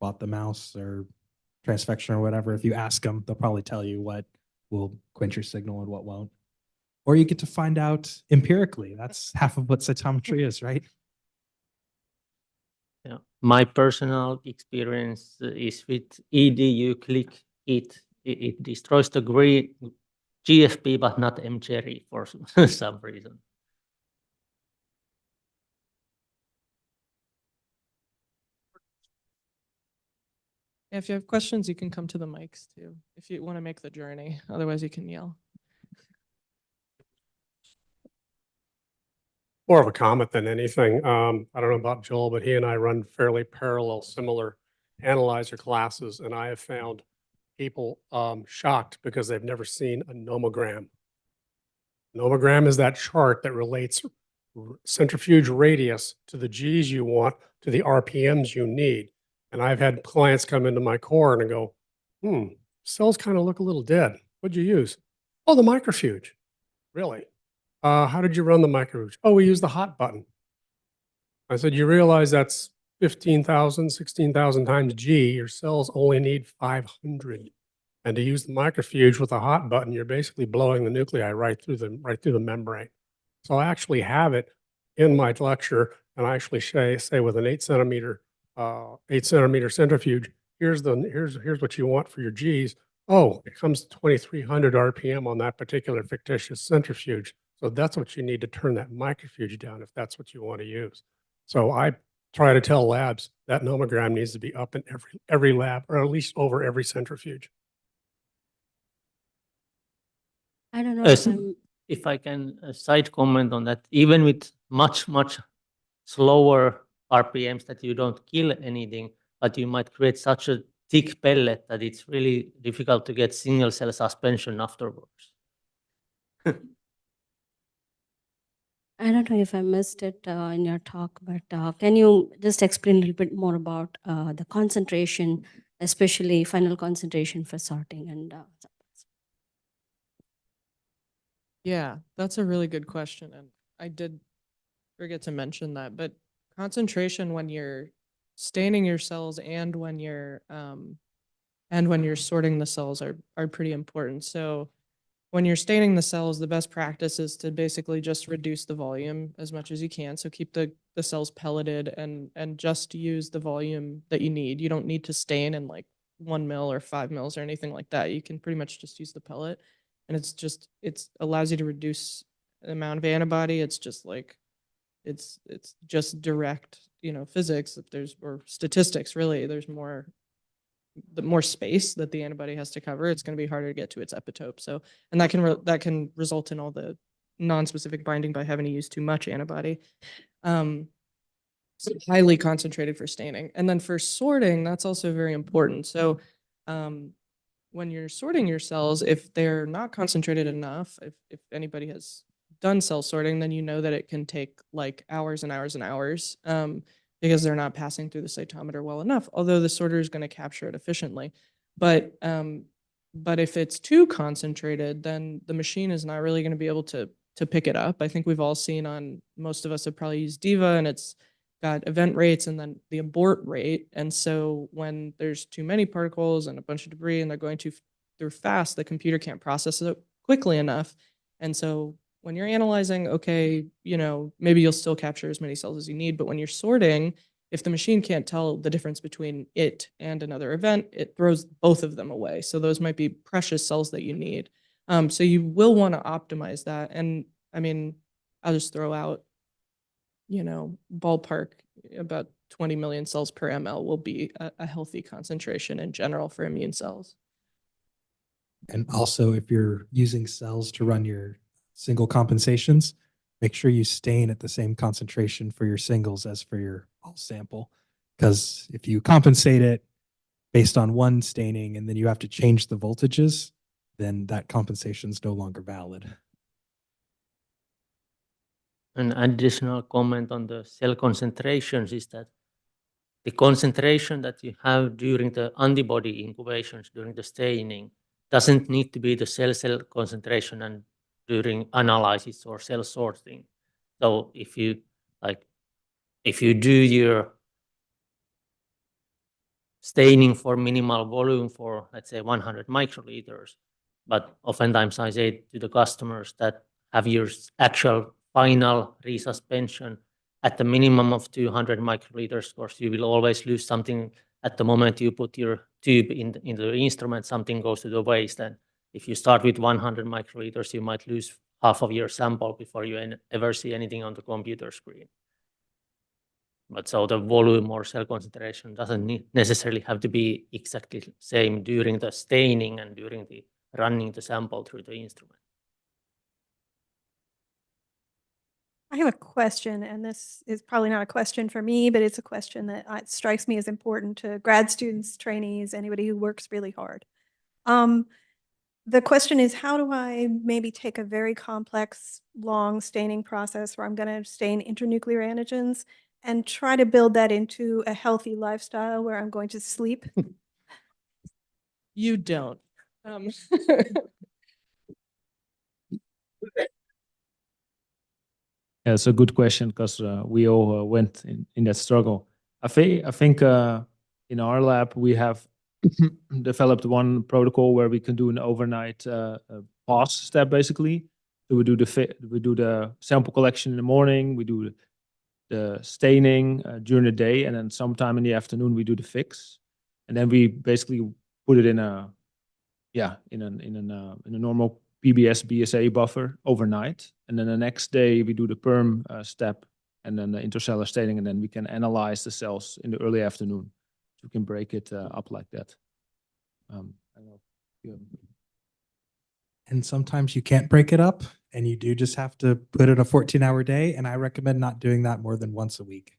bought the mouse or transfection or whatever, if you ask them, they'll probably tell you what will quench your signal and what won't. Or you get to find out empirically. That's half of what cytometry is, right? Yeah. My personal experience is with ED, you click it, it destroys the green GFP, but not mcherry for some reason. If you have questions, you can come to the mics too, if you want to make the journey. Otherwise, you can yell. More of a comment than anything. I don't know about Joel, but he and I run fairly parallel, similar analyzer classes, and I have found people shocked because they've never seen a nomogram. Nomogram is that chart that relates centrifuge radius to the Gs you want to the RPMs you need. And I've had clients come into my core and go, cells kind of look a little dead. What'd you use? Oh, the microfuge. Really? How did you run the microfuge? Oh, we used the hot button. I said, you realize that's 15,000, 16,000 times G. Your cells only need 500. And to use the microfuge with a hot button, you're basically blowing the nuclei right through the membrane. So I actually have it in my lecture, and I actually say with an 8 centimeter centrifuge, here's what you want for your Gs. Oh, it comes to 2,300 RPM on that particular fictitious centrifuge. So that's what you need to turn that microfuge down if that's what you want to use. So I try to tell labs that nomogram needs to be up in every lab, or at least over every centrifuge. I don't know Yes. if If I can side comment on that, even with much slower RPMs that you don't kill anything, but you might create such a thick pellet that it's really difficult to get single cell suspension afterwards. I don't know if I missed it in your talk, but can you just explain a little bit more about the concentration, especially final concentration for sorting and Yeah, that's a really good question. And I did forget to mention that, but concentration when you're staining your cells and when you're sorting the cells are pretty important. So when you're staining the cells, the best practice is to basically just reduce the volume as much as you can. So keep the cells pelleted and just use the volume that you need. You don't need to stain in like 1 mil or 5 mils or anything like that. You can pretty much just use the pellet. And it allows you to reduce the amount of antibody. It's just like, it's just direct, physics. If or statistics, really, there's the more space that the antibody has to cover, it's going to be harder to get to its epitope. So, and that can result in all the non-specific binding by having to use too much antibody. So highly concentrated for staining. And then for sorting, that's also very important. So, when you're sorting your cells, if they're not concentrated enough, if anybody has done cell sorting, then you know that it can take like hours and hours and hours because they're not passing through the cytometer well enough, although the sorter is going to capture it efficiently. But if it's too concentrated, then the machine is not really going to be able to pick it up. I think we've all seen most of us have probably used Diva, and it's got event rates and then the abort rate. And so when there's too many particles and a bunch of debris and they're going through fast, the computer can't process it quickly enough. And so when you're analyzing, okay, maybe you'll still capture as many cells as you need, but when you're sorting, if the machine can't tell the difference between it and another event, it throws both of them away. So those might be precious cells that you need. So you will want to optimize that. And I mean, I'll just throw out, ballpark, about 20 million cells per ml will be a healthy concentration in general for immune cells. And also, if you're using cells to run your single compensations, make sure you stain at the same concentration for your singles as for your all sample. Because if you compensate it based on one staining and then you have to change the voltages, then that compensation is no longer valid. An additional comment on the cell concentrations is that the concentration that you have during the antibody incubations, during the staining, doesn't need to be the cell concentration and during analysis or cell sorting. So if you do your staining for minimal volume for, let's say, 100 microliters, but oftentimes I say to the customers that have your actual final resuspension at the minimum of 200 microliters. Of course, you will always lose something at the moment you put your tube in the instrument, something goes to the waste. And if you start with 100 microliters, you might lose half of your sample before you ever see anything on the computer screen. But so the volume or cell concentration doesn't necessarily have to be exactly same during the staining and during the running the sample through the instrument. I have a question, and this is probably not a question for me, but it's a question that strikes me as important to grad students, trainees, anybody who works really hard. The question is, how do I maybe take a very complex, long staining process where I'm going to stain internuclear antigens and try to build that into a healthy lifestyle where I'm going to sleep? You don't. Yeah, it's a good question because we all went in that struggle. I think in our lab we have developed one protocol where we can do an overnight pause step basically. So we do the sample collection in the morning, we do the staining during the day, and then sometime in the afternoon we do the fix, and then we basically put it in a normal PBS BSA buffer overnight, and then the next day we do the perm step and then the intercellular staining, and then we can analyze the cells in the early afternoon. So we can break it up like that. I don't know. Yeah. And sometimes you can't break it up, and you do just have to put in a 14-hour day. And I recommend not doing that more than once a week.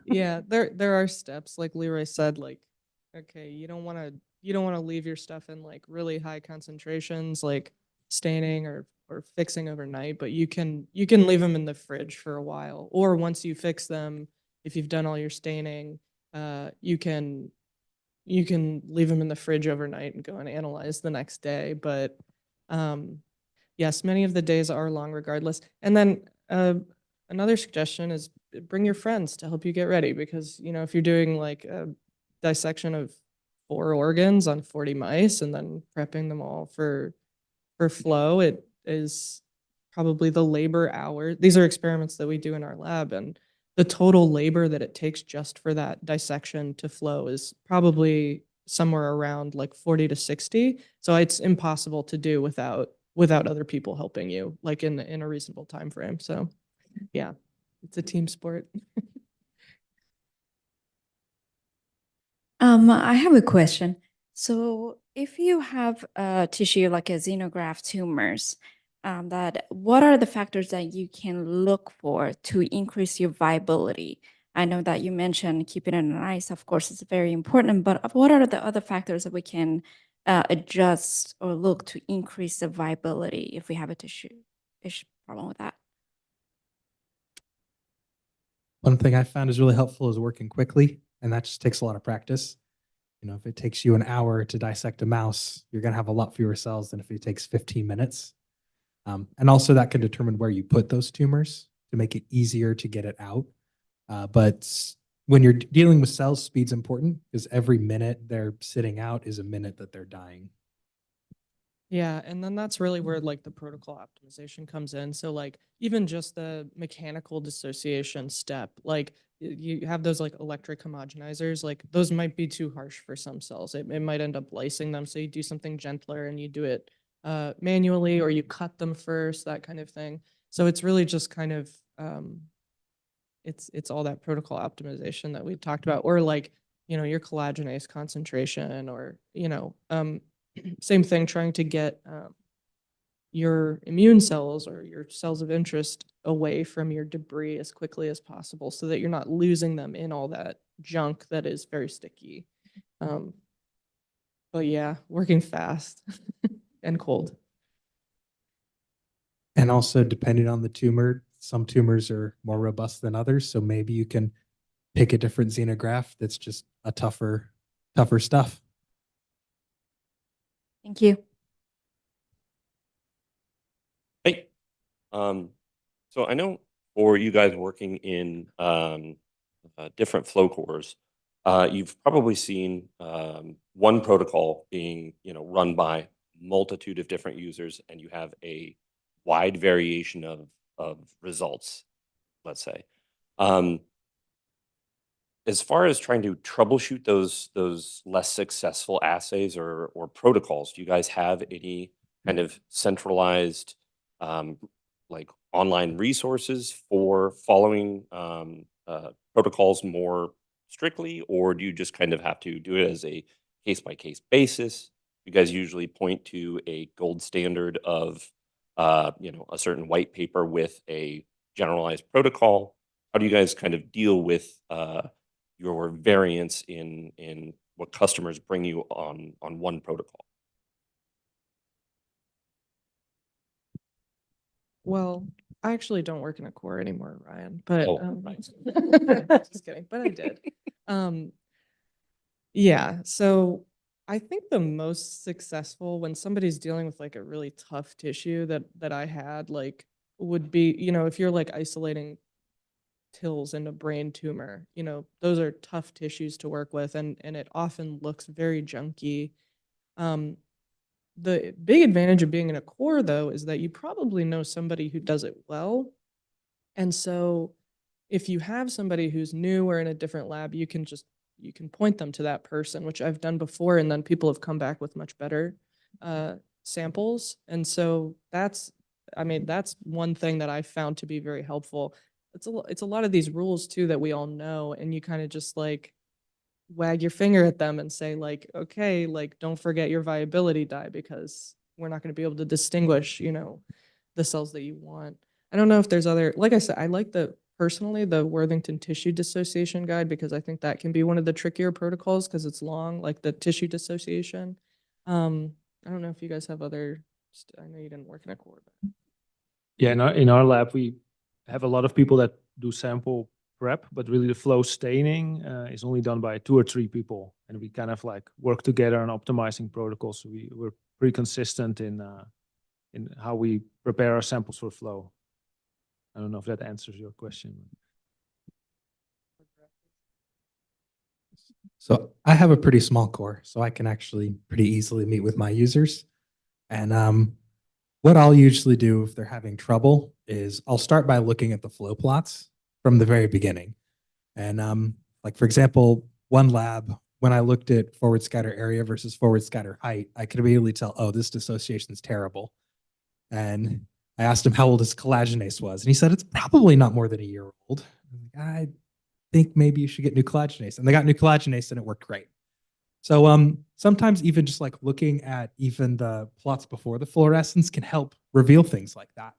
Yeah, there are steps, like Leroy said, like, okay, you don't want to leave your stuff in like really high concentrations, like staining or fixing overnight, but you can leave them in the fridge for a while. Or once you fix them, if you've done all your staining, you can leave them in the fridge overnight and go and analyze the next day. But yes, many of the days are long regardless. And then another suggestion is bring your friends to help you get ready, because, you know, if you're doing like a dissection of 4 organs on 40 mice and then prepping them all for flow, it is probably the labor hour. These are experiments that we do in our lab, and the total labor that it takes just for that dissection to flow is probably somewhere around like 40 to 60. So it's impossible to do without other people helping you, like in a reasonable time frame. So yeah, it's a team sport. I have a question. So if you have a tissue like a xenograft tumors, what are the factors that you can look for to increase your viability? I know that you mentioned keeping it in ice, of course, it's very important, but what are the other factors that we can adjust or look to increase the viability if we have a tissue problem with that? One thing I found is really helpful is working quickly, and that just takes a lot of practice. You know, if it takes you an hour to dissect a mouse, you're going to have a lot fewer cells than if it takes 15 minutes. And also that can determine where you put those tumors to make it easier to get it out. But when you're dealing with cells, speed's important because every minute they're sitting out is a minute that they're dying. Yeah, and then that's really where like the protocol optimization comes in. So like even just the mechanical dissociation step, like you have those like electric homogenizers, like those might be too harsh for some cells. It might end up lysing them. So you do something gentler and you do it manually, or you cut them first, that kind of thing. So it's really just kind of, it's all that protocol optimization that we talked about, or like, you know, your collagenase concentration, or, you know, same thing, trying to get your immune cells or your cells of interest away from your debris as quickly as possible so that you're not losing them in all that junk that is very sticky. But yeah, working fast and cold. And also depending on the tumor, some tumors are more robust than others. So maybe you can pick a different xenograft that's just a tougher stuff. Thank you. Hey, so I know for you guys working in different flow cores, you've probably seen one protocol being, you know, run by a multitude of different users, and you have a wide variation of results. let's say. As far as trying to troubleshoot those less successful assays or protocols, do you guys have any kind of centralized like online resources for following protocols more strictly, or do you just kind of have to do it as a case-by-case basis? You guys usually point to a gold standard of you know, a certain white paper with a generalized protocol. How do you guys kind of deal with your variance in what customers bring you on one protocol? Well, I actually don't work in a core anymore, Ryan, but Oh, right. just kidding, but I did. Yeah, so I think the most successful when somebody's dealing with like a really tough tissue that I had like would be, you know, if you're like isolating TILs in a brain tumor, you know, those are tough tissues to work with and it often looks very junky. The big advantage of being in a core though is that you probably know somebody who does it well. And so if you have somebody who's new or in a different lab, you can point them to that person, which I've done before, and then people have come back with much better samples. And so that's one thing that I found to be very helpful. It's a lot of these rules too that we all know, and you kind of just like wag your finger at them and say like, okay, like don't forget your viability dye because we're not going to be able to distinguish, you know, the cells that you want. I don't know if there's other, like I said, I like personally the Worthington Tissue Dissociation Guide because I think that can be one of the trickier protocols because it's long, like the tissue dissociation. I don't know if you guys have other, I know you didn't work in a core, but. Yeah, in our lab, we have a lot of people that do sample prep, but really the flow staining is only done by 2 or 3 people. And we kind of like work together on optimizing protocols. So we're pretty consistent in how we prepare our samples for flow. I don't know if that answers your question. So I have a pretty small core, so I can actually pretty easily meet with my users. And what I'll usually do if they're having trouble is I'll start by looking at the flow plots from the very beginning. And like for example, one lab, when I looked at forward scatter area versus forward scatter height, I could immediately tell, oh, this dissociation is terrible. And I asked him how old his collagenase was, and he said it's probably not more than a year old. I think maybe you should get new collagenase. And they got new collagenase and it worked great. So sometimes even just like looking at even the plots before the fluorescence can help reveal things like that.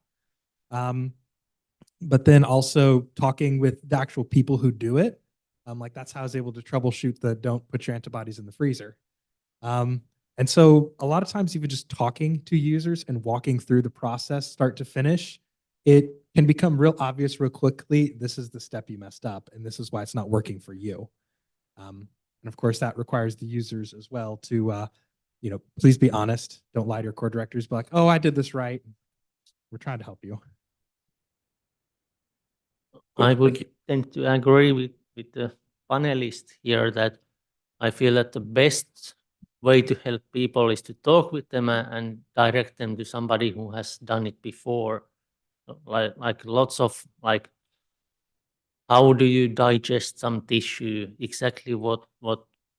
But then also talking with the actual people who do it, like that's how I was able to troubleshoot the don't put your antibodies in the freezer. And so a lot of times even just talking to users and walking through the process start to finish, it can become real obvious real quickly, this is the step you messed up and this is why it's not working for you. And of course that requires the users as well to, you know, please be honest. Don't lie to your core directors, be like, oh, I did this right. We're trying to help you. I would tend to agree with the panelist here that I feel that the best way to help people is to talk with them and direct them to somebody who has done it before. Like lots of like, how do you digest some tissue? Exactly what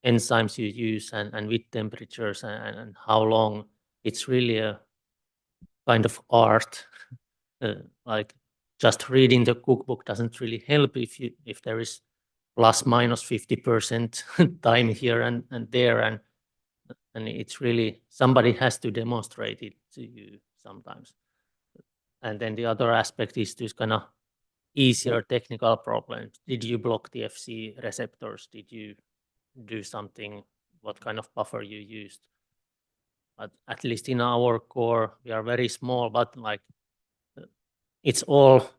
enzymes you use and with temperatures and how long? It's really a kind of art. Like just reading the cookbook doesn't really help if there is plus minus 50% time here and there and it's really somebody has to demonstrate it to you sometimes. And then the other aspect is this kind of easier technical problems. Did you block the FC receptors? Did you do something? What kind of buffer you used? But at least in our core, we are very small, but like it's all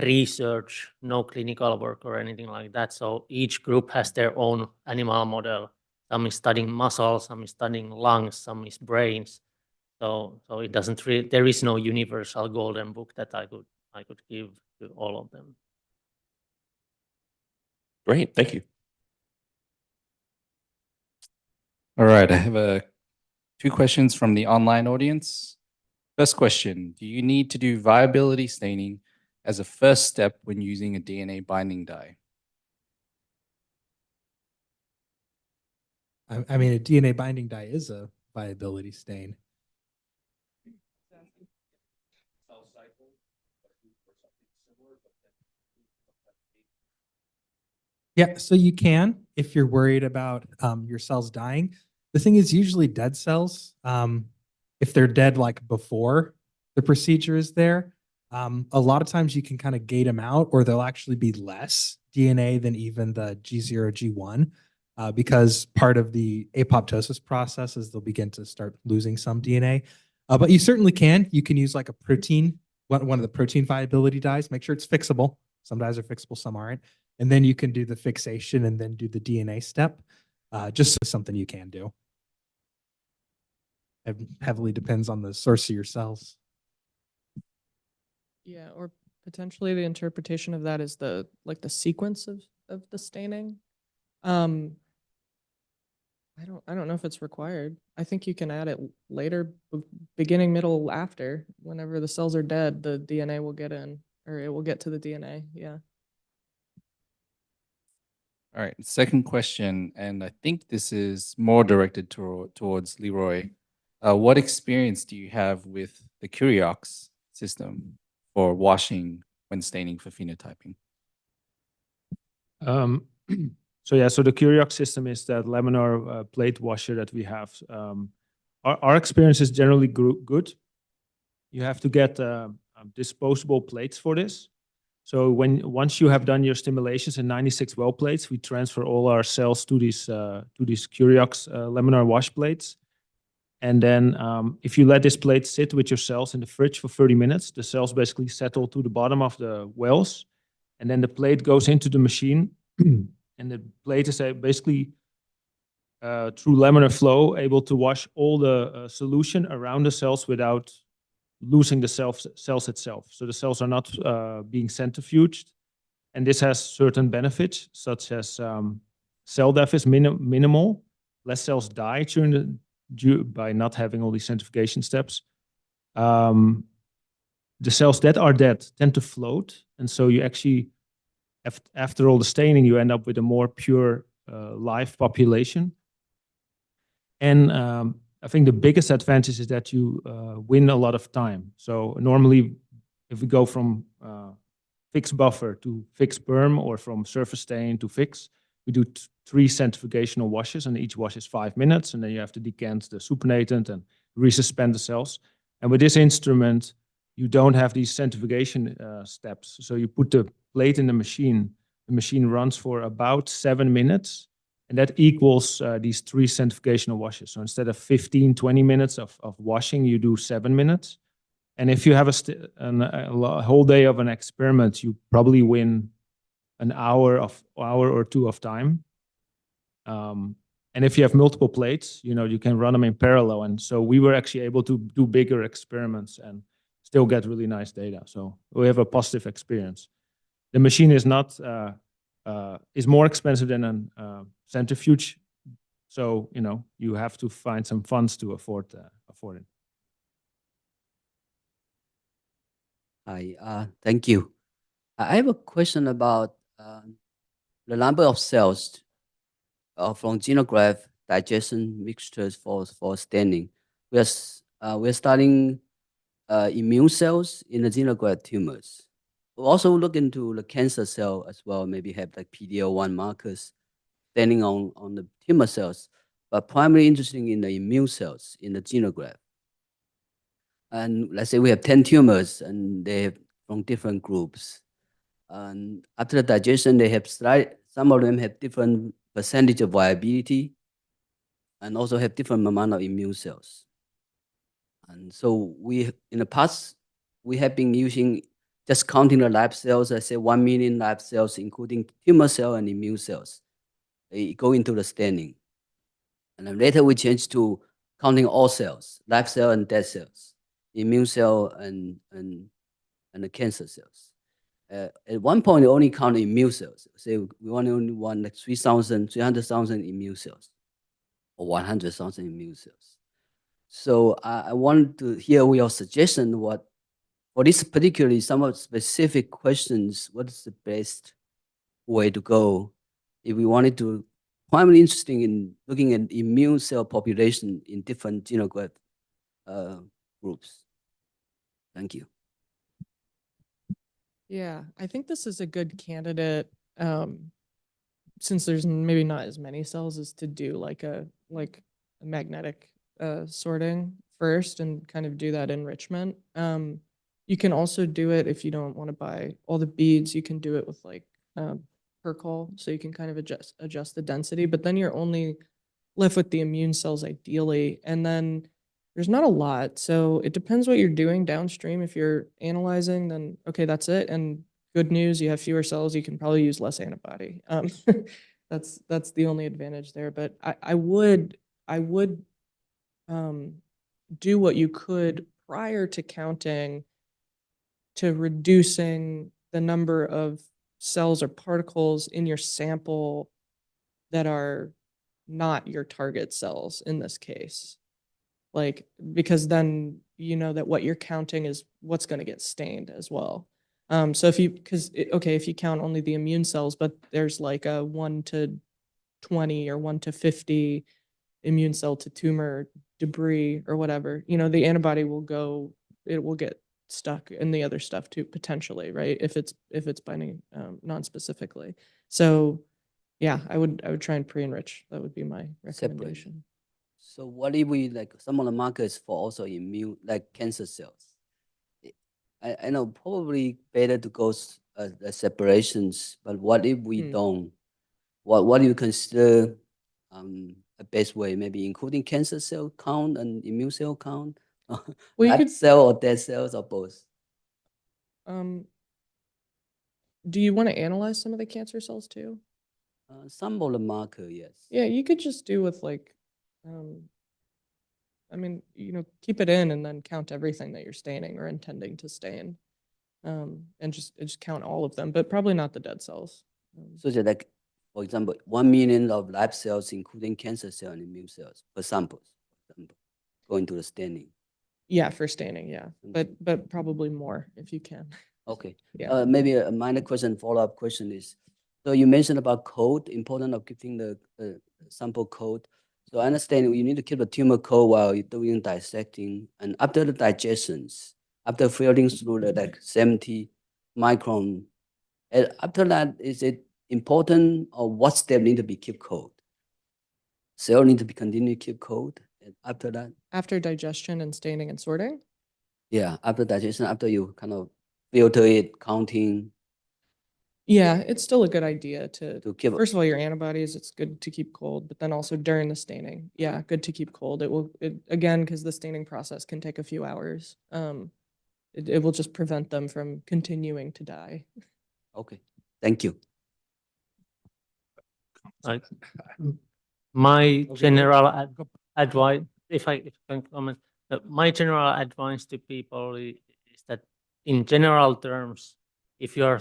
research, no clinical work or anything like that. So each group has their own animal model. Some is studying muscles, some is studying lungs, some is brains. So it doesn't really, there is no universal golden book that I could give to all of them. Great, thank you. All right, I have 2 questions from the online audience. First question, do you need to do viability staining as a first step when using a DNA binding dye? I mean, a DNA binding dye is a viability stain. Yeah, so you can if you're worried about your cells dying. The thing is, usually dead cells, if they're dead like before the procedure is there, a lot of times you can kind of gate them out, or they'll actually be less DNA than even the G0, G1, because part of the apoptosis process is they'll begin to start losing some DNA. But you certainly can. You can use like a protein, one of the protein viability dyes. Make sure it's fixable. Some dyes are fixable, some aren't. And then you can do the fixation and then do the DNA step. Just something you can do. It heavily depends on the source of your cells. Yeah, or potentially the interpretation of that is the sequence of the staining. I don't know if it's required. I think you can add it later, beginning, middle, after. Whenever the cells are dead, the DNA will get in, or it will get to the DNA. Yeah. All right, second question, and I think this is more directed towards Leroy. What experience do you have with the Curiox system for washing when staining for phenotyping? So the Curiox system is that laminar plate washer that we have. Our experience is generally good. You have to get disposable plates for this. So once you have done your stimulations in 96 well plates, we transfer all our cells to these Curiox laminar wash plates. And then if you let this plate sit with your cells in the fridge for 30 minutes, the cells basically settle to the bottom of the wells. And then the plate goes into the machine. And the plate is basically through laminar flow able to wash all the solution around the cells without losing the cells itself. So the cells are not being centrifuged. And this has certain benefits, such as cell death is minimal. Less cells die by not having all these centrifugation steps. The cells that are dead tend to float. And so you actually, after all the staining, you end up with a more pure live population. And I think the biggest advantage is that you win a lot of time. So normally, if we go from fixed buffer to fixed perm, or from surface stain to fix, we do 3 centrifugational washes, and each wash is 5 minutes, and then you have to decant the supernatant and resuspend the cells. And with this instrument, you don't have these centrifugation steps. So you put the plate in the machine runs for about 7 minutes, and that equals these 3 centrifugational washes. So instead of 15, 20 minutes of washing, you do 7 minutes. And if you have a whole day of an experiment, you probably win an hour or 2 of time. And if you have multiple plates, you can run them in parallel. And so we were actually able to do bigger experiments and still get really nice data. So we have a positive experience. The machine is not is more expensive than a centrifuge. So, you have to find some funds to afford it. Hi, thank you. I have a question about the number of cells from xenograft digestion mixtures for staining. We're studying immune cells in the xenograft tumors. We'll also look into the cancer cell as well, maybe have like PD-L1 markers staining on the tumor cells, but primarily interested in the immune cells in the xenograft. And let's say we have 10 tumors and they have from different groups. And after the digestion, they have some of them have different percentage of viability and also have different amount of immune cells. And so in the past, we have been using just counting the live cells, I say 1 million live cells, including tumor cell and immune cells. They go into the staining. And then later we changed to counting all cells, live cell and dead cells, immune cell and the cancer cells. At one point, we only count immune cells. Say we only want like 300,000 immune cells or 100,000 immune cells. So I wanted to hear your suggestion for for this particularly somewhat specific questions, what is the best way to go if we wanted to primarily interesting in looking at immune cell population in different xenograft groups? Thank you. Yeah, I think this is a good candidate, since there's maybe not as many cells, is to do like a magnetic sorting first and kind of do that enrichment. You can also do it if you don't want to buy all the beads. You can do it with like Percol, so you can kind of adjust the density, but then you're only left with the immune cells ideally, and then there's not a lot. So it depends what you're doing downstream. If you're analyzing, then okay, that's it. And good news, you have fewer cells, you can probably use less antibody. That's the only advantage there. But I would do what you could prior to counting to reducing the number of cells or particles in your sample that are not your target cells in this case. Like, because then you know that what you're counting is what's going to get stained as well. So if you, if you count only the immune cells, but there's like a 1 to 20 or 1 to 50 immune cell to tumor debris or whatever, the antibody will go, it will get stuck in the other stuff too, potentially, right? If it's binding non-specifically. So yeah, I would try and pre-enrich. That would be my recommendation. So what if we like some of the markers for also immune, like cancer cells? I know probably better to go the separations, but what if we don't? What do you consider a best way? Maybe including cancer cell count and immune cell count, live cell or dead cells or both? Do you want to analyze some of the cancer cells too? Some of the marker, yes. Yeah, you could just do with like, I mean, keep it in and then count everything that you're staining or intending to stain, and just count all of them, but probably not the dead cells. So just like, for example, 1 million of live cells, including cancer cell and immune cells per samples, for example, going to the staining. Yeah, for staining, yeah, but probably more if you can. Okay. Yeah. Maybe a minor question, follow-up question is, so you mentioned about code, important of keeping the sample code. So I understand you need to keep the tumor code while you're doing dissecting, and after the digestions, after filtering through the like 70 micron, after that, is it important or what step need to be keep cold? Cell need to be continue to keep cold after that? After digestion and staining and sorting? Yeah, after digestion, after you kind of filter it, counting. Yeah, it's still a good idea to keep. First of all, your antibodies, it's good to keep cold, but then also during the staining, yeah, good to keep cold. Again, because the staining process can take a few hours. It will just prevent them from continuing to die. Okay, thank you. My general advice, if I can comment, my general advice to people is that in general terms, if you are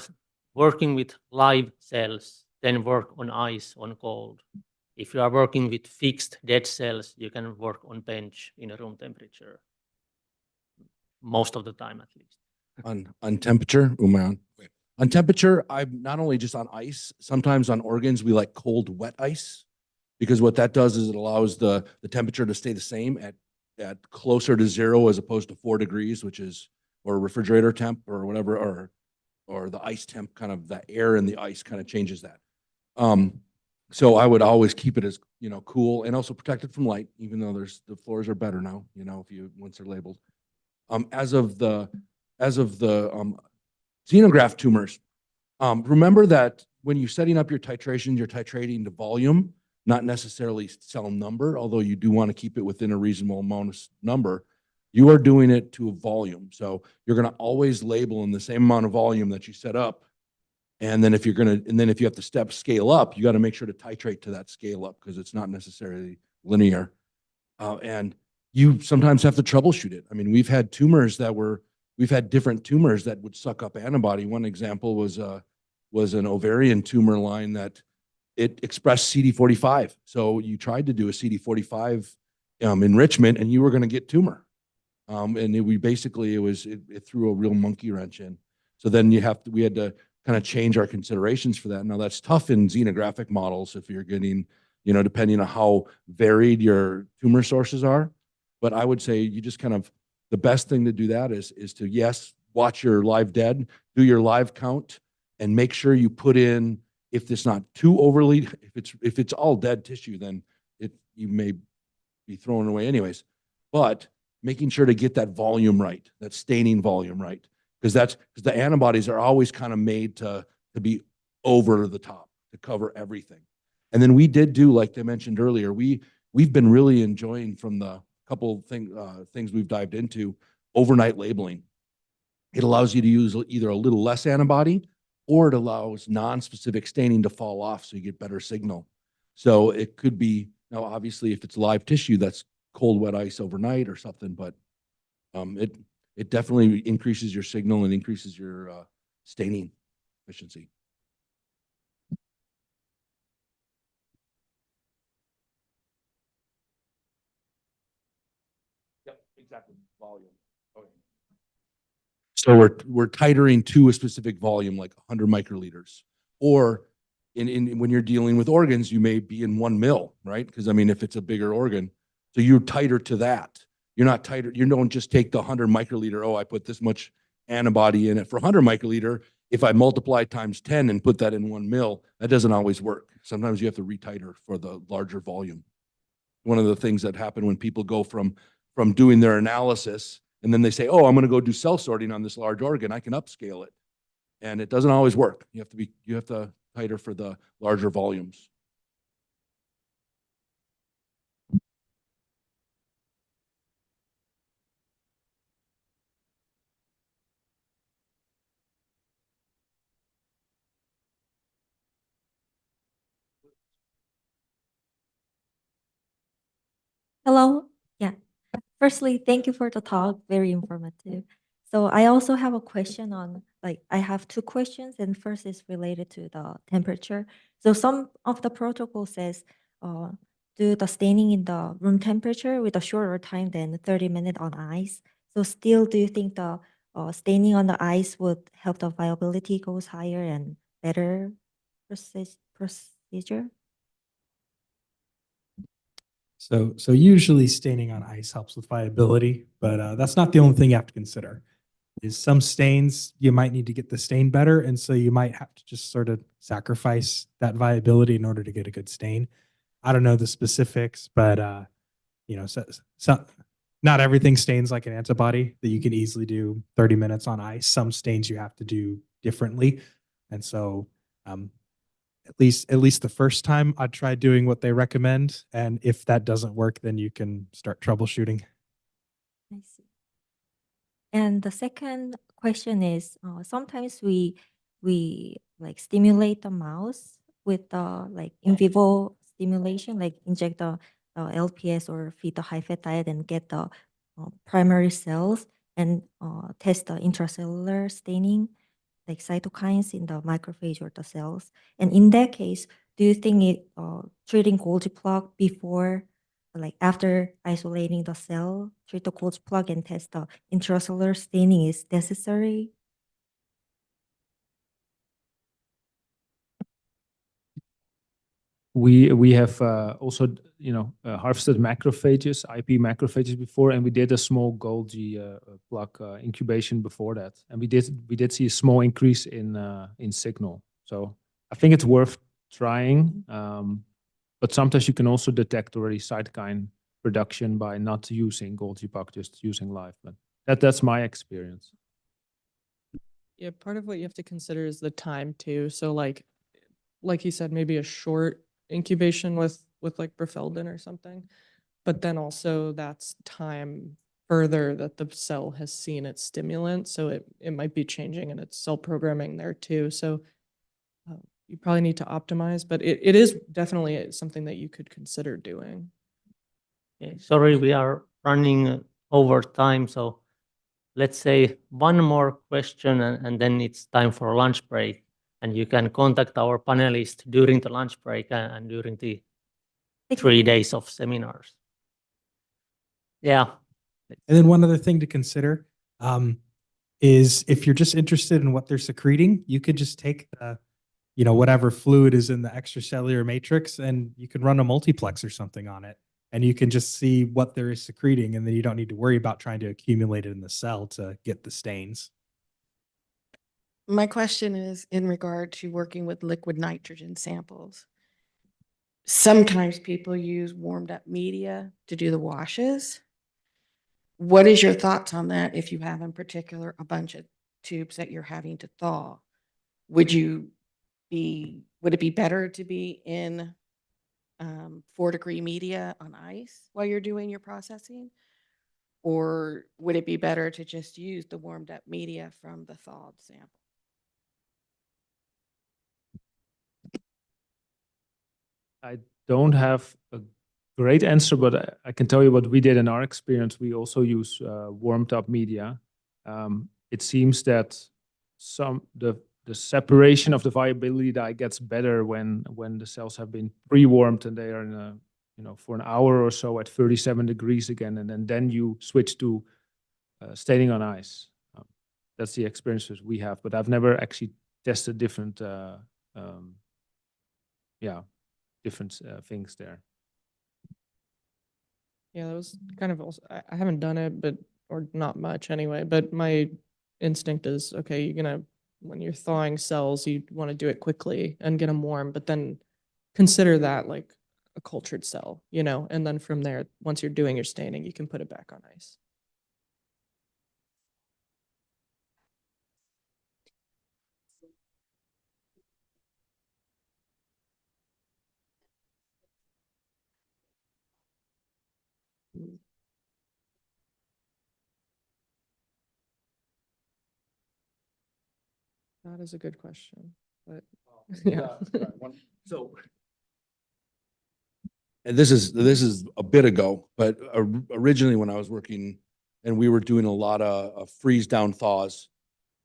working with live cells, then work on ice, on cold. If you are working with fixed dead cells, you can work on bench in a room temperature. Most of the time, at least. On temperature, on temperature, I'm not only just on ice, sometimes on organs, we like cold, wet ice, because what that does is it allows the temperature to stay the same at closer to 0 as opposed to 4 degrees, which is, or refrigerator temp or whatever, or the ice temp, kind of the air in the ice kind of changes that. So I would always keep it as, cool and also protected from light, even though the floors are better now, once they're labeled. As of the xenograft tumors, remember that when you're setting up your titration, you're titrating to volume, not necessarily cell number, although you do want to keep it within a reasonable amount of number. You are doing it to a volume. So you're going to always label in the same amount of volume that you set up. And then if you have to scale up, you got to make sure to titrate to that scale up because it's not necessarily linear. And you sometimes have to troubleshoot it. I mean, we've had different tumors that would suck up antibody. One example was an ovarian tumor line that it expressed CD45. So you tried to do a CD45 enrichment and you were going to get tumor. It threw a real monkey wrench in. So then we had to kind of change our considerations for that. Now that's tough in xenographic models if you're getting, depending on how varied your tumor sources are. But I would say you just the best thing to do that is to, yes, watch your live dead, do your live count, and make sure you put in, if it's not too overly, if it's all dead tissue, then you may be thrown away anyways. But making sure to get that volume right, that staining volume right, because the antibodies are always kind of made to be over the top, to cover everything. And then we did do, like they mentioned earlier, we've been really enjoying from the couple things we've dived into, overnight labeling. It allows you to use either a little less antibody, or it allows non-specific staining to fall off so you get better signal. So it could be, now obviously if it's live tissue, that's cold wet ice overnight or something, but it definitely increases your signal and increases your staining efficiency. Yep, exactly. Volume. Okay. So we're titering to a specific volume, like 100 microliters, or when you're dealing with organs, you may be in 1 mil, right? Because I mean, if it's a bigger organ, so you're tighter to that. You're not tighter. You don't just take the 100 microliter. Oh, I put this much antibody in it for 100 microliter. If I multiply times 10 and put that in 1 mil, that doesn't always work. Sometimes you have to retiter for the larger volume. One of the things that happen when people go from doing their analysis and then they say, oh, I'm going to go do cell sorting on this large organ, I can upscale it. And it doesn't always work. You have to tighter for the larger volumes. Hello. Yeah. Firstly, thank you for the talk. Very informative. So I also have a question on, like, I have two questions, and first is related to the temperature. So some of the protocol says, do the staining in the room temperature with a shorter time than 30 minutes on ice. So still, do you think the staining on the ice would help the viability goes higher and better procedure? So usually staining on ice helps with viability, but that's not the only thing you have to consider. Is some stains, you might need to get the stain better, and so you might have to just sort of sacrifice that viability in order to get a good stain. I don't know the specifics, but so not everything stains like an antibody that you can easily do 30 minutes on ice. Some stains you have to do differently, and so at least the first time I'd try doing what they recommend, and if that doesn't work, then you can start troubleshooting. I see. And the second question is, sometimes we like stimulate the mouse with the like in vivo stimulation, like inject the LPS or feed the high-fat diet and get the primary cells and test the intracellular staining, like cytokines in the macrophage or the cells. And in that case, do you think treating Golgi plug before, like after isolating the cell, treat the Golgi plug and test the intracellular staining is necessary? We have also harvested macrophages, IP macrophages before, and we did a small Golgi plug incubation before that, and we did see a small increase in signal. So I think it's worth trying, but sometimes you can also detect already cytokine production by not using Golgi plug, just using live. But that's my experience. Yeah, part of what you have to consider is the time too. So like you said, maybe a short incubation with like Berfeldin or something, but then also that's time further that the cell has seen its stimulant. So it might be changing in its cell programming there too. So you probably need to optimize, but it is definitely something that you could consider doing. Okay, sorry, we are running over time. So let's say one more question and then it's time for a lunch break. And you can contact our panelists during the lunch break and during the 3 days of seminars. Yeah, And then one other thing to consider is if you're just interested in what they're secreting, you could just take the, whatever fluid is in the extracellular matrix, and you can run a multiplex or something on it. And you can just see what there is secreting, and then you don't need to worry about trying to accumulate it in the cell to get the stains. My question is in regard to working with liquid nitrogen samples. Sometimes people use warmed up media to do the washes. What is your thoughts on that if you have in particular a bunch of tubes that you're having to thaw? Would it be better to be in 4-degree media on ice while you're doing your processing? Or would it be better to just use the warmed up media from the thawed sample? I don't have a great answer, but I can tell you what we did in our experience. We also use warmed up media. It seems that the separation of the viability dye gets better when the cells have been pre-warmed and they are in a, for an hour or so at 37 degrees again, and then you switch to staining on ice. That's the experiences we have, but I've never actually tested different things there. Yeah, that was kind of also, I haven't done it, or not much anyway, but my instinct is, okay, when you're thawing cells, you want to do it quickly and get them warm, but then consider that like a cultured cell, and then from there, once you're doing your staining, you can put it back on ice. That is a good question, but yeah. So, and this is a bit ago, but originally when I was working and we were doing a lot of freeze down thaws,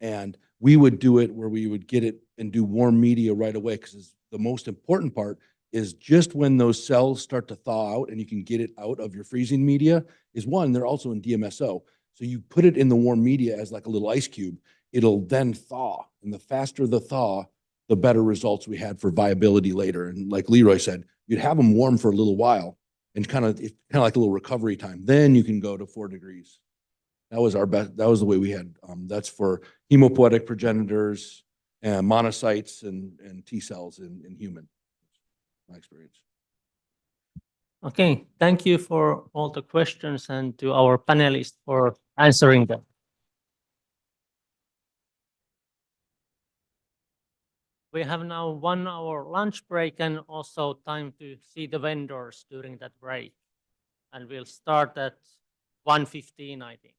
and we would do it where we would get it and do warm media right away, because the most important part is just when those cells start to thaw out and you can get it out of your freezing media is one, they're also in DMSO. So you put it in the warm media as like a little ice cube, it'll then thaw. And the faster the thaw, the better results we had for viability later. And like Leroy said, you'd have them warm for a little while and kind of like a little recovery time. Then you can go to 4 degrees. That was our best. That was the way we had. That's for hemopoietic progenitors and monocytes and T cells in human. My experience. Okay, thank you for all the questions and to our panelists for answering them. We have now 1 hour lunch break and also time to see the vendors during that break. And we'll start at 1:15, I think.